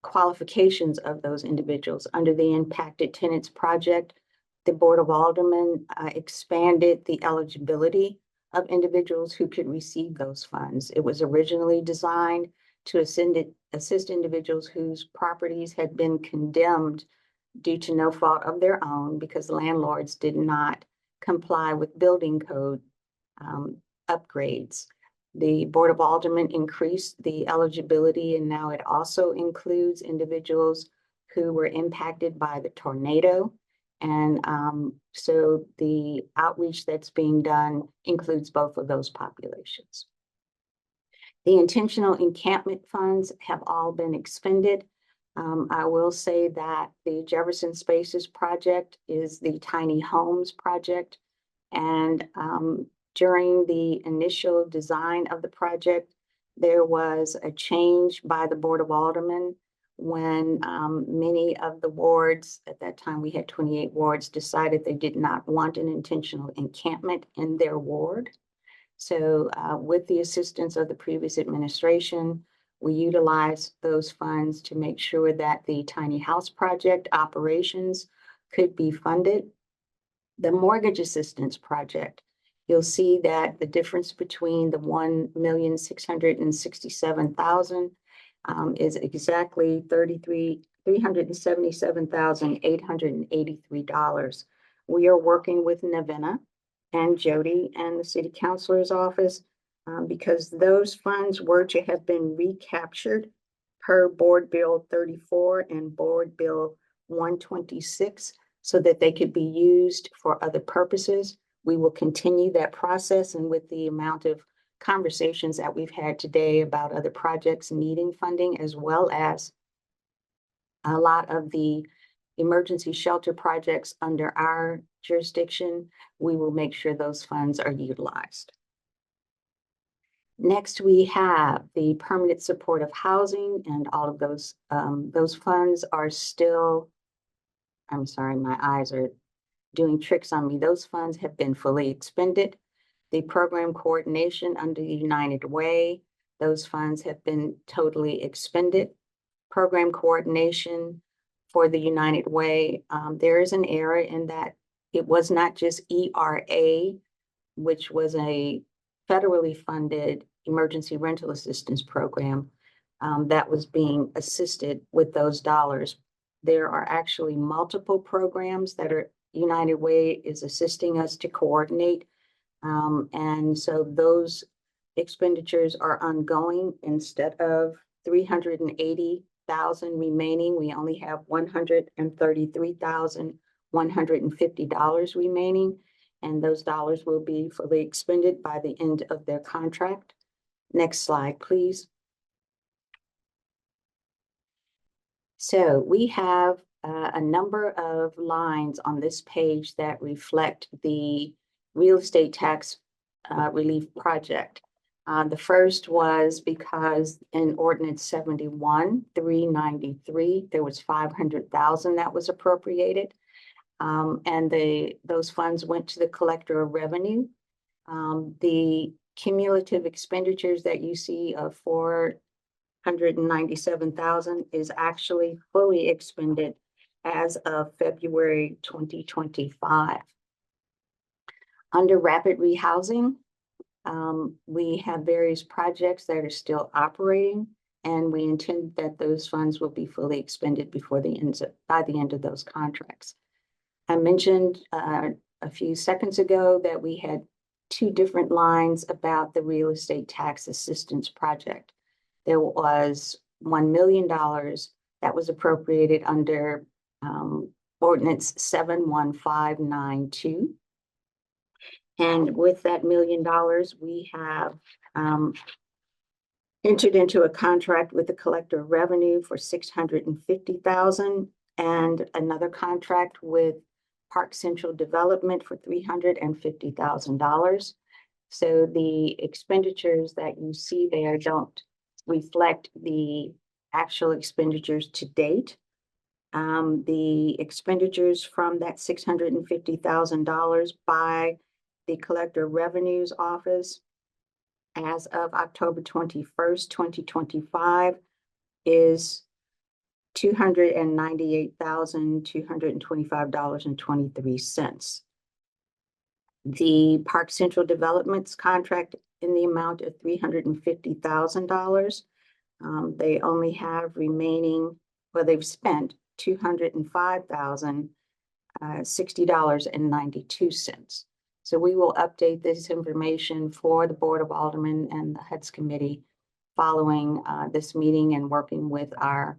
[SPEAKER 16] qualifications of those individuals. Under the Impacted Tenants project, the Board of Aldermen expanded the eligibility of individuals who could receive those funds. It was originally designed to assist individuals whose properties had been condemned due to no fault of their own because landlords did not comply with building code upgrades. The Board of Aldermen increased the eligibility, and now it also includes individuals who were impacted by the tornado. And so the outreach that's being done includes both of those populations. The intentional encampment funds have all been expended. I will say that the Jefferson Spaces project is the tiny homes project. And during the initial design of the project, there was a change by the Board of Aldermen when many of the wards, at that time we had 28 wards, decided they did not want an intentional encampment in their ward. So with the assistance of the previous administration, we utilized those funds to make sure that the tiny house project operations could be funded. The mortgage assistance project, you'll see that the difference between the $1,667,000 is exactly $377,883. We are working with Navina and Jody and the City Councilor's office because those funds were to have been recaptured per Board Bill 34 and Board Bill 126 so that they could be used for other purposes. We will continue that process, and with the amount of conversations that we've had today about other projects needing funding, as well as a lot of the emergency shelter projects under our jurisdiction, we will make sure those funds are utilized. Next, we have the permanent supportive housing, and all of those funds are still, I'm sorry, my eyes are doing tricks on me. Those funds have been fully expended. The program coordination under the United Way, those funds have been totally expended. Program coordination for the United Way, there is an error in that it was not just ERA, which was a federally funded emergency rental assistance program that was being assisted with those dollars. there are actually multiple programs that are United Way is assisting us to coordinate. And so those expenditures are ongoing. Instead of 380,000 remaining, we only have $133,150 remaining, and those dollars will be fully expended by the end of their contract. Next slide, please. So we have a number of lines on this page that reflect the real estate tax relief project. The first was because in Ordinance 71-393, there was 500,000 that was appropriated. And those funds went to the collector of revenue. The cumulative expenditures that you see of $497,000 is actually fully expended as of February 2025. Under rapid rehousing, we have various projects that are still operating, and we intend that those funds will be fully expended by the end of those contracts. I mentioned a few seconds ago that we had two different lines about the real estate tax assistance project. There was $1 million that was appropriated under Ordinance 71592. And with that $1 million, we have entered into a contract with the collector of revenue for $650,000 and another contract with Park Central Development for $350,000. So the expenditures that you see there don't reflect the actual expenditures to date. The expenditures from that $650,000 by the Collector of Revenue's office as of October 21st, 2025 is $298,225.23. The Park Central Development's contract in the amount of $350,000. They only have remaining, well, they've spent $205,060.92. So we will update this information for the Board of Aldermen and the HUD's committee following this meeting and working with our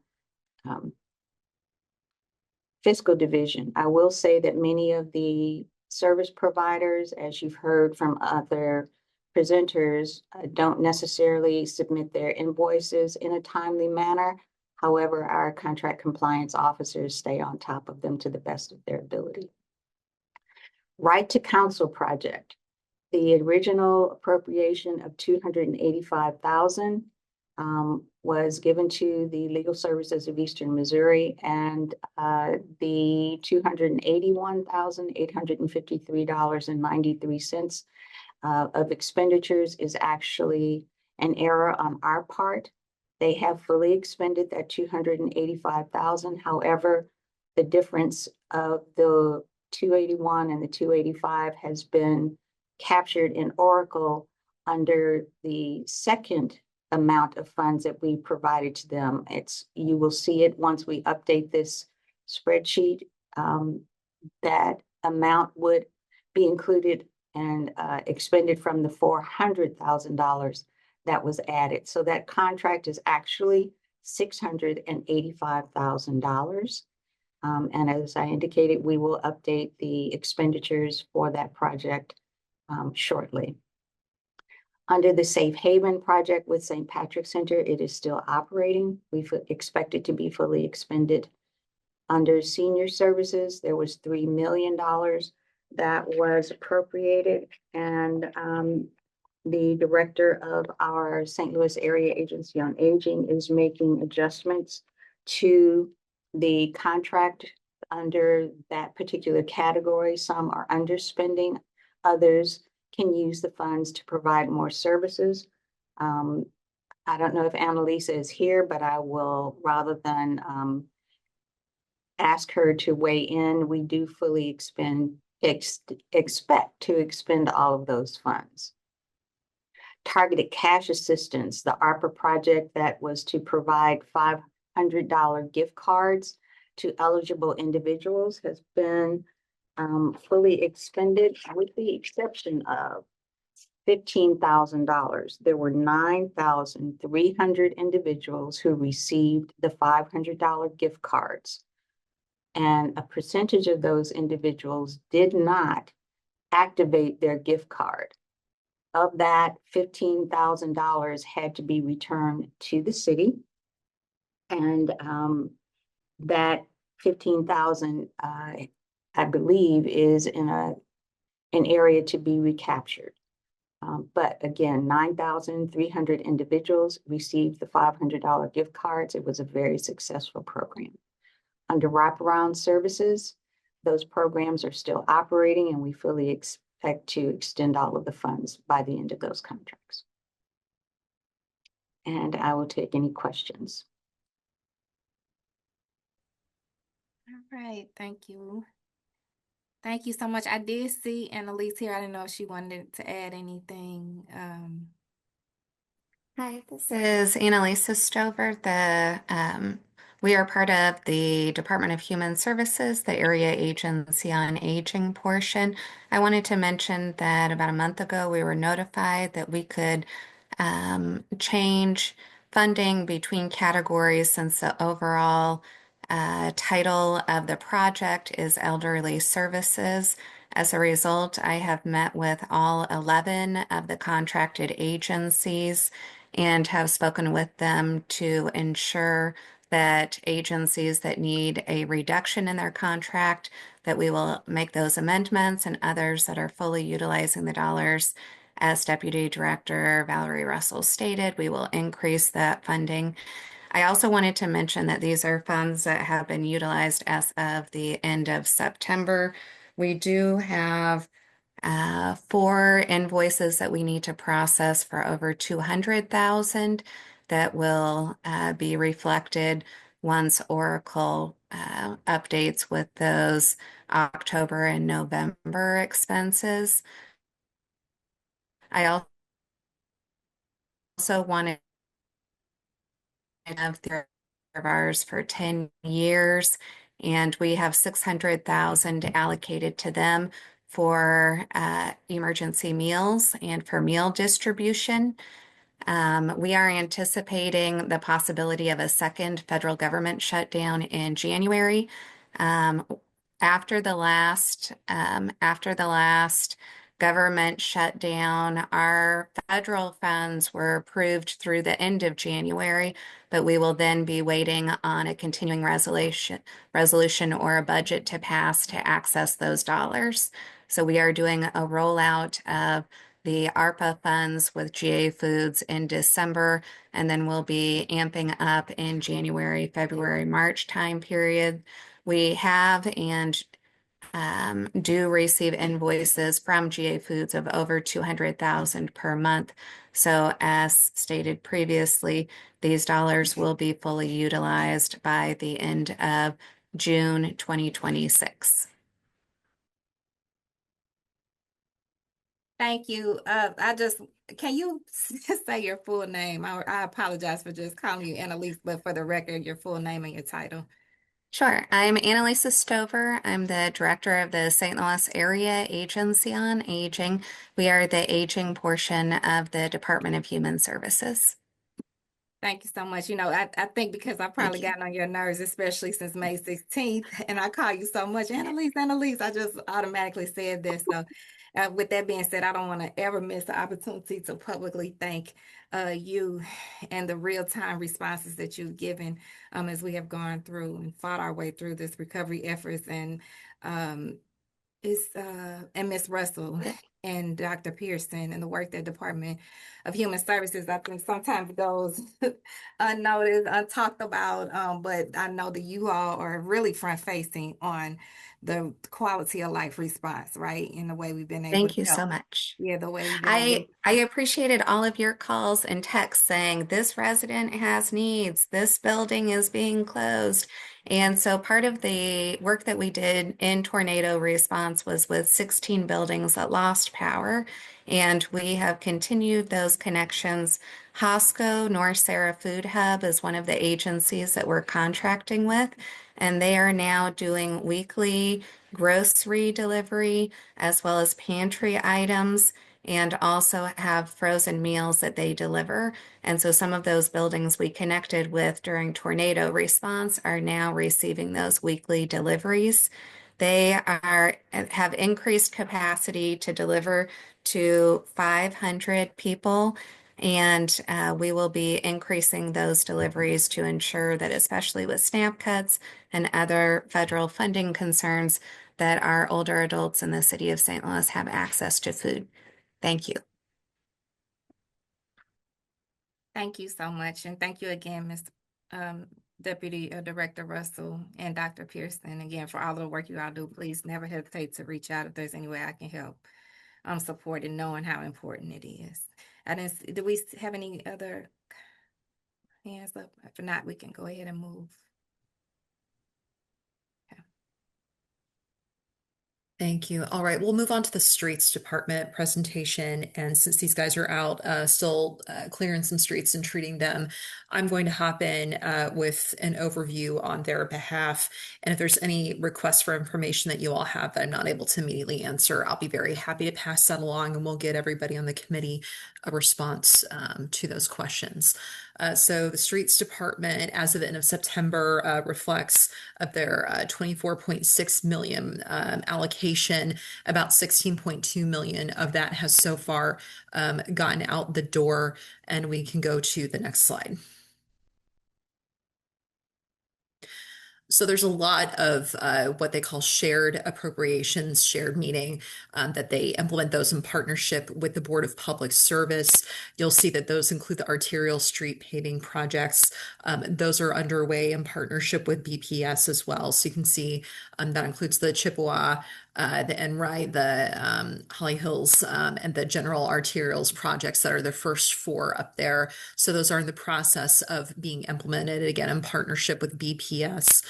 [SPEAKER 16] fiscal division. I will say that many of the service providers, as you've heard from other presenters, don't necessarily submit their invoices in a timely manner. However, our contract compliance officers stay on top of them to the best of their ability. Right to Counsel project. The original appropriation of $285,000 was given to the Legal Services of Eastern Missouri, and the $281,853.93 of expenditures is actually an error on our part. They have fully expended that $285,000. However, the difference of the 281 and the 285 has been captured in Oracle under the second amount of funds that we provided to them. You will see it once we update this spreadsheet. That amount would be included and expended from the $400,000 that was added. So that contract is actually $685,000. And as I indicated, we will update the expenditures for that project shortly. Under the Safe Haven project with St. Patrick's Center, it is still operating. We expect it to be fully expended. Under senior services, there was $3 million that was appropriated, and the director of our St. Louis Area Agency on Aging is making adjustments to the contract under that particular category. Some are underspending, others can use the funds to provide more services. I don't know if Annalisa is here, but I will, rather than ask her to weigh in, we do fully expect to expend all of those funds. Targeted cash assistance, the ARPA project that was to provide $500 gift cards to eligible individuals has been fully expended, with the exception of $15,000. There were 9,300 individuals who received the $500 gift cards. And a percentage of those individuals did not activate their gift card. Of that, $15,000 had to be returned to the city. And that 15,000, I believe, is in an area to be recaptured. But again, 9,300 individuals received the $500 gift cards. It was a very successful program. Under wraparound services, those programs are still operating, and we fully expect to extend all of the funds by the end of those contracts. And I will take any questions.
[SPEAKER 1] All right, thank you. Thank you so much. I did see Annalise here. I didn't know if she wanted to add anything.
[SPEAKER 8] Hi, this is Annalisa Stover. We are part of the Department of Human Services, the Area Agency on Aging portion. I wanted to mention that about a month ago, we were notified that we could change funding between categories, since the overall title of the project is Elderly Services. As a result, I have met with all 11 of the contracted agencies and have spoken with them to ensure that agencies that need a reduction in their contract, that we will make those amendments, and others that are fully utilizing the dollars, as Deputy Director Valerie Russell stated, we will increase that funding. I also wanted to mention that these are funds that have been utilized as of the end of September. We do have 4 invoices that we need to process for over 200,000 that will be reflected once Oracle updates with those October and November expenses. I also wanted to have the of ours for 10 years, and we have 600,000 allocated to them for emergency meals and for meal distribution. We are anticipating the possibility of a second federal government shutdown in January. After the last government shutdown, our federal funds were approved through the end of January, but we will then be waiting on a continuing resolution or a budget to pass to access those dollars. So we are doing a rollout of the ARPA funds with GA Foods in December, and then we'll be amping up in January, February, March time period. We have and do receive invoices from GA Foods of over 200,000 per month. So as stated previously, these dollars will be fully utilized by the end of June 2026.
[SPEAKER 1] Thank you. Can you say your full name? I apologize for just calling you Annalise, but for the record, your full name and your title.
[SPEAKER 8] Sure. I'm Annalisa Stover. I'm the director of the St. Louis Area Agency on Aging. We are the aging portion of the Department of Human Services.
[SPEAKER 1] Thank you so much. I think because I probably gotten on your nerves, especially since May 16th, and I call you so much, Annalise, I just automatically said this. So with that being said, I don't want to ever miss the opportunity to publicly thank you and the real-time responses that you've given as we have gone through and fought our way through this recovery efforts, and Ms. Russell and Dr. Pearson and the work that Department of Human Services, I think sometimes goes unnoticed, untalked about, but I know that you all are really front-facing on the quality of life response, right? In the way we've been able
[SPEAKER 8] Thank
[SPEAKER 1] to
[SPEAKER 8] you so
[SPEAKER 1] help.
[SPEAKER 8] much.
[SPEAKER 1] Yeah, the way we've been able
[SPEAKER 8] I appreciated all of your calls and texts saying this resident has needs, this building is being closed. And so part of the work that we did in tornado response was with 16 buildings that lost power. And we have continued those connections. HOSCO, North Sarah Food Hub, is one of the agencies that we're contracting with. and they are now doing weekly grocery delivery as well as pantry items, and also have frozen meals that they deliver. And so some of those buildings we connected with during tornado response are now receiving those weekly deliveries. They have increased capacity to deliver to 500 people, and we will be increasing those deliveries to ensure that, especially with SNAP cuts and other federal funding concerns, that our older adults in the city of St. Louis have access to food. Thank you.
[SPEAKER 1] Thank you so much. And thank you again, Ms. Deputy Director Russell and Dr. Pearson, again, for all the work you all do. Please never hesitate to reach out if there's any way I can help support and knowing how important it is. I didn't see, do we have any other hands up? If not, we can go ahead and move.
[SPEAKER 9] Thank you. All right, we'll move on to the streets department presentation. And since these guys are out still clearing some streets and treating them, I'm going to hop in with an overview on their behalf. And if there's any requests for information that you all have that I'm not able to immediately answer, I'll be very happy to pass that along, and we'll get everybody on the committee a response to those questions. So the streets department, as of the end of September, reflects of their 24.6 million allocation, about 16.2 million of that has so far gotten out the door. And we can go to the next slide. So there's a lot of what they call shared appropriations, shared meaning that they implement those in partnership with the Board of Public Service. You'll see that those include the arterial street paving projects. Those are underway in partnership with BPS as well. So you can see that includes the Chippewa, the Enright, the Holly Hills, and the general arterials projects that are the first four up there. So those are in the process of being implemented, again, in partnership with BPS.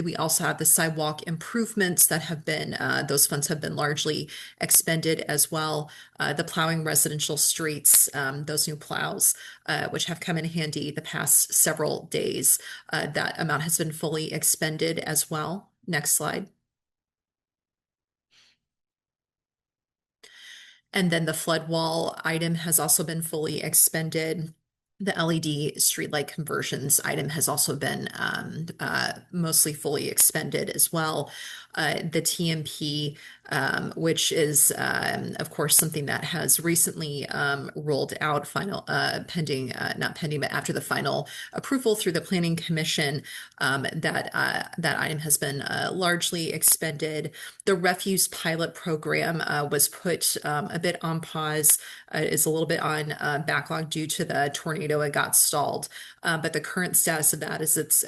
[SPEAKER 9] We also have the sidewalk improvements that have been, those funds have been largely expended as well. The plowing residential streets, those new plows, which have come in handy the past several days, that amount has been fully expended as well. Next slide. And then the flood wall item has also been fully expended. The LED streetlight conversions item has also been mostly fully expended as well. The TMP, which is, of course, something that has recently rolled out pending, not pending, but after the final approval through the Planning Commission, that item has been largely expended. The refuse pilot program was put a bit on pause, is a little bit on backlog due to the tornado. It got stalled, but the current status of that is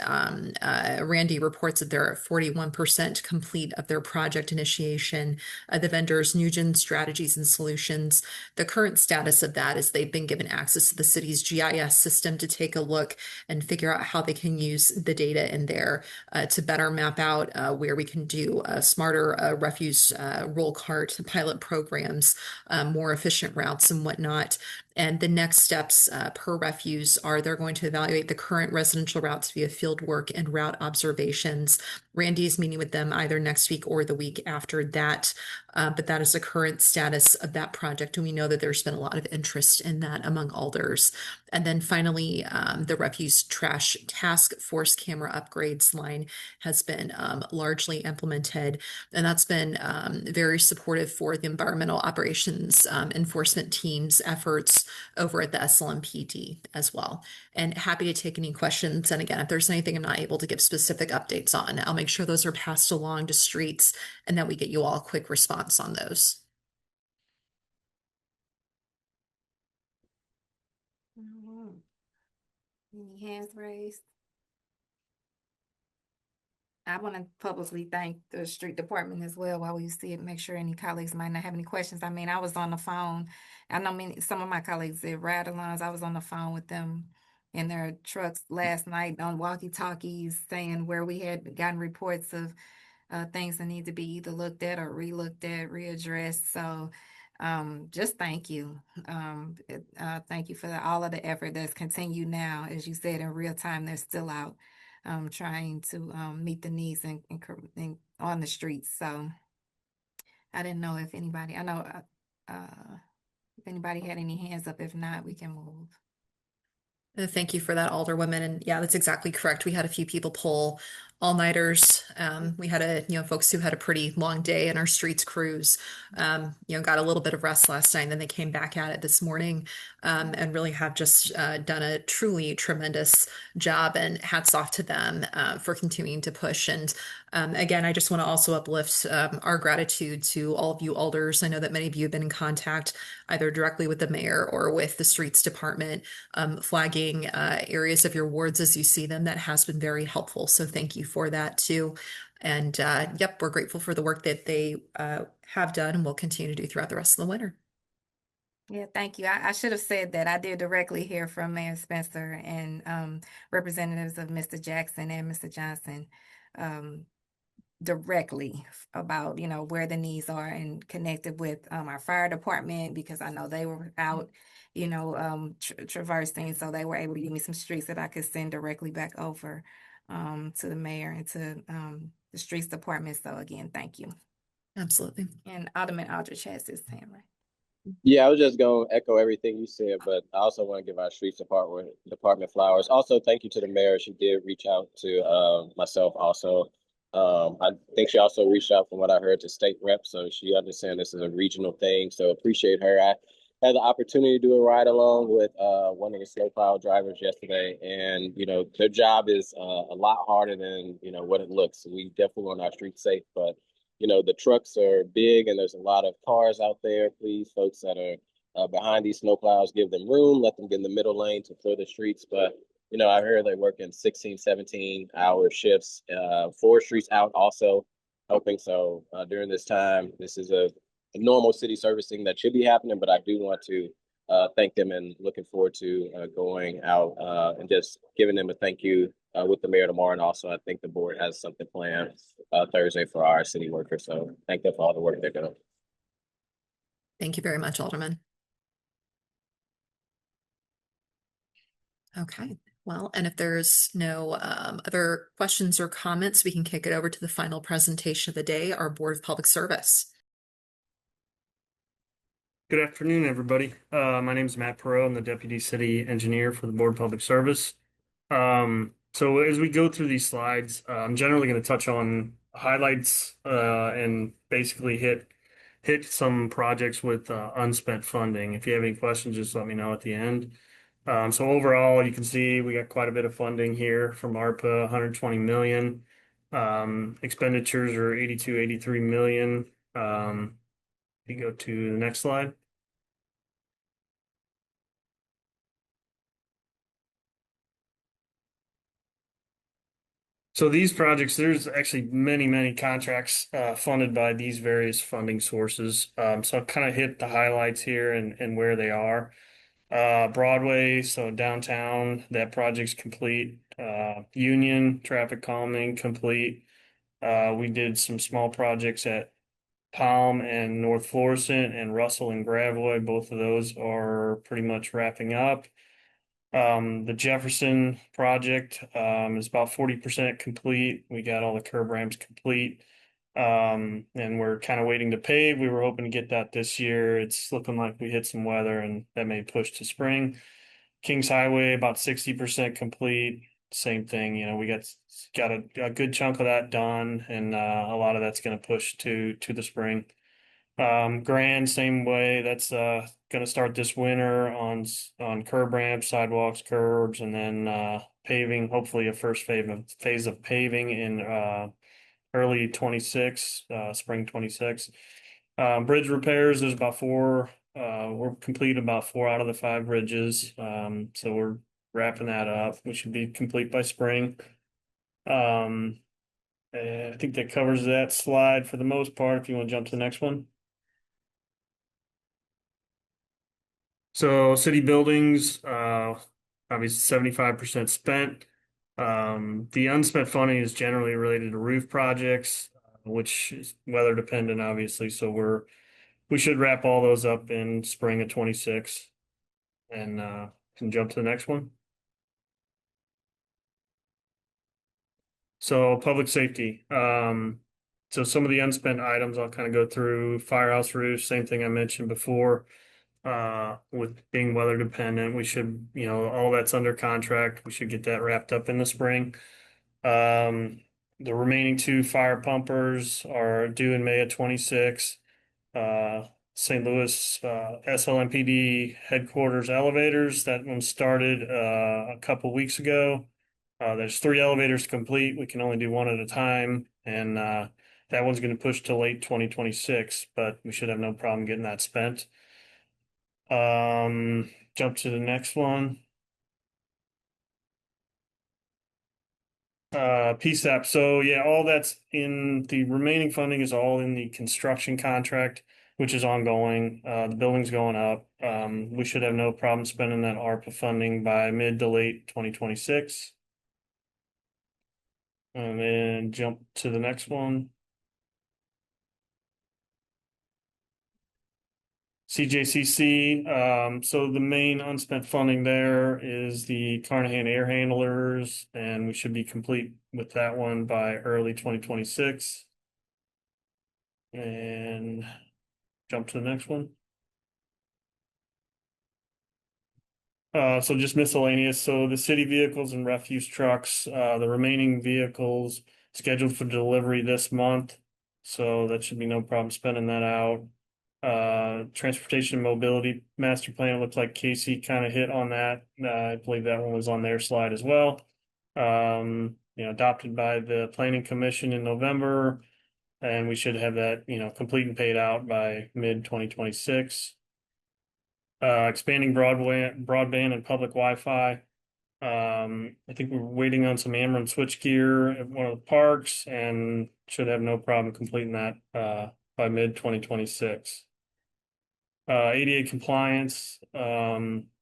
[SPEAKER 9] Randy reports that they're at 41% complete of their project initiation. The vendors, Nugent Strategies and Solutions. The current status of that is they've been given access to the city's GIS system to take a look and figure out how they can use the data in there to better map out where we can do smarter refuse roll cart pilot programs, more efficient routes and whatnot. And the next steps per refuse are they're going to evaluate the current residential routes via field work and route observations. Randy is meeting with them either next week or the week after that. But that is the current status of that project. And we know that there's been a lot of interest in that among alders. And then finally, the refuse trash task force camera upgrades line has been largely implemented. And that's been very supportive for the environmental operations enforcement team's efforts over at the SLMPD as well. And happy to take any questions. And again, if there's anything I'm not able to give specific updates on, I'll make sure those are passed along to streets and that we get you all a quick response on those.
[SPEAKER 1] Any hands raised? I want to publicly thank the street department as well while we see it, make sure any colleagues might not have any questions. I mean, I was on the phone. I know some of my colleagues did ride-alongs. I was on the phone with them in their trucks last night on walkie-talkies saying where we had gotten reports of things that need to be either looked at or re-looked at, readdressed. So just thank you. Thank you for all of the effort that's continued now. As you said, in real time, they're still out trying to meet the needs and on the streets. So I didn't know if anybody, I know if anybody had any hands up. If not, we can move.
[SPEAKER 9] Thank you for that, Alderwoman. And yeah, that's exactly correct. We had a few people pull all-nighters. We had folks who had a pretty long day in our streets crews, got a little bit of rest last night, and then they came back at it this morning, and really have just done a truly tremendous job, and hats off to them for continuing to push. And again, I just want to also uplift our gratitude to all of you alders. I know that many of you have been in contact either directly with the mayor or with the streets department, flagging areas of your wards as you see them. That has been very helpful. So thank you for that too. And yep, we're grateful for the work that they have done and will continue to do throughout the rest of the winter.
[SPEAKER 1] Yeah, thank you. I should have said that. I did directly hear from Mayor Spencer and representatives of Mr. Jackson and Mr. Johnson directly about, where the needs are, and connected with our fire department, because I know they were out, traversing. So they were able to give me some streets that I could send directly back over to the mayor and to the streets department. So again, thank you.
[SPEAKER 9] Absolutely.
[SPEAKER 1] And Alderman Aldrich has his hand right.
[SPEAKER 6] Yeah, I was just going to echo everything you said, but I also want to give our streets department flowers. Also, thank you to the mayor. She did reach out to myself also. I think she also reached out, from what I heard, to state rep, so she understands this is a regional thing, so appreciate her. I had the opportunity to do a ride along with one of the snowplow drivers yesterday, and their job is a lot harder than what it looks. We definitely want our streets safe, but the trucks are big and there's a lot of cars out there. Please, folks that are behind these snowplows, give them room, let them get in the middle lane to clear the streets. But I heard they work in 16, 17-hour shifts, 4 streets out also helping. So during this time, this is a normal city servicing that should be happening, but I do want to thank them, and looking forward to going out and just giving them a thank you with the mayor tomorrow. And also, I think the board has something planned Thursday for our city workers. So thank them for all the work they're doing.
[SPEAKER 9] Thank you very much, Alderman. Okay. Well, and if there's no other questions or comments, we can kick it over to the final presentation of the day, our Board of Public Service.
[SPEAKER 17] Good afternoon, everybody. My name is Matt Perot. I'm the Deputy City Engineer for the Board of Public Service. So as we go through these slides, I'm generally going to touch on highlights and basically hit some projects with unspent funding. If you have any questions, just let me know at the end. So overall, you can see we got quite a bit of funding here from ARPA, 120 million. Expenditures are 82, 83 million. You go to the next slide. So these projects, there's actually many contracts funded by these various funding sources. So I'll kind of hit the highlights here and where they are. Broadway, so downtown, that project's complete. Union, traffic calming, complete. We did some small projects at Palm and North Florissant, and Russell and Gravois. Both of those are pretty much wrapping up. The Jefferson project is about 40% complete. We got all the curb ramps complete. And we're kind of waiting to pave. We were hoping to get that this year. It's looking like we hit some weather and that may push to spring. Kings Highway, about 60% complete. Same thing, we got a good chunk of that done, and a lot of that's going to push to the spring. Grand, same way. That's going to start this winter on curb ramps, sidewalks, curbs, and then paving. Hopefully, a first phase of paving in early 26, spring 26. Bridge repairs. There's about 4. We're complete about 4 out of the 5 bridges. So we're wrapping that up. We should be complete by spring. I think that covers that slide for the most part. If you want to jump to the next one. So city buildings, obviously 75% spent. The unspent funding is generally related to roof projects, which is weather dependent, obviously. So we should wrap all those up in spring of 26, and can jump to the next one. So public safety. So some of the unspent items I'll kind of go through. Firehouse roof, same thing I mentioned before. With being weather dependent, we should, all that's under contract. We should get that wrapped up in the spring. The remaining 2 fire pumpers are due in May of 26. St. Louis SLMPD headquarters elevators. That one started a couple weeks ago. There's 3 elevators to complete. We can only do one at a time, and that one's going to push to late 2026, but we should have no problem getting that spent. Jump to the next one. PSAP. So yeah, all that's in the remaining funding is all in the construction contract, which is ongoing. The building's going up. We should have no problem spending that ARPA funding by mid to late 2026. And then jump to the next one. CJCC, so the main unspent funding there is the Carnahan air handlers, and we should be complete with that one by early 2026. And jump to the next one. So just miscellaneous. So the city vehicles and refuse trucks, the remaining vehicles scheduled for delivery this month. So that should be no problem spending that out. Transportation and mobility master plan, looks like Casey kind of hit on that. I believe that one was on their slide as well. Adopted by the planning commission in November, and we should have that, complete and paid out by mid 2026. Expanding broadband and public Wi-Fi. I think we're waiting on some Ameren switch gear at one of the parks, and should have no problem completing that by mid 2026. ADA compliance,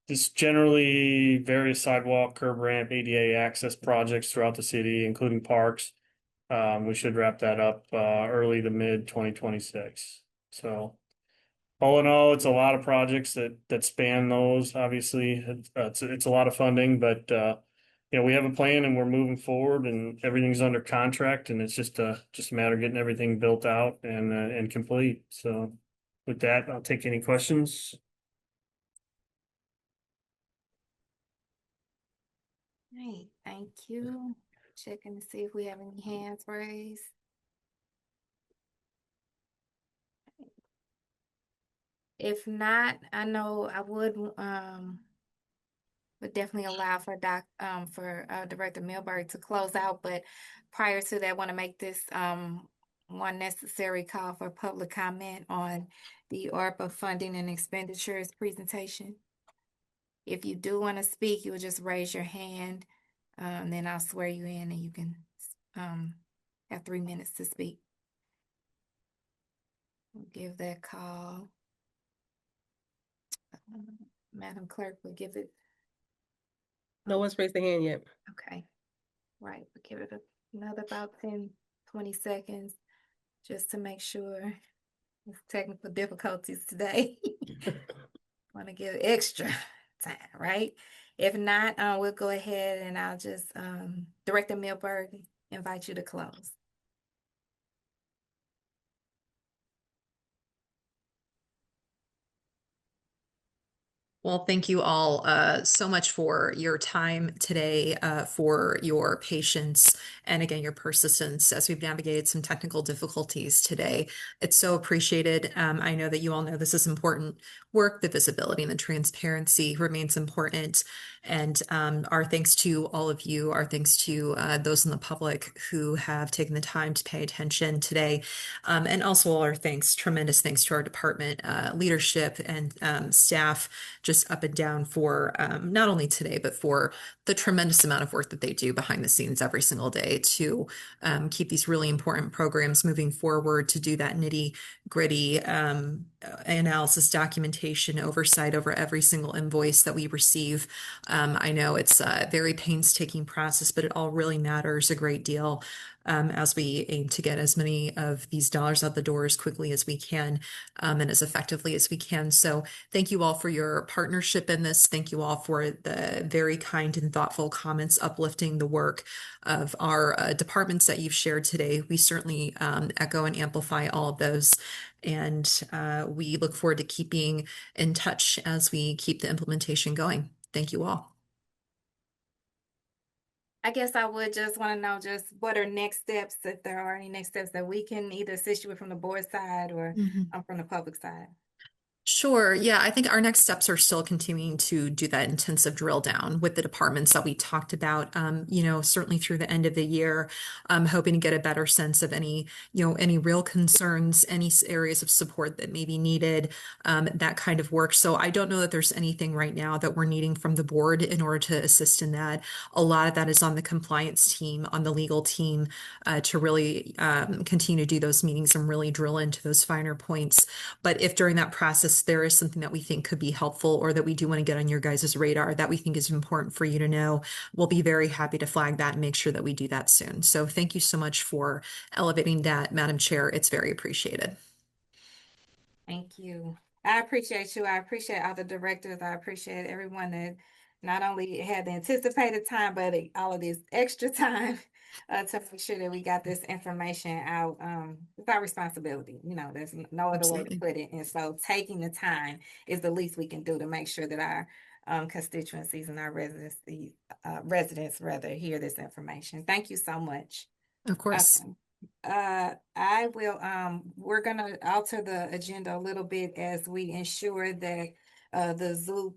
[SPEAKER 17] this generally various sidewalk, curb ramp, ADA access projects throughout the city, including parks. We should wrap that up early to mid 2026. So all in all, it's a lot of projects that span those. Obviously, it's a lot of funding, but we have a plan and we're moving forward, and everything's under contract, and it's just a matter of getting everything built out and complete. So with that, I'll take any questions.
[SPEAKER 1] Great, thank you. Checking to see if we have any hands raised. If not, I know I would definitely allow for Director Milberg to close out, but prior to that, I want to make this one necessary call for public comment on the ARPA funding and expenditures presentation. If you do want to speak, you'll just raise your hand, then I'll swear you in, and you can have 3 minutes to speak. We'll give that call. Madam Clerk will give it.
[SPEAKER 2] No one's raised their hand yet.
[SPEAKER 1] Okay. Right, we'll give it another about 10, 20 seconds just to make sure. It's technical difficulties today. Want to give extra time, right? If not, we'll go ahead and I'll just Director Milberg invite you to close.
[SPEAKER 9] Well, thank you all so much for your time today, for your patience, and again, your persistence as we've navigated some technical difficulties today. It's so appreciated. I know that you all know this is important work. The visibility and the transparency remains important. And our thanks to all of you, our thanks to those in the public who have taken the time to pay attention today. And also our thanks, tremendous thanks to our department leadership and staff, just up and down for not only today, but for the tremendous amount of work that they do behind the scenes every single day to keep these really important programs moving forward, to do that nitty gritty analysis, documentation, oversight over every single invoice that we receive. I know it's a very painstaking process, but it all really matters a great deal as we aim to get as many of these dollars out the door as quickly as we can, and as effectively as we can. So thank you all for your partnership in this. Thank you all for the very kind and thoughtful comments uplifting the work of our departments that you've shared today. We certainly echo and amplify all of those. And we look forward to keeping in touch as we keep the implementation going. Thank you all.
[SPEAKER 1] I guess I would just want to know just what are next steps, if there are any next steps that we can either assist you with from the board side or from the public side.
[SPEAKER 9] Sure. Yeah, I think our next steps are still continuing to do that intensive drill down with the departments that we talked about, certainly through the end of the year, hoping to get a better sense of any real concerns, any areas of support that may be needed, that kind of work. So I don't know that there's anything right now that we're needing from the board in order to assist in that. A lot of that is on the compliance team, on the legal team, to really continue to do those meetings and really drill into those finer points. But if during that process there is something that we think could be helpful or that we do want to get on your guys' radar that we think is important for you to know, we'll be very happy to flag that and make sure that we do that soon. So thank you so much for elevating that, Madam Chair. It's very appreciated.
[SPEAKER 1] Thank you. I appreciate you. I appreciate all the directors. I appreciate everyone that not only had the anticipated time, but all of this extra time to make sure that we got this information out. It's our responsibility. There's no other way to put it. And so taking the time is the least we can do to make sure that our constituencies and our residents hear this information. Thank you so much.
[SPEAKER 9] Of course.
[SPEAKER 1] I will, we're gonna alter the agenda a little bit as we ensure that the ZOOP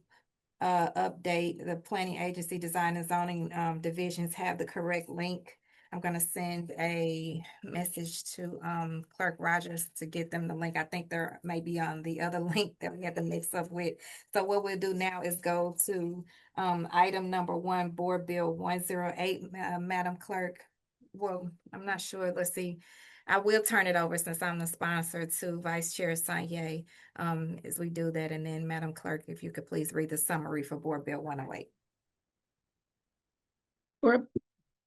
[SPEAKER 1] update, the planning agency design and zoning divisions have the correct link. I'm gonna send a message to Clerk Rogers to get them the link. I think they're maybe on the other link that we had to mix up with. So what we'll do now is go to item number 1, Board Bill 108, Madam Clerk. Well, I'm not sure. Let's see. I will turn it over since I'm the sponsor to Vice Chair Sanye as we do that. And then Madam Clerk, if you could please read the summary for Board Bill 108.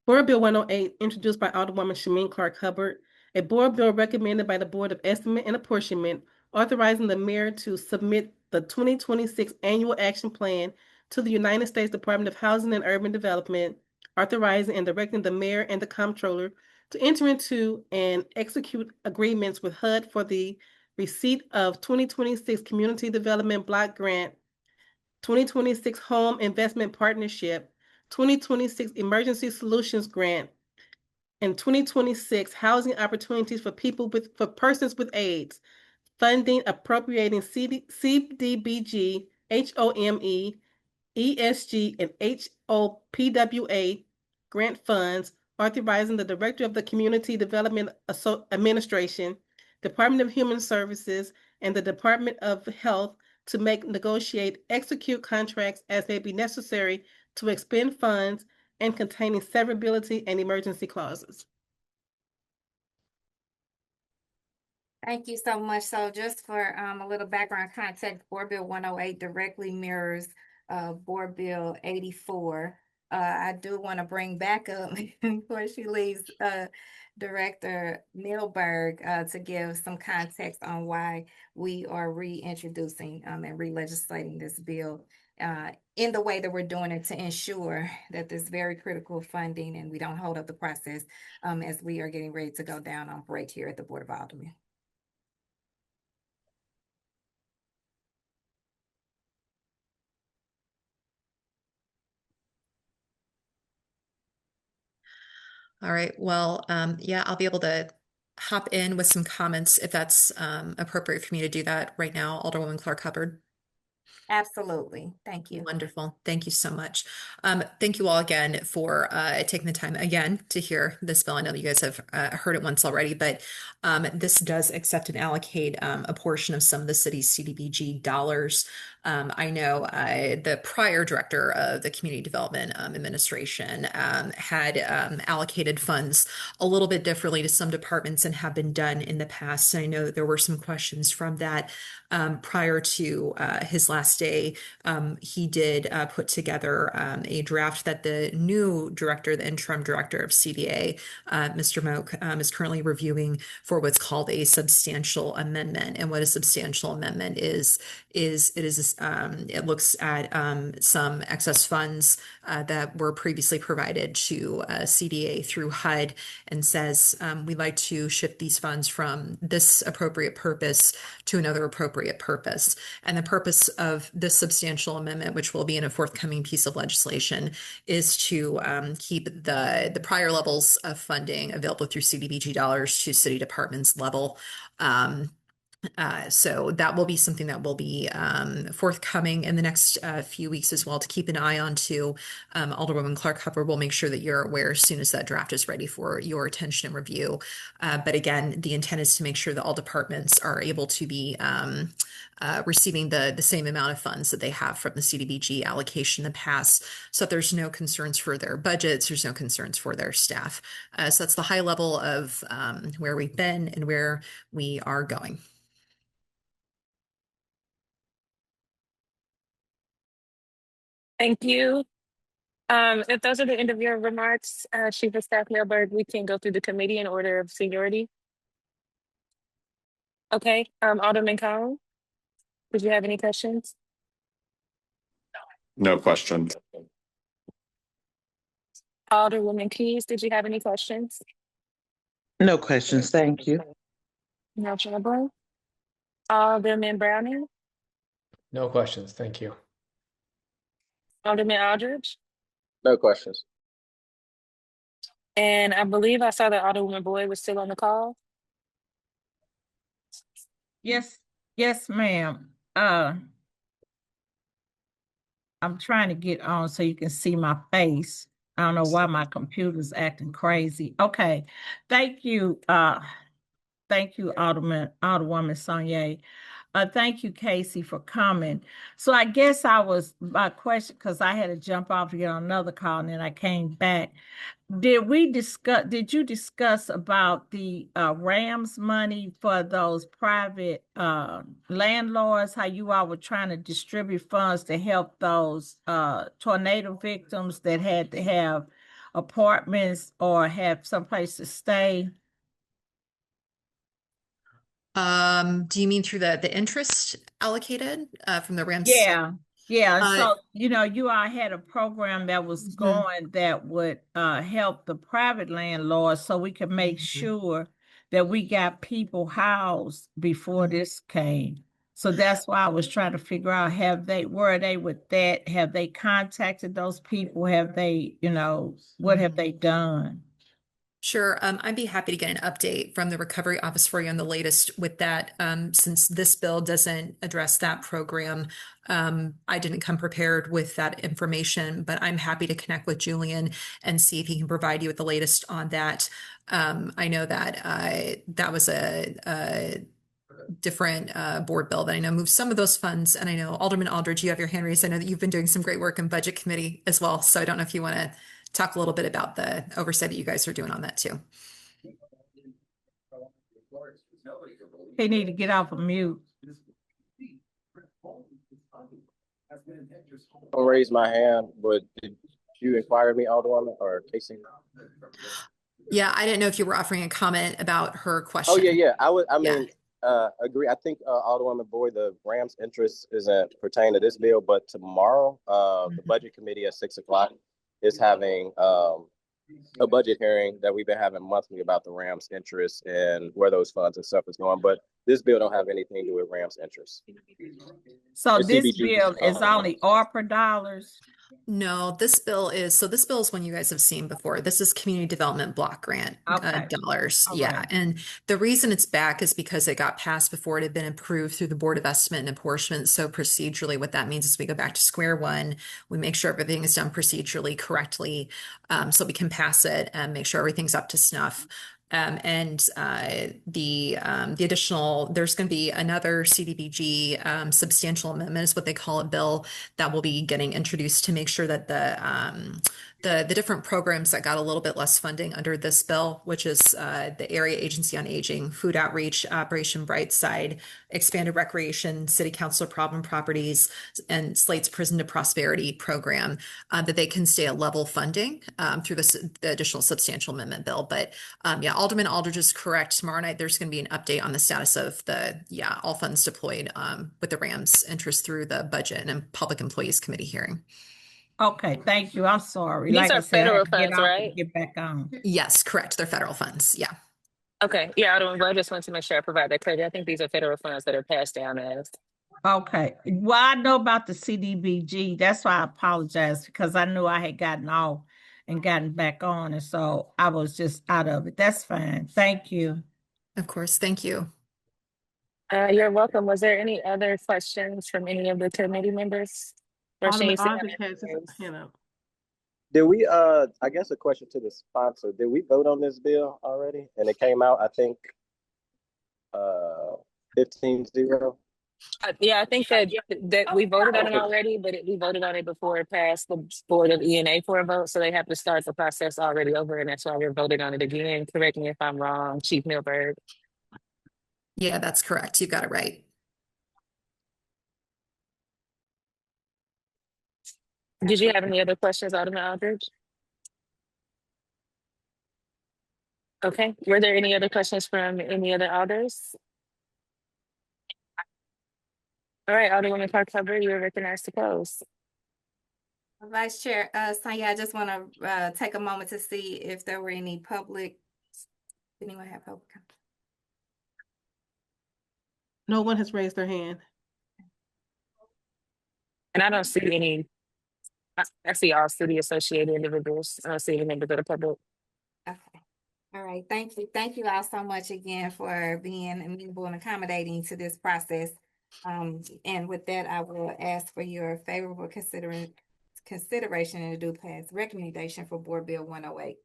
[SPEAKER 2] Board Bill 108, introduced by Alderwoman Shameen Clark Hubbard, a board bill recommended by the Board of Estimate and Apportionment, authorizing the mayor to submit the 2026 Annual Action Plan to the United States Department of Housing and Urban Development, authorizing and directing the mayor and the comptroller to enter into and execute agreements with HUD for the receipt of 2026 Community Development Block Grant, 2026 Home Investment Partnership, 2026 Emergency Solutions Grant, and 2026 Housing Opportunities for persons with AIDS, funding appropriating CDBG, HOME, ESG, and HOPWA grant funds, authorizing the Director of the Community Development Administration, Department of Human Services, and the Department of Health to negotiate, execute contracts as may be necessary to expend funds and containing severability and emergency clauses.
[SPEAKER 1] Thank you so much. So just for a little background context, Board Bill 108 directly mirrors Board Bill 84. I do want to bring back up before she leaves Director Milberg to give some context on why we are reintroducing and re-legislating this bill in the way that we're doing it to ensure that this very critical funding and we don't hold up the process as we are getting ready to go down on break here at the Board of Aldermen.
[SPEAKER 9] All right. Well, yeah, I'll be able to hop in with some comments if that's appropriate for me to do that right now, Alderwoman Clark Hubbard.
[SPEAKER 1] Absolutely. Thank you.
[SPEAKER 9] Wonderful. Thank you so much. Thank you all again for taking the time again to hear this bill. I know you guys have heard it once already, but this does accept and allocate a portion of some of the city's CDBG dollars I know the prior director of the Community Development Administration had allocated funds a little bit differently to some departments and have been done in the past. And I know there were some questions from that prior to his last day. He did put together a draft that the new director, the interim director of CDA, Mr. Moak, is currently reviewing for what's called a substantial amendment. And what a substantial amendment is it looks at some excess funds that were previously provided to CDA through HUD and says we'd like to shift these funds from this appropriate purpose to another appropriate purpose. And the purpose of this substantial amendment, which will be in a forthcoming piece of legislation, is to keep the prior levels of funding available through CDBG dollars to city departments level. So that will be something that will be forthcoming in the next few weeks as well to keep an eye on too. Alderwoman Clark Hubbard will make sure that you're aware as soon as that draft is ready for your attention and review. But again, the intent is to make sure that all departments are able to be receiving the same amount of funds that they have from the CDBG allocation in the past, so that there's no concerns for their budgets, there's no concerns for their staff. So that's the high level of where we've been and where we are going.
[SPEAKER 13] Thank you. If those are the end of your remarks, Chief of Staff Milberg, we can go through the committee in order of seniority. Okay, Alderman Collins, did you have any questions?
[SPEAKER 14] No questions.
[SPEAKER 13] Alderwoman Keys, did you have any questions?
[SPEAKER 22] No questions, thank you.
[SPEAKER 13] No trouble. Alderman Browning,
[SPEAKER 12] No questions. Thank you.
[SPEAKER 13] Alderman Aldridge,
[SPEAKER 14] No questions.
[SPEAKER 13] and I believe I saw that Alderwoman Boyd was still on the call.
[SPEAKER 15] Yes, ma'am. I'm trying to get on so you can see my face. I don't know why my computer's acting crazy. Okay, thank you. Thank you, Alderwoman Sonye. Thank you, Casey, for coming. So I guess my question, because I had to jump off to get on another call and then I came back. Did you discuss about the RAMS money for those private landlords, how you all were trying to distribute funds to help those tornado victims that had to have apartments or have someplace to stay?
[SPEAKER 9] Do you mean through the interest allocated from the RAMS?
[SPEAKER 15] Yeah. So, you all had a program that was going that would help the private landlords so we could make sure that we got people housed before this came. So that's why I was trying to figure out, where are they with that? Have they contacted those people? Have they, what have they done?
[SPEAKER 9] Sure. I'd be happy to get an update from the Recovery Office for you on the latest with that. Since this bill doesn't address that program, I didn't come prepared with that information, but I'm happy to connect with Julian and see if he can provide you with the latest on that. I know that that was a different board bill that I know moved some of those funds. And I know Alderman Aldridge, you have your hand raised. I know that you've been doing some great work in Budget Committee as well. So I don't know if you want to talk a little bit about the oversight that you guys are doing on that too.
[SPEAKER 15] They need to get off of mute.
[SPEAKER 14] I'll raise my hand, but did you inquire me, Alderwoman, or Casey?
[SPEAKER 9] Yeah, I didn't know if you were offering a comment about her question.
[SPEAKER 14] Oh, yeah. Agree. I think Alderwoman Boyd, the RAMS interest isn't pertaining to this bill, but tomorrow, the Budget Committee at 6 o'clock is having a budget hearing that we've been having monthly about the RAMS interest and where those funds and stuff is going. But this bill don't have anything to do with RAMS interest.
[SPEAKER 15] So this bill is only ARPA dollars?
[SPEAKER 9] No, this bill is one you guys have seen before. This is Community Development Block Grant dollars.
[SPEAKER 15] Okay.
[SPEAKER 9] Yeah. And the reason it's back is because it got passed before it had been approved through the Board of Estimate and Apportionment. So procedurally, what that means is we go back to square one. We make sure everything is done procedurally correctly, so we can pass it and make sure everything's up to snuff. The additional, there's going to be another CDBG substantial amendment is what they call it, bill that will be getting introduced to make sure that the different programs that got a little bit less funding under this bill, which is the Area Agency on Aging, Food Outreach, Operation Brightside, Expanded Recreation, City Council Problem Properties, and Slate's Prison to Prosperity program, that they can stay at level funding through the additional substantial amendment bill. But yeah, Alderman Aldridge is correct. Tomorrow night, there's going to be an update on the status of all funds deployed with the Rams interest through the Budget and Public Employees Committee hearing.
[SPEAKER 19] Okay, thank you. I'm sorry.
[SPEAKER 13] These
[SPEAKER 19] Like I
[SPEAKER 13] are
[SPEAKER 19] said, I
[SPEAKER 13] federal
[SPEAKER 19] had to get
[SPEAKER 13] funds,
[SPEAKER 19] off
[SPEAKER 13] right?
[SPEAKER 19] and get back on.
[SPEAKER 9] Yes, correct. They're federal funds. Yeah.
[SPEAKER 13] Okay. Yeah, I just want to make sure I provide that credit. I think these are federal funds that are passed down as.
[SPEAKER 19] Okay. Well, I know about the CDBG. That's why I apologize, because I knew I had gotten off and gotten back on. And so I was just out of it. That's fine. Thank you.
[SPEAKER 9] Of course. Thank you.
[SPEAKER 13] You're welcome. Was there any other questions from any of the committee members?
[SPEAKER 2] Alderman
[SPEAKER 13] Rasheen,
[SPEAKER 2] Aldridge has his hand up.
[SPEAKER 14] Did we, I guess a question to the sponsor, did we vote on this bill already? And it came out, I think, 15-0?
[SPEAKER 13] Yeah, I think that we voted on it already, but we voted on it before it passed the board of ENA for a vote. So they have to start the process already over, and that's why we're voting on it again. Correct me if I'm wrong, Chief Milberg.
[SPEAKER 9] Yeah, that's correct. You got it right.
[SPEAKER 13] Did you have any other questions, Alderman Aldridge? Okay. Were there any other questions from any other alders? All right, Alderwoman Clark Hubbard, you are recognized to close.
[SPEAKER 1] Vice Chair, Sonia, I just want to take a moment to see if there were any public. Anyone have public?
[SPEAKER 2] No one has raised their hand.
[SPEAKER 13] And I don't see any. I see all city associated individuals. I don't see any members of the public.
[SPEAKER 1] Okay. All right. Thank you. Thank you all so much again for being amenable and accommodating to this process. And with that, I will ask for your favorable consideration and a due pass recommendation for Board Bill 108.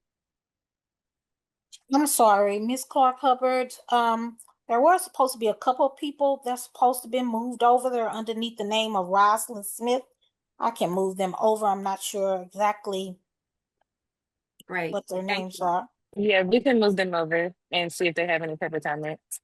[SPEAKER 19] I'm sorry, Ms. Clark Hubbard. There were supposed to be a couple of people that's supposed to be moved over there underneath the name of Rosalind Smith. I can move them over. I'm not sure exactly what their names are.
[SPEAKER 13] Yeah, we can move them over and see if they have any public comments.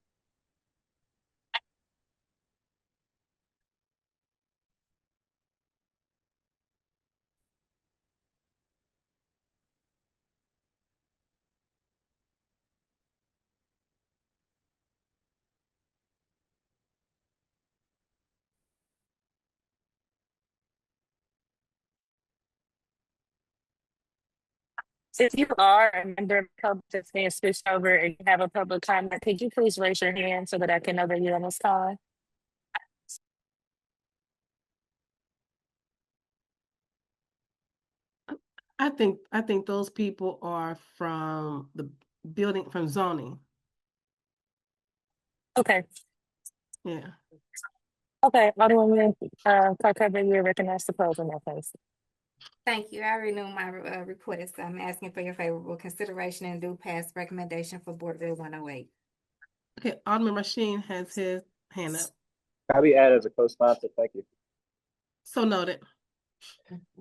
[SPEAKER 13] If you are a member of the public that's being switched over and you have a public comment, could you please raise your hand so that I can know that you're on this call?
[SPEAKER 2] I think those people are from the building, from zoning.
[SPEAKER 13] Okay.
[SPEAKER 2] Yeah.
[SPEAKER 13] Okay, Alderwoman Clark Hubbard, you're recognized to close in that case.
[SPEAKER 1] Thank you. I renew my request. I'm asking for your favorable consideration and due pass recommendation for Board Bill 108.
[SPEAKER 2] Okay, Alderman Rasheen has his hand up.
[SPEAKER 14] I'll be added as a co-sponsor. Thank you.
[SPEAKER 2] So noted.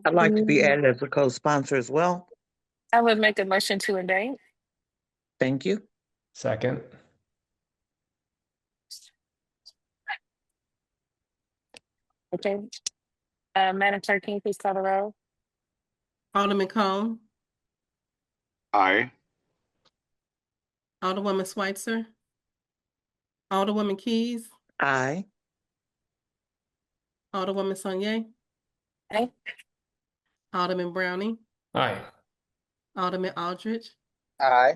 [SPEAKER 22] I'd like to be added as a co-sponsor as well.
[SPEAKER 13] I would make a motion to indict.
[SPEAKER 22] Thank you.
[SPEAKER 12] Second.
[SPEAKER 13] Okay. Madam Clerk, can you please call the roll?
[SPEAKER 2] Alderman Cone.
[SPEAKER 7] Aye.
[SPEAKER 2] Alderwoman Schweitzer. Alderwoman Keys.
[SPEAKER 22] Aye.
[SPEAKER 2] Alderwoman Saunier.
[SPEAKER 13] Aye.
[SPEAKER 2] Alderman Browning.
[SPEAKER 12] Aye.
[SPEAKER 2] Alderman Aldridge.
[SPEAKER 14] Aye.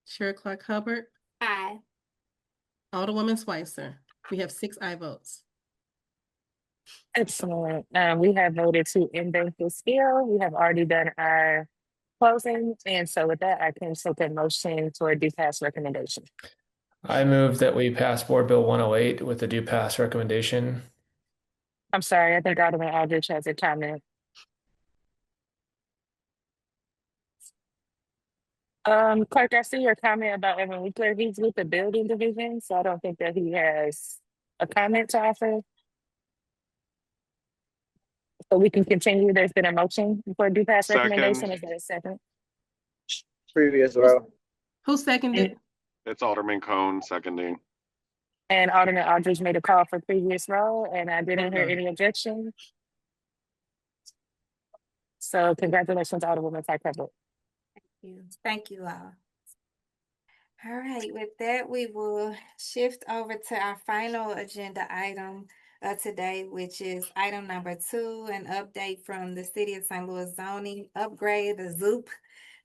[SPEAKER 2] Chair Clark Hubbard.
[SPEAKER 1] Aye.
[SPEAKER 2] Alderwoman Schweitzer. We have 6 aye votes.
[SPEAKER 13] Excellent. We have voted to indict this bill. We have already done our closing. And so with that, I can take a motion for a due pass recommendation.
[SPEAKER 12] I move that we pass Board Bill 108 with a due pass recommendation.
[SPEAKER 13] I'm sorry, I think Alderman Aldridge has a comment. Clark, I see your comment about Evan Winkler. He's with the building division, so I don't think that he has a comment to offer. So we can continue. There's been a motion for due pass recommendation.
[SPEAKER 7] Second.
[SPEAKER 13] Is there a second?
[SPEAKER 14] Previous row.
[SPEAKER 2] Who seconded?
[SPEAKER 7] It's Alderman Cone seconding.
[SPEAKER 13] And Alderman Aldridge made a call for previous row, and I didn't hear any objection. So congratulations, Alderwoman Clark Hubbard.
[SPEAKER 1] Thank you all. All right, with that, we will shift over to our final agenda item today, which is item number 2, an update from the City of St. Louis zoning upgrade, the ZOOP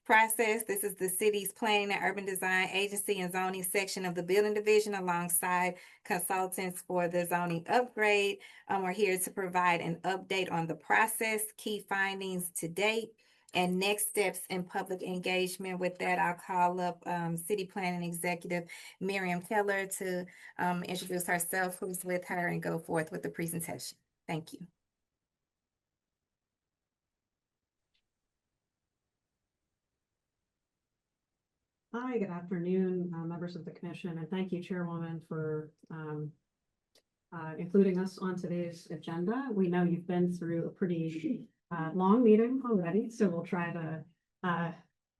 [SPEAKER 1] process. This is the city's Planning and Urban Design Agency and Zoning section of the Building Division alongside consultants for the zoning upgrade. We're here to provide an update on the process, key findings to date, and next steps in public engagement. With that, I'll call up City Planning Executive Miriam Keller to introduce herself, who's with her, and go forth with the presentation. Thank you.
[SPEAKER 18] Hi, good afternoon, members of the commission, and thank you, Chairwoman, for including us on today's agenda. We know you've been through a pretty long meeting already, so we'll try to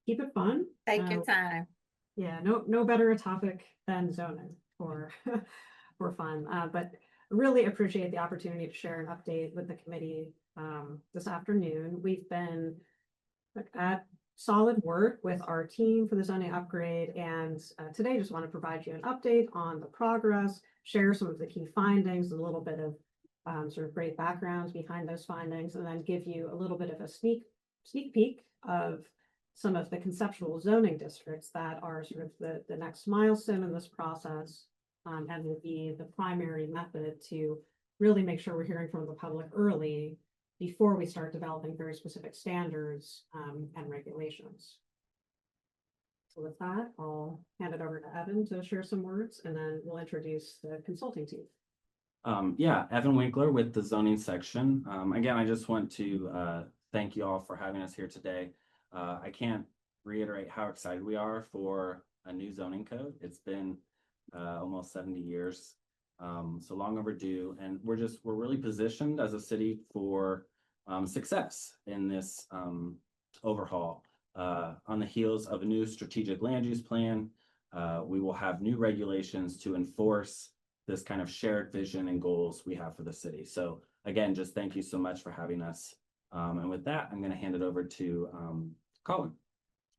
[SPEAKER 18] keep it fun.
[SPEAKER 1] Take your time.
[SPEAKER 18] Yeah, no better a topic than zoning for for fun. But really appreciate the opportunity to share an update with the committee this afternoon. We've been at solid work with our team for the zoning upgrade, and today just want to provide you an update on the progress, share some of the key findings, a little bit of sort of great backgrounds behind those findings, and then give you a little bit of a sneak peek of some of the conceptual zoning districts that are sort of the next milestone in this process, and will be the primary method to really make sure we're hearing from the public early before we start developing very specific standards and regulations. So with that, I'll hand it over to Evan to share some words, and then we'll introduce the consulting team.
[SPEAKER 20] Yeah, Evan Winkler with the zoning section. Again, I just want to thank you all for having us here today. I can't reiterate how excited we are for a new zoning code. It's been almost 70 years, so long overdue, and we're really positioned as a city for success in this overhaul. On the heels of a new strategic land use plan, we will have new regulations to enforce this kind of shared vision and goals we have for the city. So again, just thank you so much for having us. And with that, I'm going to hand it over to Colin,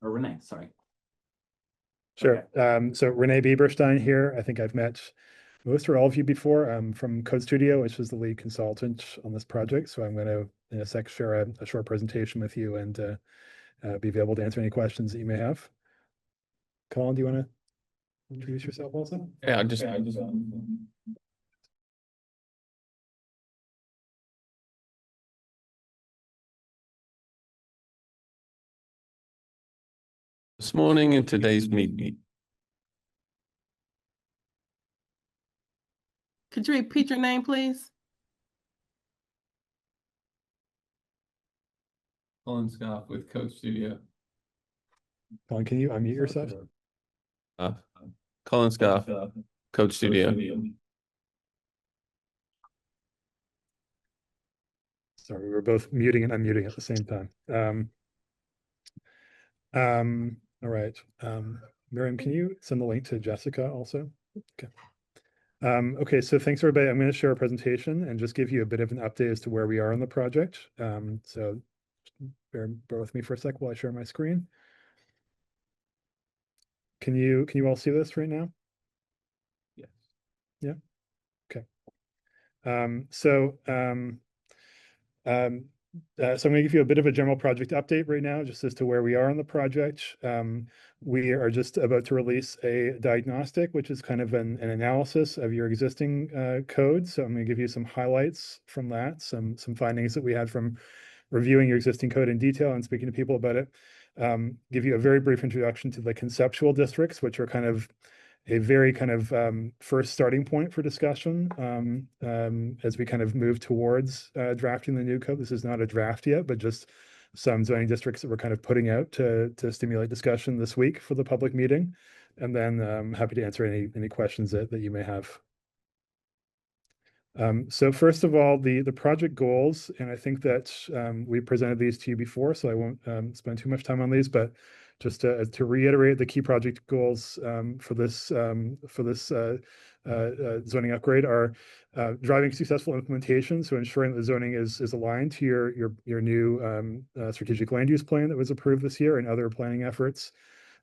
[SPEAKER 20] or Renee, sorry.
[SPEAKER 23] Sure. So Renee Bieberstein here. I think I've met most or all of you before. I'm from Code Studio, which is the lead consultant on this project. So I'm going to, in a sec, share a short presentation with you and be able to answer any questions that you may have. Colin, do you want to introduce yourself also?
[SPEAKER 24] Yeah, I'll just this morning in today's meeting.
[SPEAKER 2] Could you repeat your name, please?
[SPEAKER 24] Colin Scott with Code Studio.
[SPEAKER 23] Colin, can you unmute yourself?
[SPEAKER 24] Colin Scott, Code Studio.
[SPEAKER 23] Sorry, we were both muting and unmuting at the same time. All right. Miriam, can you send the link to Jessica also? Okay. Okay, so thanks everybody. I'm going to share a presentation and just give you a bit of an update as to where we are on the project. So bear with me for a sec while I share my screen. Can you all see this right now?
[SPEAKER 24] Yes.
[SPEAKER 23] Yeah. Okay. So I'm going to give you a bit of a general project update right now, just as to where we are on the project. We are just about to release a diagnostic, which is kind of an analysis of your existing code. So I'm going to give you some highlights from that, some findings that we had from reviewing your existing code in detail and speaking to people about it. Give you a very brief introduction to the conceptual districts, which are kind of a very kind of first starting point for discussion as we kind of move towards drafting the new code. This is not a draft yet, but just some zoning districts that we're kind of putting out to stimulate discussion this week for the public meeting. And then I'm happy to answer any questions that you may have. So first of all, the project goals, and I think that we presented these to you before, so I won't spend too much time on these, but just to reiterate the key project goals for this zoning upgrade are driving successful implementation, so ensuring that the zoning is aligned to your new strategic land use plan that was approved this year, and other planning efforts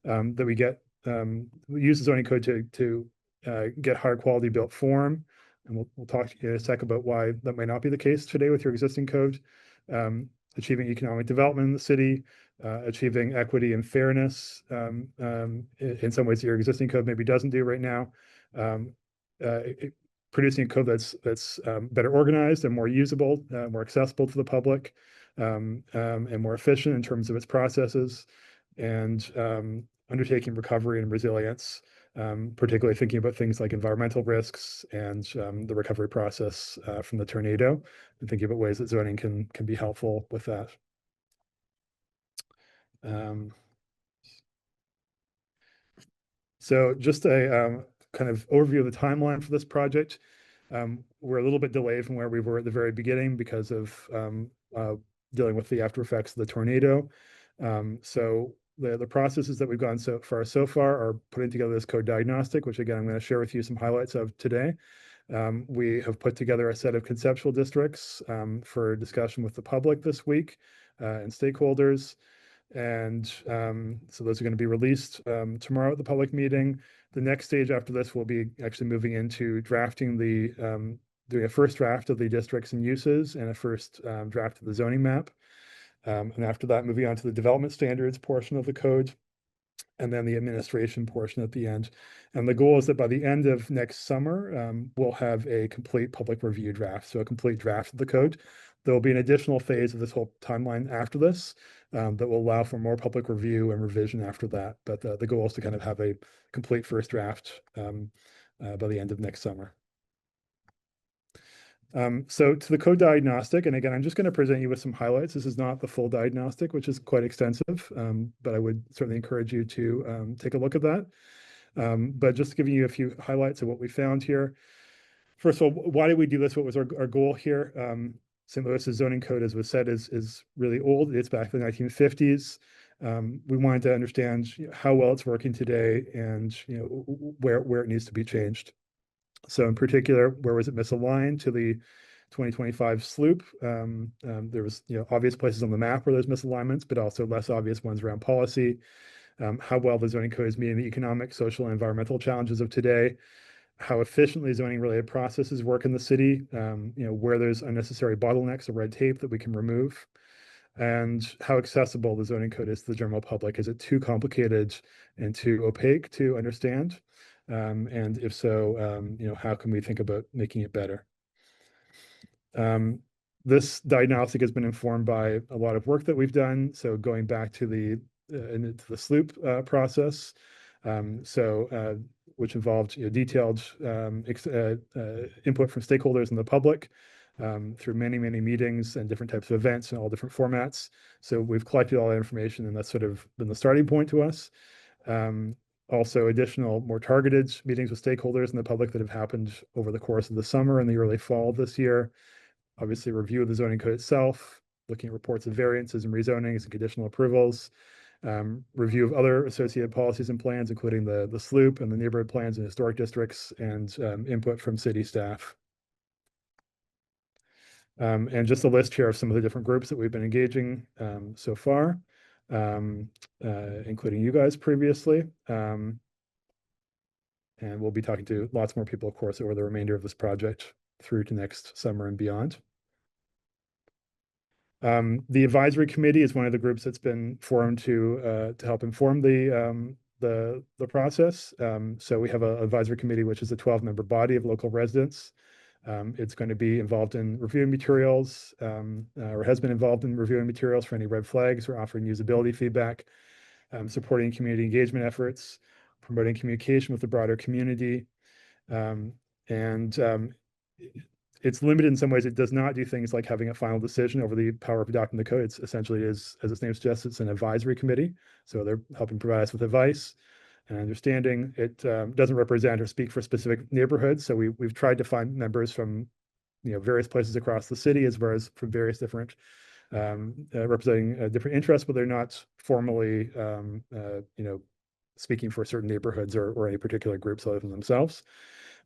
[SPEAKER 23] that we use the zoning code to get higher quality built form. And we'll talk in a sec about why that might not be the case today with your existing code. Achieving economic development in the city, achieving equity and fairness in some ways that your existing code maybe doesn't do right now. Producing a code that's better organized and more usable, more accessible to the public, and more efficient in terms of its processes, and undertaking recovery and resilience. Particularly thinking about things like environmental risks and the recovery process from the tornado, and thinking about ways that zoning can be helpful with that. So just a kind of overview of the timeline for this project. We're a little bit delayed from where we were at the very beginning because of dealing with the after effects of the tornado. So the processes that we've gone so far are putting together this code diagnostic, which again, I'm going to share with you some highlights of today. We have put together a set of conceptual districts for discussion with the public this week and stakeholders. And so those are going to be released tomorrow at the public meeting. The next stage after this will be actually moving into drafting doing a first draft of the districts and uses and a first draft of the zoning map. And after that, moving on to the development standards portion of the code, and then the administration portion at the end. And the goal is that by the end of next summer, we'll have a complete public review draft, so a complete draft of the code. There will be an additional phase of this whole timeline after this that will allow for more public review and revision after that. But the goal is to kind of have a complete first draft by the end of next summer. So to the code diagnostic, and again, I'm just going to present you with some highlights. This is not the full diagnostic, which is quite extensive, but I would certainly encourage you to take a look at that. But just giving you a few highlights of what we found here. First of all, why did we do this? What was our goal here? St. Louis's zoning code, as was said, is really old. It dates back to the 1950s. We wanted to understand how well it's working today and where it needs to be changed. So in particular, where was it misaligned to the 2025 SLOOP? There was obvious places on the map where there's misalignments, but also less obvious ones around policy. How well the zoning code is meeting the economic, social, and environmental challenges of today. How efficiently zoning related processes work in the city, where there's unnecessary bottlenecks or red tape that we can remove. And how accessible the zoning code is to the general public. Is it too complicated and too opaque to understand? And if so, how can we think about making it better? This diagnostic has been informed by a lot of work that we've done. So going back to the SLOOP process, which involved detailed input from stakeholders and the public through many meetings and different types of events in all different formats. So we've collected all that information, and that's sort of been the starting point to us. Also, additional, more targeted meetings with stakeholders and the public that have happened over the course of the summer and the early fall of this year. Obviously, review of the zoning code itself, looking at reports of variances and rezonings and conditional approvals, review of other associated policies and plans, including the SLOOP and the neighborhood plans and historic districts, and input from city staff. And just a list here of some of the different groups that we've been engaging so far. Including you guys previously. And we'll be talking to lots more people, of course, over the remainder of this project through to next summer and beyond. The advisory committee is one of the groups that's been formed to help inform the process. So we have an advisory committee, which is a 12-member body of local residents. It's going to be involved in reviewing materials, or has been involved in reviewing materials for any red flags or offering usability feedback, supporting community engagement efforts, promoting communication with the broader community, and it's limited in some ways. It does not do things like having a final decision over the power of adopting the code. It's essentially is, as its name suggests, it's an advisory committee. So they're helping provide us with advice and understanding. It doesn't represent or speak for specific neighborhoods. So we've tried to find members from various places across the city, as well as from various different representing different interests, but they're not formally speaking for certain neighborhoods or any particular groups other than themselves.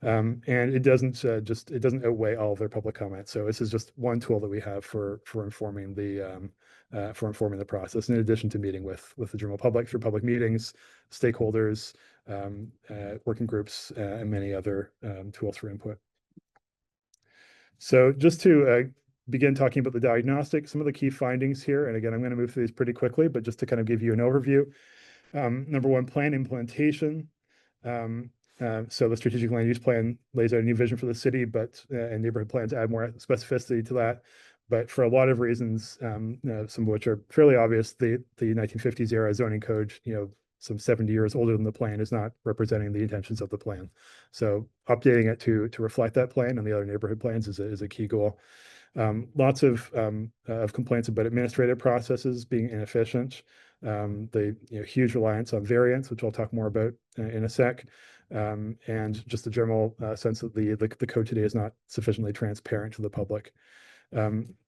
[SPEAKER 23] And it doesn't it doesn't outweigh all of their public comments. So this is just one tool that we have for informing the process, in addition to meeting with the general public through public meetings, stakeholders, working groups, and many other tools for input. So just to begin talking about the diagnostic, some of the key findings here, and again, I'm going to move through these pretty quickly, but just to kind of give you an overview. Number one, plan implementation. So the strategic land use plan lays out a new vision for the city, but and neighborhood plans add more specificity to that. But for a lot of reasons, some of which are fairly obvious, the 1950s era zoning code, some 70 years older than the plan, is not representing the intentions of the plan. So updating it to reflect that plan and the other neighborhood plans is a key goal. Lots of complaints about administrative processes being inefficient. The huge reliance on variance, which I'll talk more about in a sec, and just the general sense that the code today is not sufficiently transparent to the public.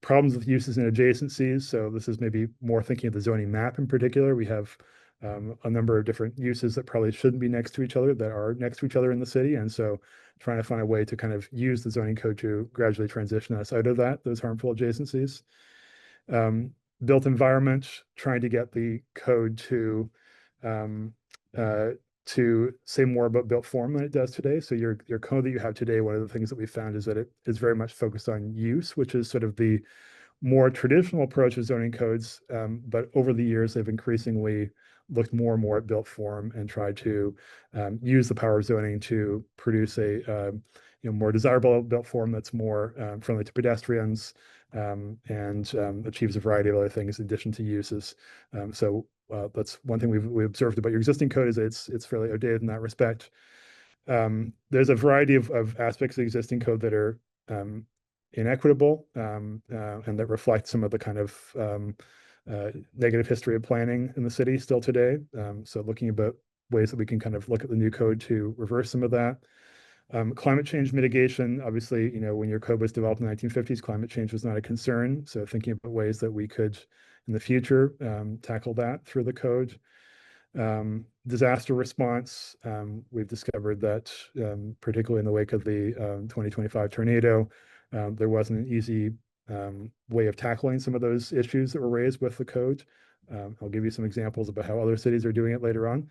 [SPEAKER 23] Problems with uses and adjacencies. So this is maybe more thinking of the zoning map in particular. We have a number of different uses that probably shouldn't be next to each other that are next to each other in the city. And so trying to find a way to kind of use the zoning code to gradually transition us out of those harmful adjacencies. Built environment, trying to get the code to say more about built form than it does today. So your code that you have today, one of the things that we found is that it is very much focused on use, which is sort of the more traditional approach of zoning codes. But over the years, they've increasingly looked more and more at built form and tried to use the power of zoning to produce a more desirable built form that's more friendly to pedestrians and achieves a variety of other things in addition to uses. So that's one thing we observed about your existing code, is that it's fairly outdated in that respect. There's a variety of aspects of the existing code that are inequitable and that reflect some of the kind of negative history of planning in the city still today. So looking about ways that we can kind of look at the new code to reverse some of that. Climate change mitigation, obviously, when your code was developed in the 1950s, climate change was not a concern. So thinking about ways that we could, in the future, tackle that through the code. Disaster response, we've discovered that, particularly in the wake of the 2025 tornado, there wasn't an easy way of tackling some of those issues that were raised with the code. I'll give you some examples about how other cities are doing it later on.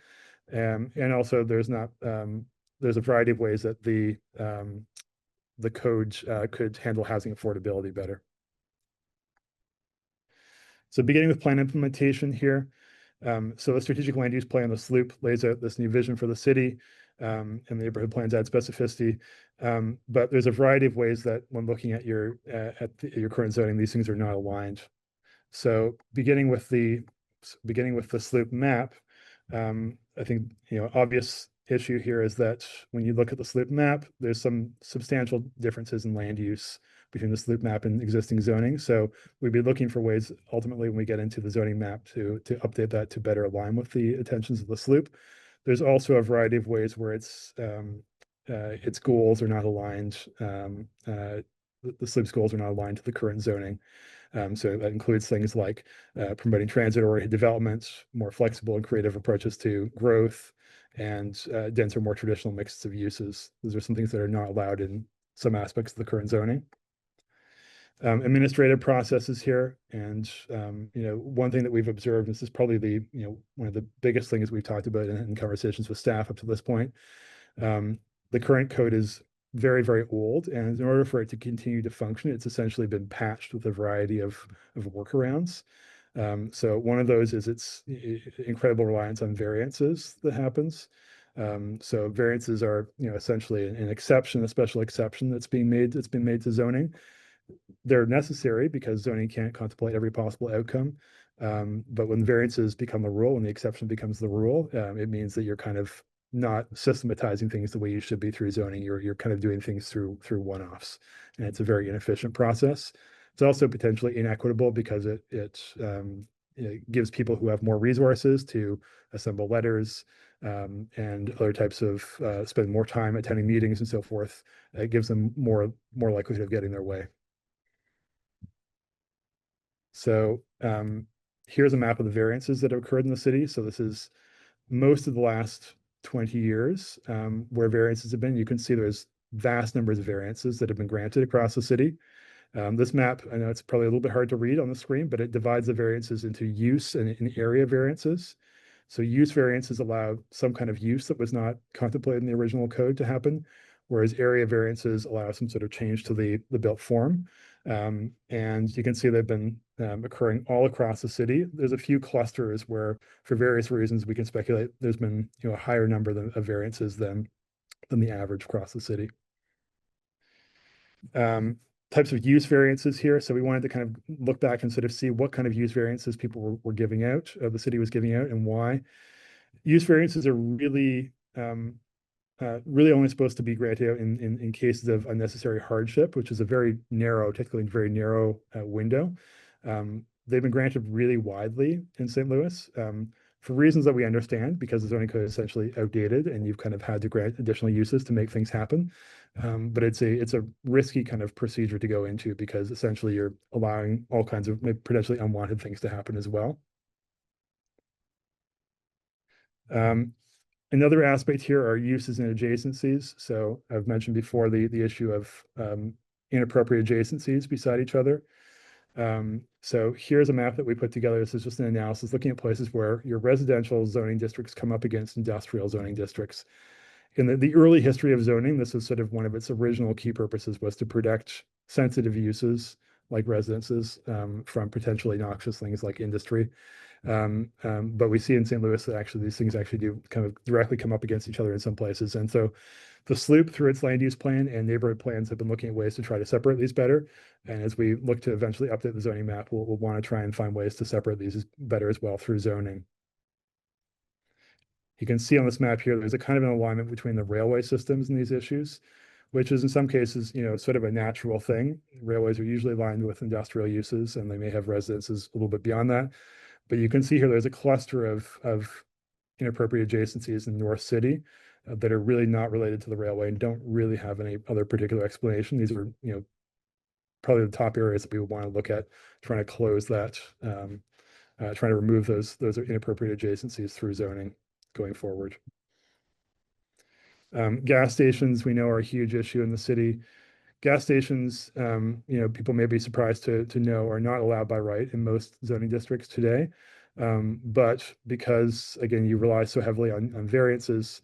[SPEAKER 23] And also there's a variety of ways that the code could handle housing affordability better. So beginning with plan implementation here. So the strategic land use plan, the SLOOP, lays out this new vision for the city, and the neighborhood plans add specificity. But there's a variety of ways that when looking at your current zoning, these things are not aligned. So beginning with the SLOOP map, I think obvious issue here is that when you look at the SLOOP map, there's some substantial differences in land use between the SLOOP map and existing zoning. So we'd be looking for ways ultimately when we get into the zoning map to update that to better align with the intentions of the SLOOP. There's also a variety of ways where its goals are not aligned. The SLOOP's goals are not aligned to the current zoning. So that includes things like promoting transit-oriented development, more flexible and creative approaches to growth, and denser, more traditional mixes of uses. Those are some things that are not allowed in some aspects of the current zoning. Administrative processes here, and one thing that we've observed, this is probably one of the biggest things we've talked about in conversations with staff up to this point. The current code is very, very old, and in order for it to continue to function, it's essentially been patched with a variety of workarounds. So one of those is its incredible reliance on variances that happens. So variances are, essentially an exception, a special exception that's been made to zoning. They're necessary because zoning can't contemplate every possible outcome. But when variances become the rule, when the exception becomes the rule, it means that you're kind of not systematizing things the way you should be through zoning. You're kind of doing things through one-offs, and it's a very inefficient process. It's also potentially inequitable because it gives people who have more resources to assemble letters and other types of spend more time attending meetings and so forth. It gives them more likelihood of getting their way. So here's a map of the variances that have occurred in the city. So this is most of the last 20 years where variances have been. You can see there's vast numbers of variances that have been granted across the city. This map, I know it's probably a little bit hard to read on the screen, but it divides the variances into use and area variances. So use variances allow some kind of use that was not contemplated in the original code to happen, whereas area variances allow some sort of change to the built form. And you can see they've been occurring all across the city. There's a few clusters where, for various reasons, we can speculate there's been a higher number of variances than the average across the city. Types of use variances here. So we wanted to kind of look back and sort of see what kind of use variances people were giving out, the city was giving out, and why. Use variances are really only supposed to be granted out in cases of unnecessary hardship, which is a very narrow, technically very narrow window. They've been granted really widely in St. Louis for reasons that we understand, because the zoning code is essentially outdated and you've kind of had to grant additional uses to make things happen. But it's a risky kind of procedure to go into, because essentially you're allowing all kinds of potentially unwanted things to happen as well. Another aspect here are uses and adjacencies. So I've mentioned before the issue of inappropriate adjacencies beside each other. So here's a map that we put together. This is just an analysis looking at places where your residential zoning districts come up against industrial zoning districts. In the early history of zoning, this was sort of one of its original key purposes, was to protect sensitive uses like residences from potentially noxious things like industry. But we see in St. Louis that actually these things actually do kind of directly come up against each other in some places. And so the SLOOP, through its land use plan and neighborhood plans, have been looking at ways to try to separate these better. And as we look to eventually update the zoning map, we'll want to try and find ways to separate these better as well through zoning. You can see on this map here, there's a kind of an alignment between the railway systems and these issues, which is in some cases, sort of a natural thing. Railways are usually aligned with industrial uses, and they may have residences a little bit beyond that. But you can see here, there's a cluster of inappropriate adjacencies in North City that are really not related to the railway and don't really have any other particular explanation. These are, probably the top areas that we would want to look at, trying to close that, trying to remove those inappropriate adjacencies through zoning going forward. Gas stations, we know, are a huge issue in the city. Gas stations, people may be surprised to know, are not allowed by right in most zoning districts today. But because, again, you rely so heavily on variances,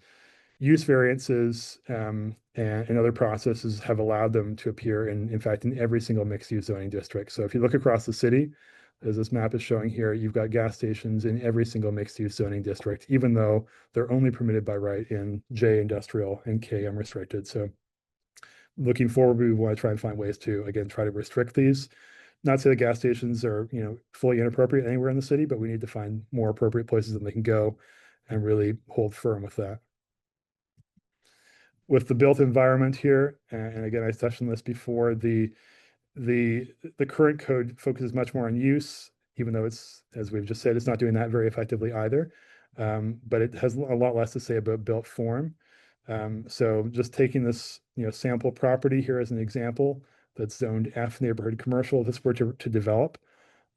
[SPEAKER 23] use variances and other processes have allowed them to appear in fact, in every single mixed-use zoning district. So if you look across the city, as this map is showing here, you've got gas stations in every single mixed-use zoning district, even though they're only permitted by right in J industrial and K unrestricted. So looking forward, we want to try and find ways to, again, try to restrict these. Not to say the gas stations are, fully inappropriate anywhere in the city, but we need to find more appropriate places that they can go and really hold firm with that. With the built environment here, and again, I touched on this before, the current code focuses much more on use, even though it's, as we've just said, it's not doing that very effectively either. But it has a lot less to say about built form. So just taking this, sample property here as an example that's zoned F neighborhood commercial, if this were to develop,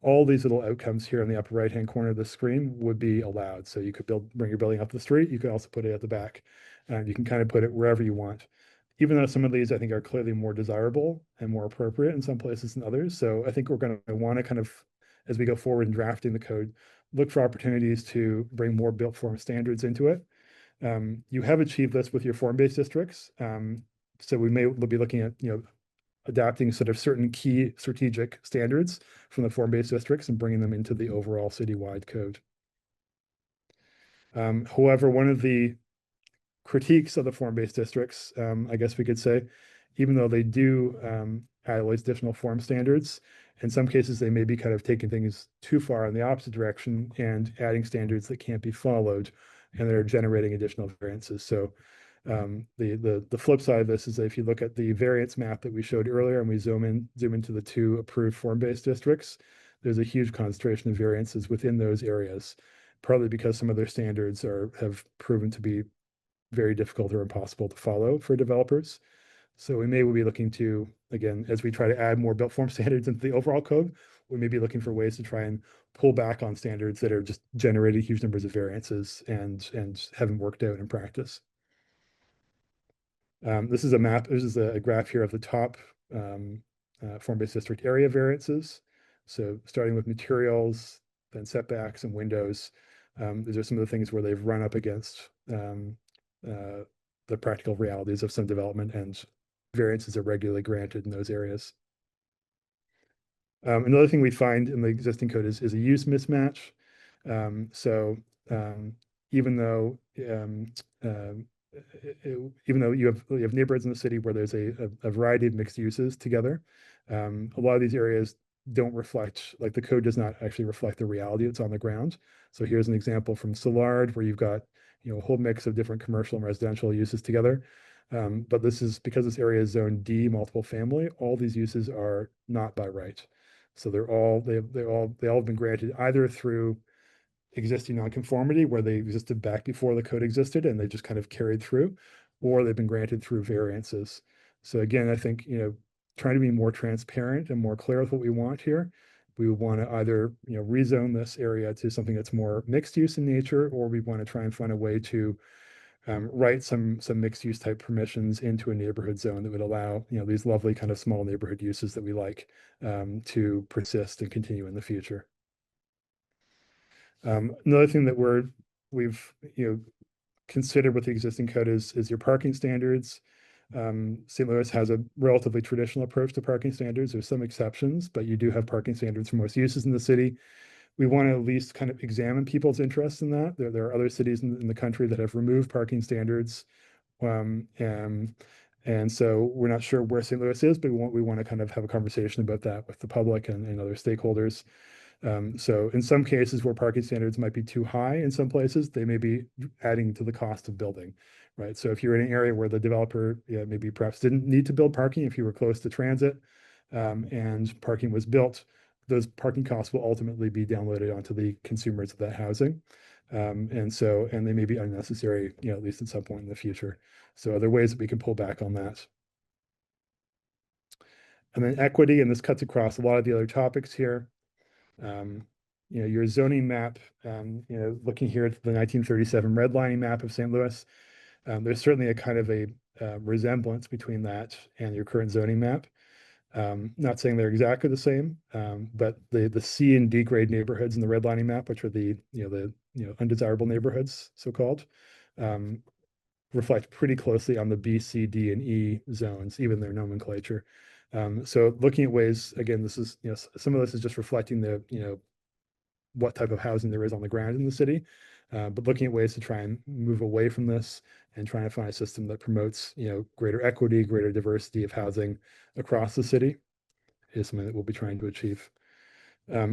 [SPEAKER 23] all these little outcomes here in the upper right-hand corner of the screen would be allowed. So you could bring your building up the street. You could also put it at the back. You can kind of put it wherever you want, even though some of these I think are clearly more desirable and more appropriate in some places than others. So I think we're going to want to kind of, as we go forward in drafting the code, look for opportunities to bring more built form standards into it. You have achieved this with your form-based districts. So we'll be looking at, adapting sort of certain key strategic standards from the form-based districts and bringing them into the overall citywide code. However, one of the critiques of the form-based districts, I guess we could say, even though they do add all these additional form standards, in some cases they may be kind of taking things too far in the opposite direction and adding standards that can't be followed and that are generating additional variances. So the flip side of this is that if you look at the variance map that we showed earlier and we zoom into the 2 approved form-based districts, there's a huge concentration of variances within those areas, partly because some of their standards have proven to be very difficult or impossible to follow for developers. So we may be looking to, again, as we try to add more built form standards into the overall code, we may be looking for ways to try and pull back on standards that are just generating huge numbers of variances and haven't worked out in practice. This is a map. This is a graph here of the top form-based district area variances. So starting with materials, then setbacks and windows. These are some of the things where they've run up against the practical realities of some development, and variances are regularly granted in those areas. Another thing we find in the existing code is a use mismatch. Even though you have neighborhoods in the city where there's a variety of mixed uses together, a lot of these areas don't reflect, like the code does not actually reflect the reality that's on the ground. So here's an example from Soulard where you've got a whole mix of different commercial and residential uses together. But this is because this area is zone D, multiple family, all these uses are not by right. So they've all been granted either through existing nonconformity where they existed back before the code existed and they just kind of carried through, or they've been granted through variances. So again, I think, trying to be more transparent and more clear with what we want here. We would want to either, rezone this area to something that's more mixed use in nature, or we want to try and find a way to write some mixed use type permissions into a neighborhood zone that would allow, these lovely kind of small neighborhood uses that we like to persist and continue in the future. Another thing that we've considered with the existing code is your parking standards. St. Louis has a relatively traditional approach to parking standards. There's some exceptions, but you do have parking standards for most uses in the city. We want to at least kind of examine people's interest in that. There are other cities in the country that have removed parking standards. And so we're not sure where St. Louis is, but we want to kind of have a conversation about that with the public and other stakeholders. So in some cases where parking standards might be too high in some places, they may be adding to the cost of building, right? So if you're in an area where the developer maybe perhaps didn't need to build parking, if you were close to transit and parking was built, those parking costs will ultimately be downloaded onto the consumers of that housing. And they may be unnecessary, at least at some point in the future. So are there ways that we can pull back on that? And then equity, and this cuts across a lot of the other topics here. Your zoning map, looking here at the 1937 redlining map of St. Louis, there's certainly a kind of a resemblance between that and your current zoning map. Not saying they're exactly the same, but the C and D grade neighborhoods in the redlining map, which are the undesirable neighborhoods, so-called, reflect pretty closely on the B, C, D, and E zones, even their nomenclature. So looking at ways, again, this is, some of this is just reflecting the, what type of housing there is on the ground in the city, but looking at ways to try and move away from this and trying to find a system that promotes, greater equity, greater diversity of housing across the city is something that we'll be trying to achieve.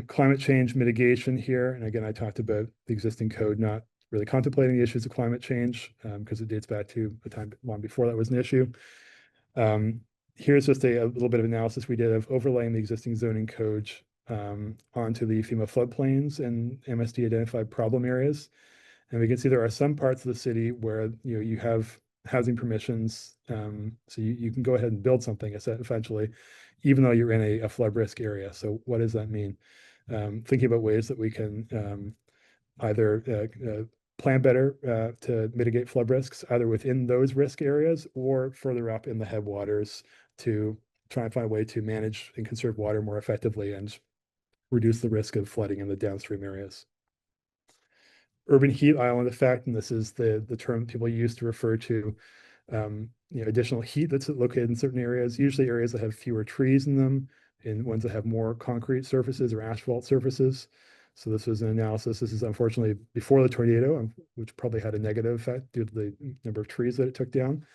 [SPEAKER 23] Climate change mitigation here, and again, I talked about the existing code not really contemplating the issues of climate change because it dates back to a time long before that was an issue. Here's just a little bit of analysis we did of overlaying the existing zoning code onto the FEMA floodplains and MSD identified problem areas. And we can see there are some parts of the city where you have housing permissions, so you can go ahead and build something essentially, even though you're in a flood risk area. So what does that mean? Thinking about ways that we can either plan better to mitigate flood risks, either within those risk areas or further up in the headwaters to try and find a way to manage and conserve water more effectively and reduce the risk of flooding in the downstream areas. Urban heat island effect, and this is the term people use to refer to additional heat that's located in certain areas, usually areas that have fewer trees in them, and ones that have more concrete surfaces or asphalt surfaces. So this was an analysis. This is unfortunately before the tornado, which probably had a negative effect due to the number of trees that it took down.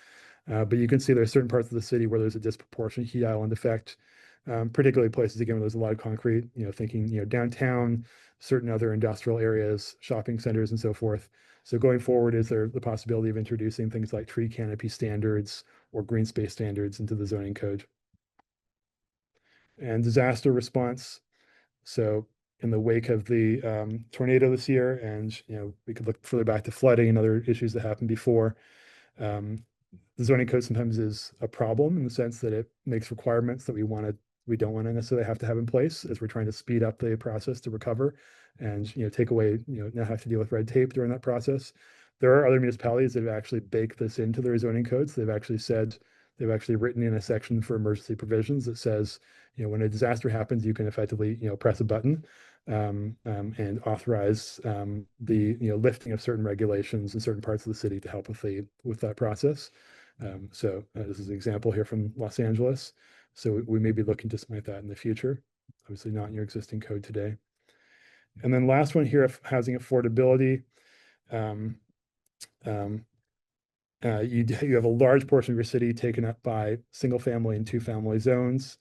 [SPEAKER 23] But you can see there are certain parts of the city where there's a disproportionate heat island effect. particularly places, again, where there's a lot of concrete, thinking, downtown, certain other industrial areas, shopping centers and so forth. So going forward, is there the possibility of introducing things like tree canopy standards or green space standards into the zoning code? And disaster response. So in the wake of the tornado this year, and we could look further back to flooding and other issues that happened before. The zoning code sometimes is a problem in the sense that it makes requirements that we don't want to necessarily have to have in place as we're trying to speed up the process to recover and take away, not have to deal with red tape during that process. There are other municipalities that have actually baked this into their zoning codes. They've actually written in a section for emergency provisions that says, when a disaster happens, you can effectively, press a button and authorize the lifting of certain regulations in certain parts of the city to help with that process. So this is an example here from Los Angeles. So we may be looking to something like that in the future. Obviously not in your existing code today. And then last one here, housing affordability. You have a large portion of your city taken up by single family and two family zones.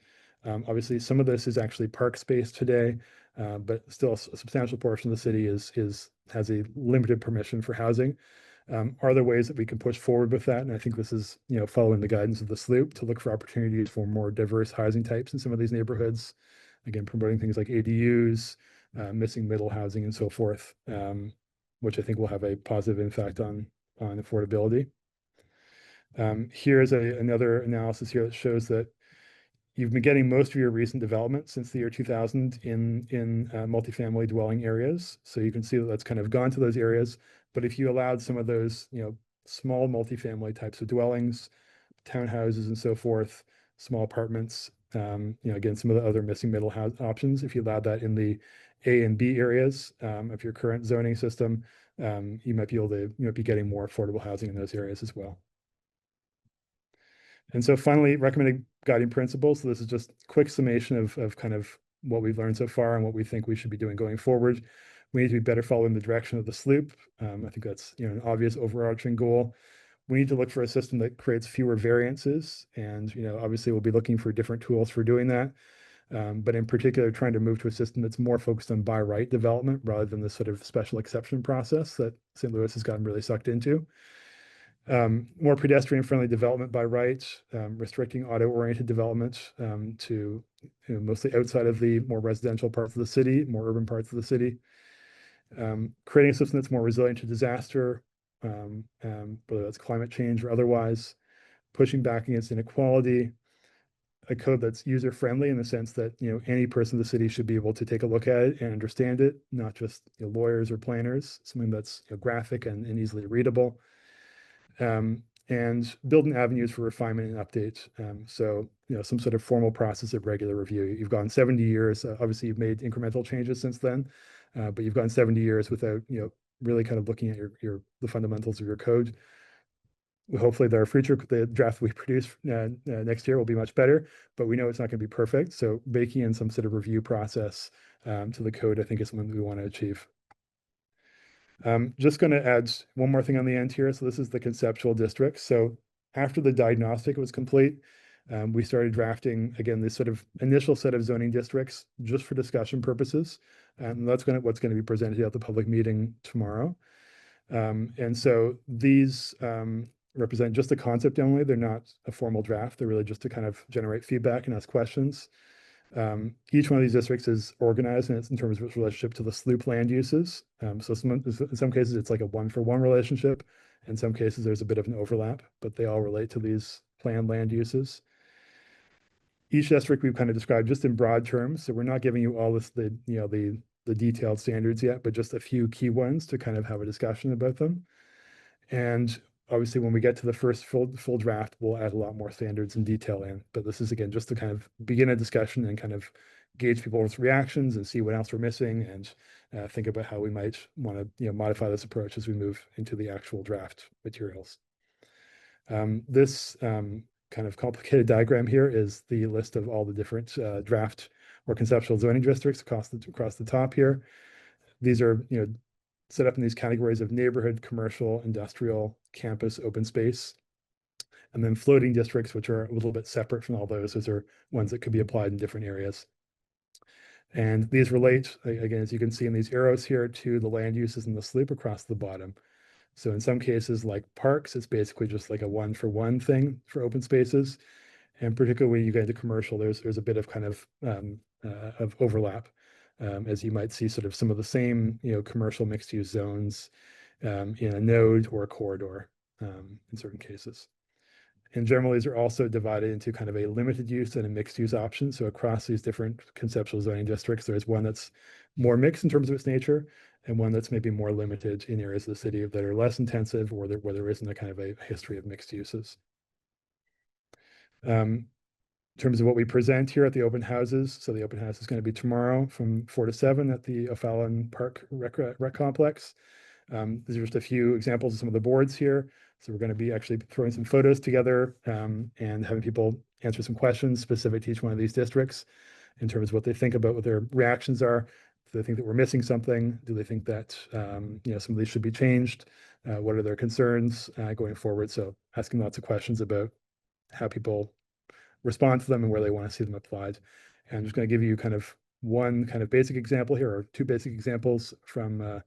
[SPEAKER 23] Obviously, some of this is actually park space today, but still a substantial portion of the city has a limited permission for housing. Are there ways that we can push forward with that? And I think this is, following the guidance of the SLOOP to look for opportunities for more diverse housing types in some of these neighborhoods. Again, promoting things like ADUs, missing middle housing and so forth, which I think will have a positive impact on affordability. Here's another analysis here that shows that you've been getting most of your recent development since the year 2000 in multifamily dwelling areas. So you can see that that's kind of gone to those areas. But if you allowed some of those, small multifamily types of dwellings, townhouses and so forth, small apartments, again, some of the other missing middle house options, if you allowed that in the A and B areas of your current zoning system, you might be able to be getting more affordable housing in those areas as well. And so finally, recommended guiding principles. So this is just a quick summation of kind of what we've learned so far and what we think we should be doing going forward. We need to be better following the direction of the SLOOP. I think that's an obvious overarching goal. We need to look for a system that creates fewer variances. And obviously we'll be looking for different tools for doing that. But in particular, trying to move to a system that's more focused on by right development rather than the sort of special exception process that St. Louis has gotten really sucked into. More pedestrian-friendly development by right, restricting auto-oriented development to mostly outside of the more residential parts of the city, more urban parts of the city. Creating a system that's more resilient to disaster, whether that's climate change or otherwise. Pushing back against inequality. A code that's user-friendly in the sense that any person in the city should be able to take a look at it and understand it, not just lawyers or planners. Something that's graphic and easily readable. And building avenues for refinement and update. So, some sort of formal process of regular review. You've gone 70 years. Obviously, you've made incremental changes since then, but you've gone 70 years without, really kind of looking at the fundamentals of your code. Hopefully, the draft we produce next year will be much better, but we know it's not going to be perfect. So, baking in some sort of review process to the code, I think, is something that we want to achieve. Just going to add one more thing on the end here. So this is the conceptual district. So after the diagnostic was complete, we started drafting, again, this sort of initial set of zoning districts just for discussion purposes. And that's what's going to be presented at the public meeting tomorrow. And so these represent just the concept only. They're not a formal draft. They're really just to kind of generate feedback and ask questions. Each one of these districts is organized in terms of its relationship to the SLOOP land uses. So in some cases, it's like a one-for-one relationship. In some cases, there's a bit of an overlap, but they all relate to these planned land uses. Each district we've kind of described just in broad terms. So we're not giving you all the detailed standards yet, but just a few key ones to kind of have a discussion about them. And obviously, when we get to the first full draft, we'll add a lot more standards and detail in. But this is, again, just to kind of begin a discussion and kind of gauge people's reactions and see what else we're missing and think about how we might want to modify this approach as we move into the actual draft materials. This kind of complicated diagram here is the list of all the different draft or conceptual zoning districts across the top here. These are set up in these categories of neighborhood, commercial, industrial, campus, open space. And then floating districts, which are a little bit separate from all those. Those are ones that could be applied in different areas. And these relate, again, as you can see in these arrows here, to the land uses in the sloop across the bottom. So in some cases, like parks, it's basically just like a one-for-one thing for open spaces. And particularly when you get into commercial, there's a bit of kind of overlap, as you might see sort of some of the same, commercial mixed-use zones in a node or a corridor in certain cases. And generally, these are also divided into kind of a limited use and a mixed use option. So across these different conceptual zoning districts, there's one that's more mixed in terms of its nature, and one that's maybe more limited in areas of the city that are less intensive, or where there isn't a kind of a history of mixed uses. In terms of what we present here at the open houses, so the open house is going to be tomorrow from 4 to 7 at the O'Fallon Park Rec Complex. These are just a few examples of some of the boards here. So we're going to be actually throwing some photos together and having people answer some questions specific to each one of these districts in terms of what they think about, what their reactions are. Do they think that we're missing something? Do they think that some of these should be changed? What are their concerns going forward? So asking lots of questions about how people respond to them and where they want to see them applied. And I'm just going to give you kind of one kind of basic example here, or two basic examples from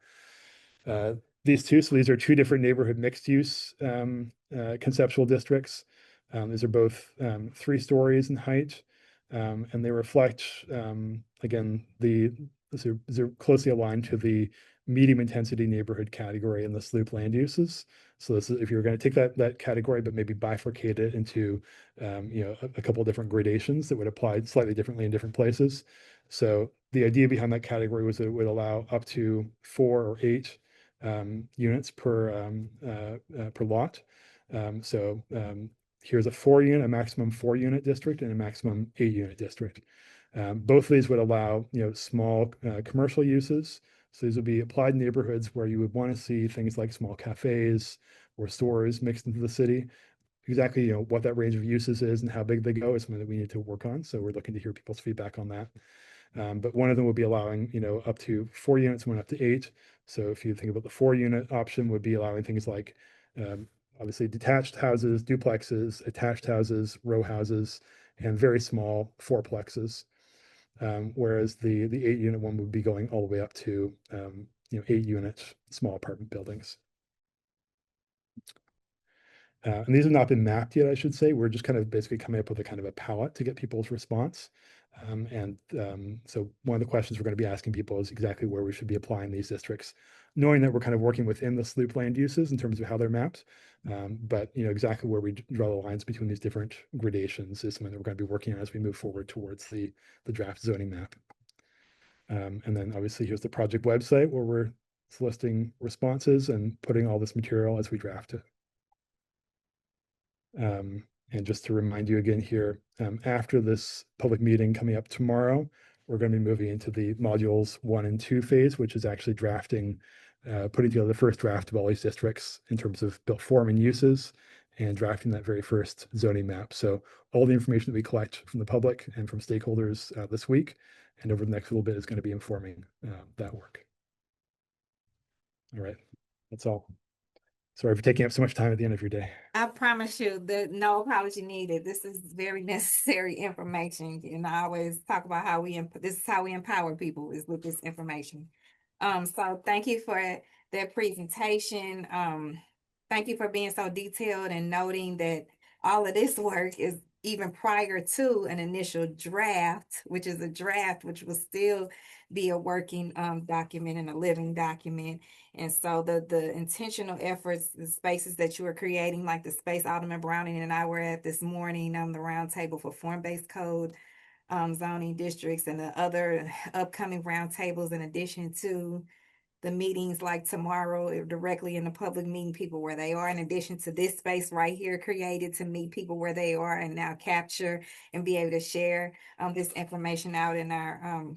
[SPEAKER 23] these two. So these are two different neighborhood mixed use conceptual districts. These are both 3 stories in height, and they reflect, again, these are closely aligned to the medium intensity neighborhood category in the sloop land uses. So this is, if you're going to take that category, but maybe bifurcate it into a couple of different gradations that would apply slightly differently in different places. So the idea behind that category was that it would allow up to 4 or 8 units per lot. Here's a 4-unit, a maximum 4-unit district, and a maximum 8-unit district. Both of these would allow small commercial uses. So these would be applied neighborhoods where you would want to see things like small cafes or stores mixed into the city. Exactly what that range of uses is and how big they go is something that we need to work on. So we're looking to hear people's feedback on that. But one of them would be allowing up to 4 units, one up to 8. So if you think about the 4-unit option, would be allowing things like obviously detached houses, duplexes, attached houses, row houses, and very small fourplexes. Whereas the 8-unit one would be going all the way up to 8-unit small apartment buildings. And these have not been mapped yet, I should say. We're just kind of basically coming up with a kind of a palette to get people's response. So one of the questions we're going to be asking people is exactly where we should be applying these districts, knowing that we're kind of working within the sloop land uses in terms of how they're mapped. But exactly where we draw the lines between these different gradations is something that we're going to be working on as we move forward towards the draft zoning map. And then obviously here's the project website where we're soliciting responses and putting all this material as we draft it. And just to remind you again here, after this public meeting coming up tomorrow, we're going to be moving into the modules 1 and 2 phase, which is actually drafting, putting together the first draft of all these districts in terms of built form and uses, and drafting that very first zoning map. So all the information that we collect from the public and from stakeholders this week and over the next little bit is going to be informing that work. All right, that's all. Sorry for taking up so much time at the end of your day.
[SPEAKER 1] I promise you that no apology needed. This is very necessary information. And I always talk about how this is how we empower people, is with this information. So thank you for that presentation. Thank you for being so detailed and noting that all of this work is even prior to an initial draft, which is a draft, which will still be a working document and a living document. And so the intentional efforts, the spaces that you are creating, like the space Alderman Browning and I were at this morning on the roundtable for form-based code zoning districts, and the other upcoming roundtables, in addition to the meetings like tomorrow, directly in the public, meeting people where they are, in addition to this space right here created to meet people where they are and now capture and be able to share this information out in our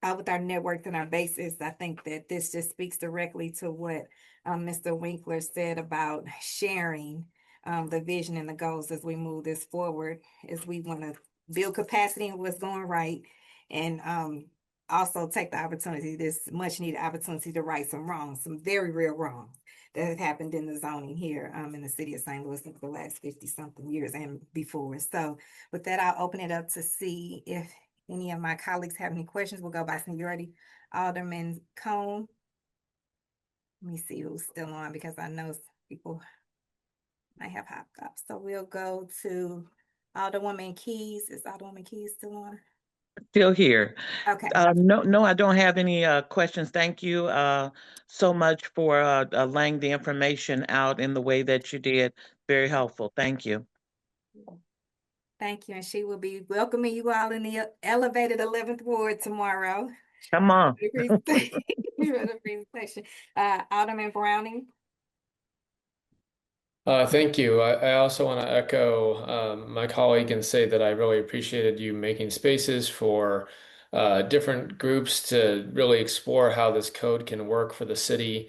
[SPEAKER 1] out with our networks and our bases. I think that this just speaks directly to what Mr. Winkler said about sharing the vision and the goals as we move this forward, as we want to build capacity in what's going right, and also take the opportunity, this much needed opportunity, to right some wrongs, some very real wrongs that have happened in the zoning here in the city of St. Louis for the last 50-something years and before. So with that, I'll open it up to see if any of my colleagues have any questions. We'll go by seniority. Alderman Cone. Let me see who's still on because I know people might have hopped up. So we'll go to Alderwoman Keys. Is Alderwoman Keys still on?
[SPEAKER 22] Still here.
[SPEAKER 1] Okay.
[SPEAKER 22] No, I don't have any questions. Thank you so much for laying the information out in the way that you did. Very helpful. Thank you.
[SPEAKER 1] Thank you. And she will be welcoming you all in the elevated 11th Ward tomorrow.
[SPEAKER 22] Come on.
[SPEAKER 1] Presentation. Alderman Browning.
[SPEAKER 12] Thank you. I also want to echo my colleague and say that I really appreciated you making spaces for different groups to really explore how this code can work for the city.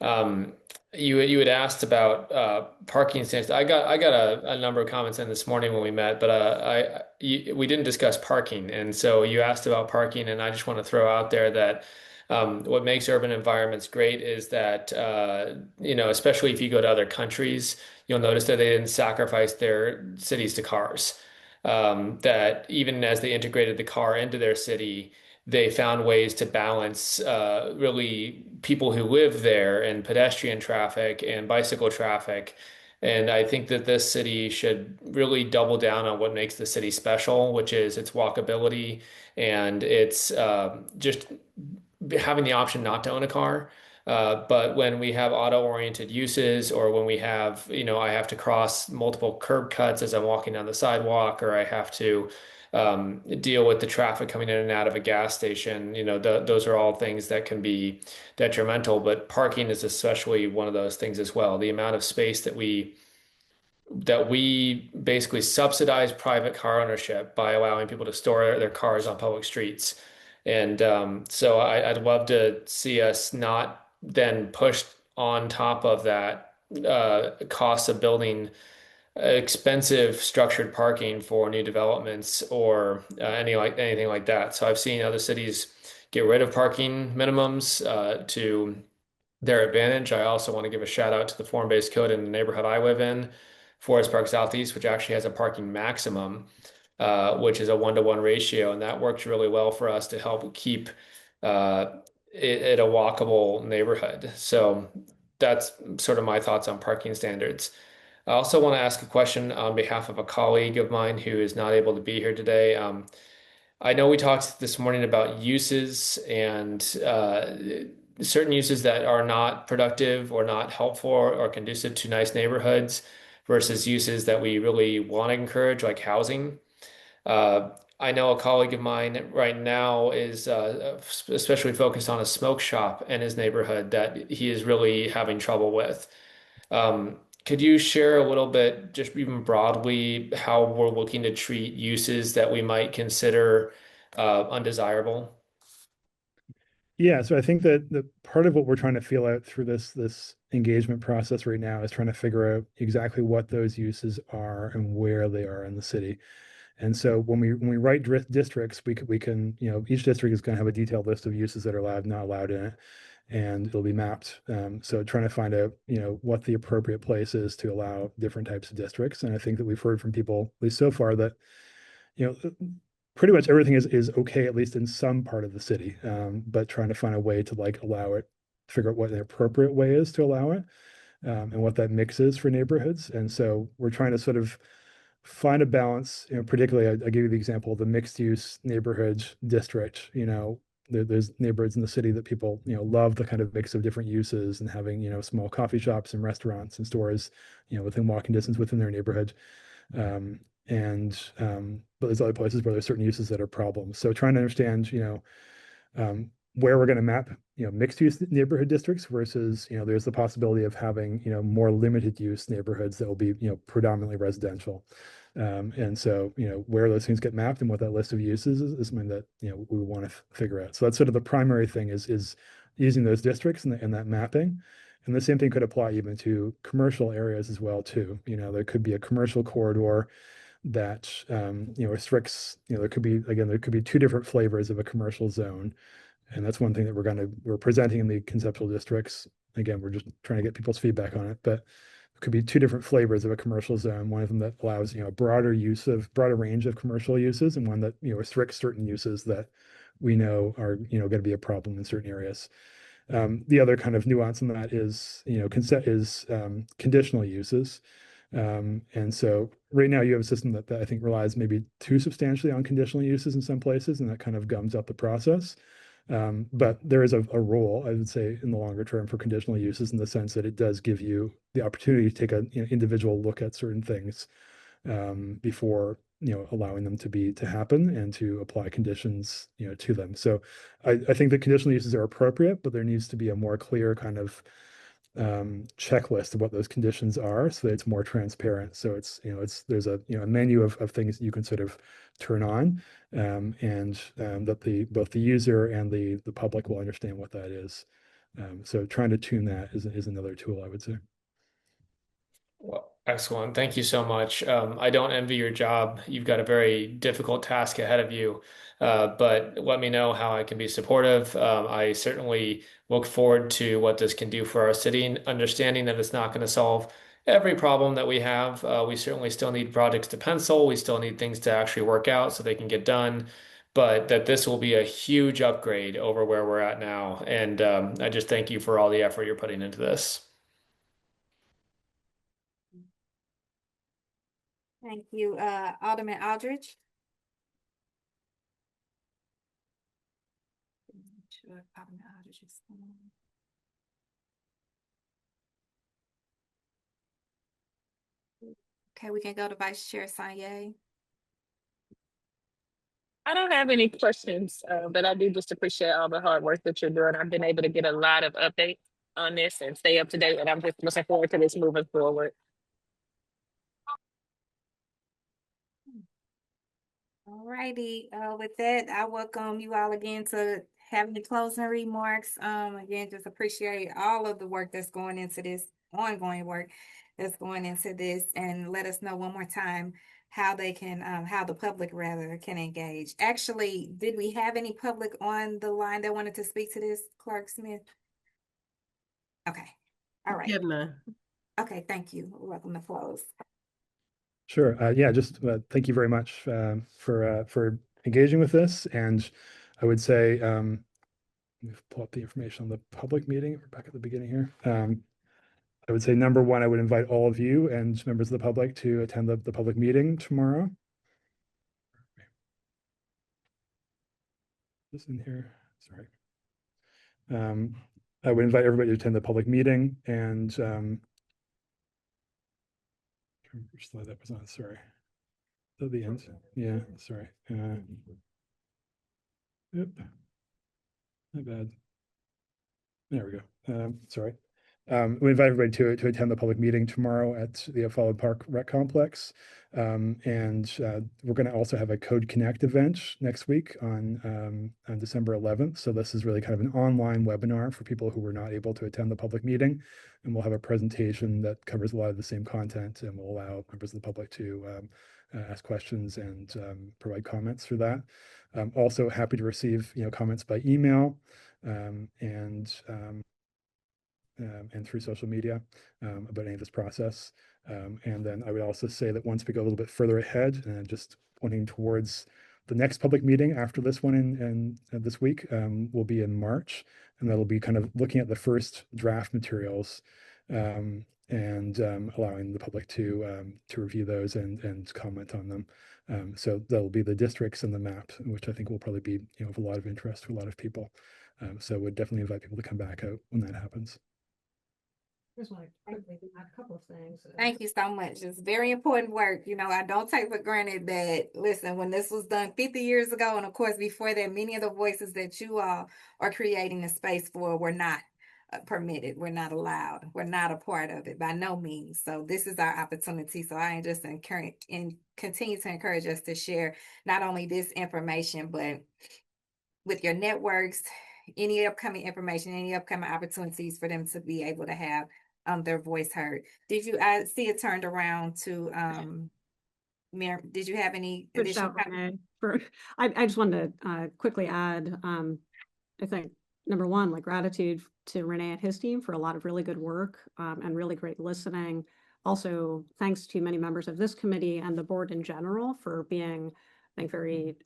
[SPEAKER 12] You had asked about parking standards. I got a number of comments in this morning when we met, but we didn't discuss parking, and so you asked about parking, and I just want to throw out there that. What makes urban environments great is that, especially if you go to other countries, you'll notice that they didn't sacrifice their cities to cars. That even as they integrated the car into their city, they found ways to balance really people who live there and pedestrian traffic and bicycle traffic. And I think that this city should really double down on what makes the city special, which is its walkability and its just having the option not to own a car. But when we have auto-oriented uses, or when we have, I have to cross multiple curb cuts as I'm walking down the sidewalk, or I have to deal with the traffic coming in and out of a gas station, those are all things that can be detrimental. But parking is especially one of those things as well. The amount of space that we basically subsidize private car ownership by allowing people to store their cars on public streets. And so I'd love to see us not then pushed on top of that cost of building expensive structured parking for new developments or anything like that. So I've seen other cities get rid of parking minimums to their advantage. I also want to give a shout out to the form-based code in the neighborhood I live in, Forest Park Southeast, which actually has a parking maximum. Which is a 1-to-1 ratio, and that works really well for us to help keep it a walkable neighborhood. So that's sort of my thoughts on parking standards. I also want to ask a question on behalf of a colleague of mine who is not able to be here today. I know we talked this morning about uses and certain uses that are not productive or not helpful or conducive to nice neighborhoods versus uses that we really want to encourage, like housing. I know a colleague of mine right now is especially focused on a smoke shop in his neighborhood that he is really having trouble with. Could you share a little bit, just even broadly, how we're looking to treat uses that we might consider undesirable?
[SPEAKER 23] Yeah, so I think that the part of what we're trying to feel out through this engagement process right now is trying to figure out exactly what those uses are and where they are in the city. And so when we write districts, we can each district is going to have a detailed list of uses that are allowed, not allowed in it, and it'll be mapped. So trying to find out what the appropriate place is to allow different types of districts. And I think that we've heard from people, at least so far, that pretty much everything is okay, at least in some part of the city. But trying to find a way to allow it, figure out what the appropriate way is to allow it, and what that mix is for neighborhoods. And so we're trying to sort of find a balance, particularly I give you the example of the mixed use neighborhood district. There's neighborhoods in the city that people, love the kind of mix of different uses and having, small coffee shops and restaurants and stores, within walking distance within their neighborhood. But there's other places where there's certain uses that are problems. So trying to understand, where we're going to map, mixed use neighborhood districts versus, there's the possibility of having, more limited use neighborhoods that will be, predominantly residential. And so, where those things get mapped and what that list of uses is something that, we want to figure out. So that's sort of the primary thing is using those districts and that mapping. And the same thing could apply even to commercial areas as well, too. There could be a commercial corridor that, restricts, there could be two different flavors of a commercial zone. And that's one thing that we're presenting in the conceptual districts, again, we're just trying to get people's feedback on it, but it could be two different flavors of a commercial zone. One of them that allows, a broader range of commercial uses, and one that, restricts certain uses that we know are, going to be a problem in certain areas. The other kind of nuance in that is, conditional uses. And so right now you have a system that I think relies maybe too substantially on conditional uses in some places, and that kind of gums up the process. But there is a role, I would say, in the longer term for conditional uses, in the sense that it does give you the opportunity to take an individual look at certain things before allowing them to happen, and to apply conditions to them. So I think that conditional uses are appropriate, but there needs to be a more clear kind of checklist of what those conditions are, so that it's more transparent. So there's a menu of things that you can sort of turn on, and that both the user and the public will understand what that is. So trying to tune that is another tool, I would say.
[SPEAKER 12] Well, excellent. Thank you so much. I don't envy your job. You've got a very difficult task ahead of you, but let me know how I can be supportive. I certainly look forward to what this can do for our city, understanding that it's not going to solve every problem that we have. We certainly still need projects to pencil. We still need things to actually work out so they can get done, but that this will be a huge upgrade over where we're at now. And I just thank you for all the effort you're putting into this.
[SPEAKER 1] Thank you, Alderman Aldridge. Sure, Alderman Aldridge is on. Okay, we can go to Vice Chair Sanye.
[SPEAKER 13] I don't have any questions, but I do just appreciate all the hard work that you're doing. I've been able to get a lot of updates on this and stay up to date, and I'm just looking forward to this moving forward.
[SPEAKER 1] All righty, with that, I welcome you all again to have any closing remarks. Again, just appreciate all of the work that's going into this, ongoing work that's going into this, and let us know one more time how they can, how the public rather can engage. Actually, did we have any public on the line that wanted to speak to this, Clerk Smith? Okay, all right.
[SPEAKER 2] We have none.
[SPEAKER 1] Okay, thank you. Welcome to close.
[SPEAKER 23] Sure. Yeah, just thank you very much for engaging with this. And I would say, let me pull up the information on the public meeting. We're back at the beginning here. I would say, number one, I would invite all of you and members of the public to attend the public meeting tomorrow. This in here, sorry. I would invite everybody to attend the public meeting, and which slide that was on, sorry. At the end, yeah, sorry. Yep, my bad. There we go. Sorry. We invite everybody to attend the public meeting tomorrow at the Follow Park Rec Complex. And we're going to also have a Code Connect event next week on December 11th. So this is really kind of an online webinar for people who were not able to attend the public meeting. And we'll have a presentation that covers a lot of the same content, and will allow members of the public to ask questions and provide comments through that. Also happy to receive comments by email and through social media about any of this process. And then I would also say that once we go a little bit further ahead, just pointing towards the next public meeting after this one in this week, will be in March, and that'll be kind of looking at the first draft materials and allowing the public to review those and comment on them. So that'll be the districts and the map, which I think will probably be of a lot of interest to a lot of people. So would definitely invite people to come back out when that happens.
[SPEAKER 18] Just want to quickly add a couple of things.
[SPEAKER 1] Thank you so much. It's very important work. I don't take for granted that, listen, when this was done 50 years ago, and of course, before that, many of the voices that you all are creating the space for were not permitted. We're not allowed. We're not a part of it by no means. So this is our opportunity. So I just encourage and continue to encourage us to share not only this information, but with your networks, any upcoming information, any upcoming opportunities for them to be able to have their voice heard. Did you see it turned around to Mayor? Did you have any additional
[SPEAKER 18] I just wanted to quickly add, I think number one, like gratitude to Renee and his team for a lot of really good work and really great listening. Also, thanks to many members of this committee and the board in general for being, I think, very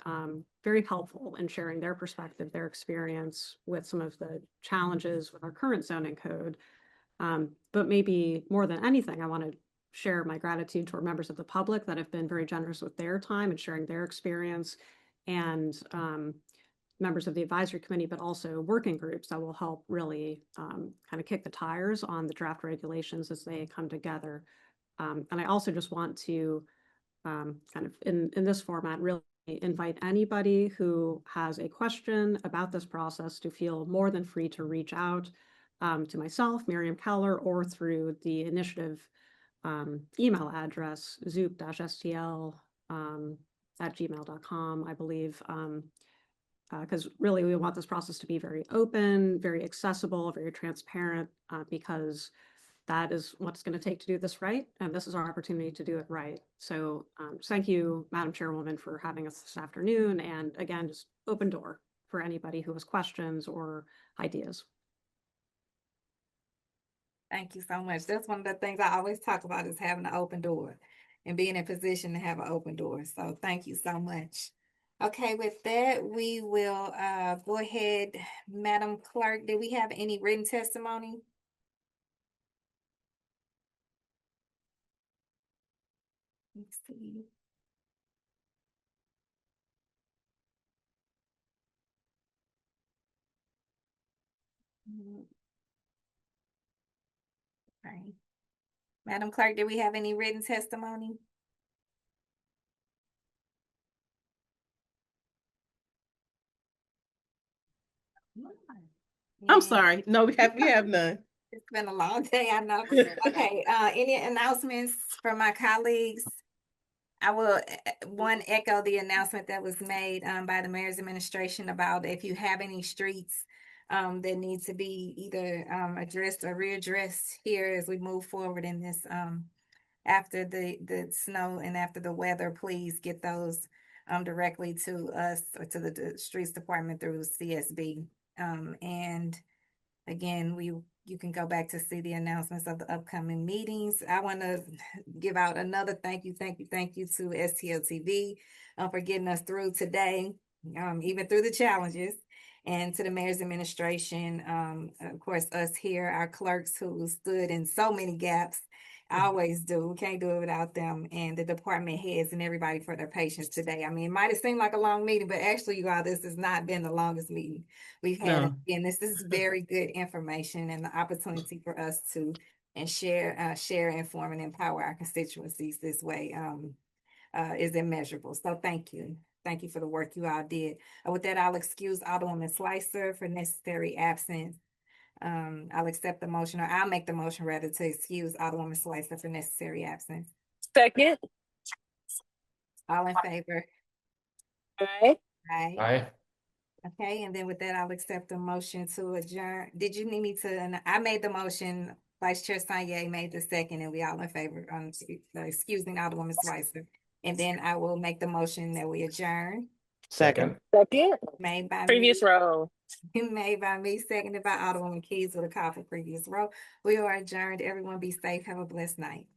[SPEAKER 18] helpful in sharing their perspective, their experience with some of the challenges with our current zoning code. But maybe more than anything, I want to share my gratitude to our members of the public that have been very generous with their time and sharing their experience, and members of the advisory committee, but also working groups that will help really kind of kick the tires on the draft regulations as they come together. And I also just want to kind of in this format really invite anybody who has a question about this process to feel more than free to reach out to myself, Miriam Keller, or through the initiative email address, zoop-stl@gmail.com, I believe. Because really we want this process to be very open, very accessible, very transparent, because that is what it's going to take to do this right. And this is our opportunity to do it right. So thank you, Madam Chairwoman, for having us this afternoon. And again, just open door for anybody who has questions or ideas.
[SPEAKER 1] Thank you so much. That's one of the things I always talk about is having an open door and being in position to have an open door. So thank you so much. Okay, with that, we will go ahead. Madam Clerk, did we have any written testimony? Let's see. Okay. Madam Clerk, did we have any written testimony?
[SPEAKER 2] I'm sorry. No, we have none.
[SPEAKER 1] It's been a long day, I know. Okay, any announcements from my colleagues? I will echo the announcement that was made by the mayor's administration about if you have any streets that need to be either addressed or readdressed here as we move forward in this after the snow and after the weather, please get those directly to us or to the streets department through CSB. And again, you can go back to see the announcements of the upcoming meetings. I want to give out another thank you to STLTV for getting us through today, even through the challenges, and to the mayor's administration, of course, us here, our clerks who stood in so many gaps. I always do. We can't do it without them, and the department heads and everybody for their patience today. I mean, it might have seemed like a long meeting, but actually, you all, this has not been the longest meeting we've had. And this is very good information and the opportunity for us to share, inform, and empower our constituencies this way is immeasurable. So thank you. Thank you for the work you all did. With that, I'll excuse Alderwoman Slicer for necessary absence. I'll accept the motion, or I'll make the motion rather, to excuse Alderwoman Slicer for necessary absence.
[SPEAKER 3] Second.
[SPEAKER 1] All in favor?
[SPEAKER 3] Aye.
[SPEAKER 1] Aye.
[SPEAKER 12] Aye.
[SPEAKER 1] Okay, and then with that, I'll accept the motion to adjourn. Did you need me to? I made the motion. Vice Chair Sanye made the second, and we all in favor on excusing Alderwoman Slicer. And then I will make the motion that we adjourn.
[SPEAKER 12] Second.
[SPEAKER 3] Second.
[SPEAKER 1] Made by
[SPEAKER 3] Previous
[SPEAKER 1] me.
[SPEAKER 3] row.
[SPEAKER 1] Made by me, seconded by Alderwoman Keys with a call for previous row. We are adjourned. Everyone be safe. Have a blessed night.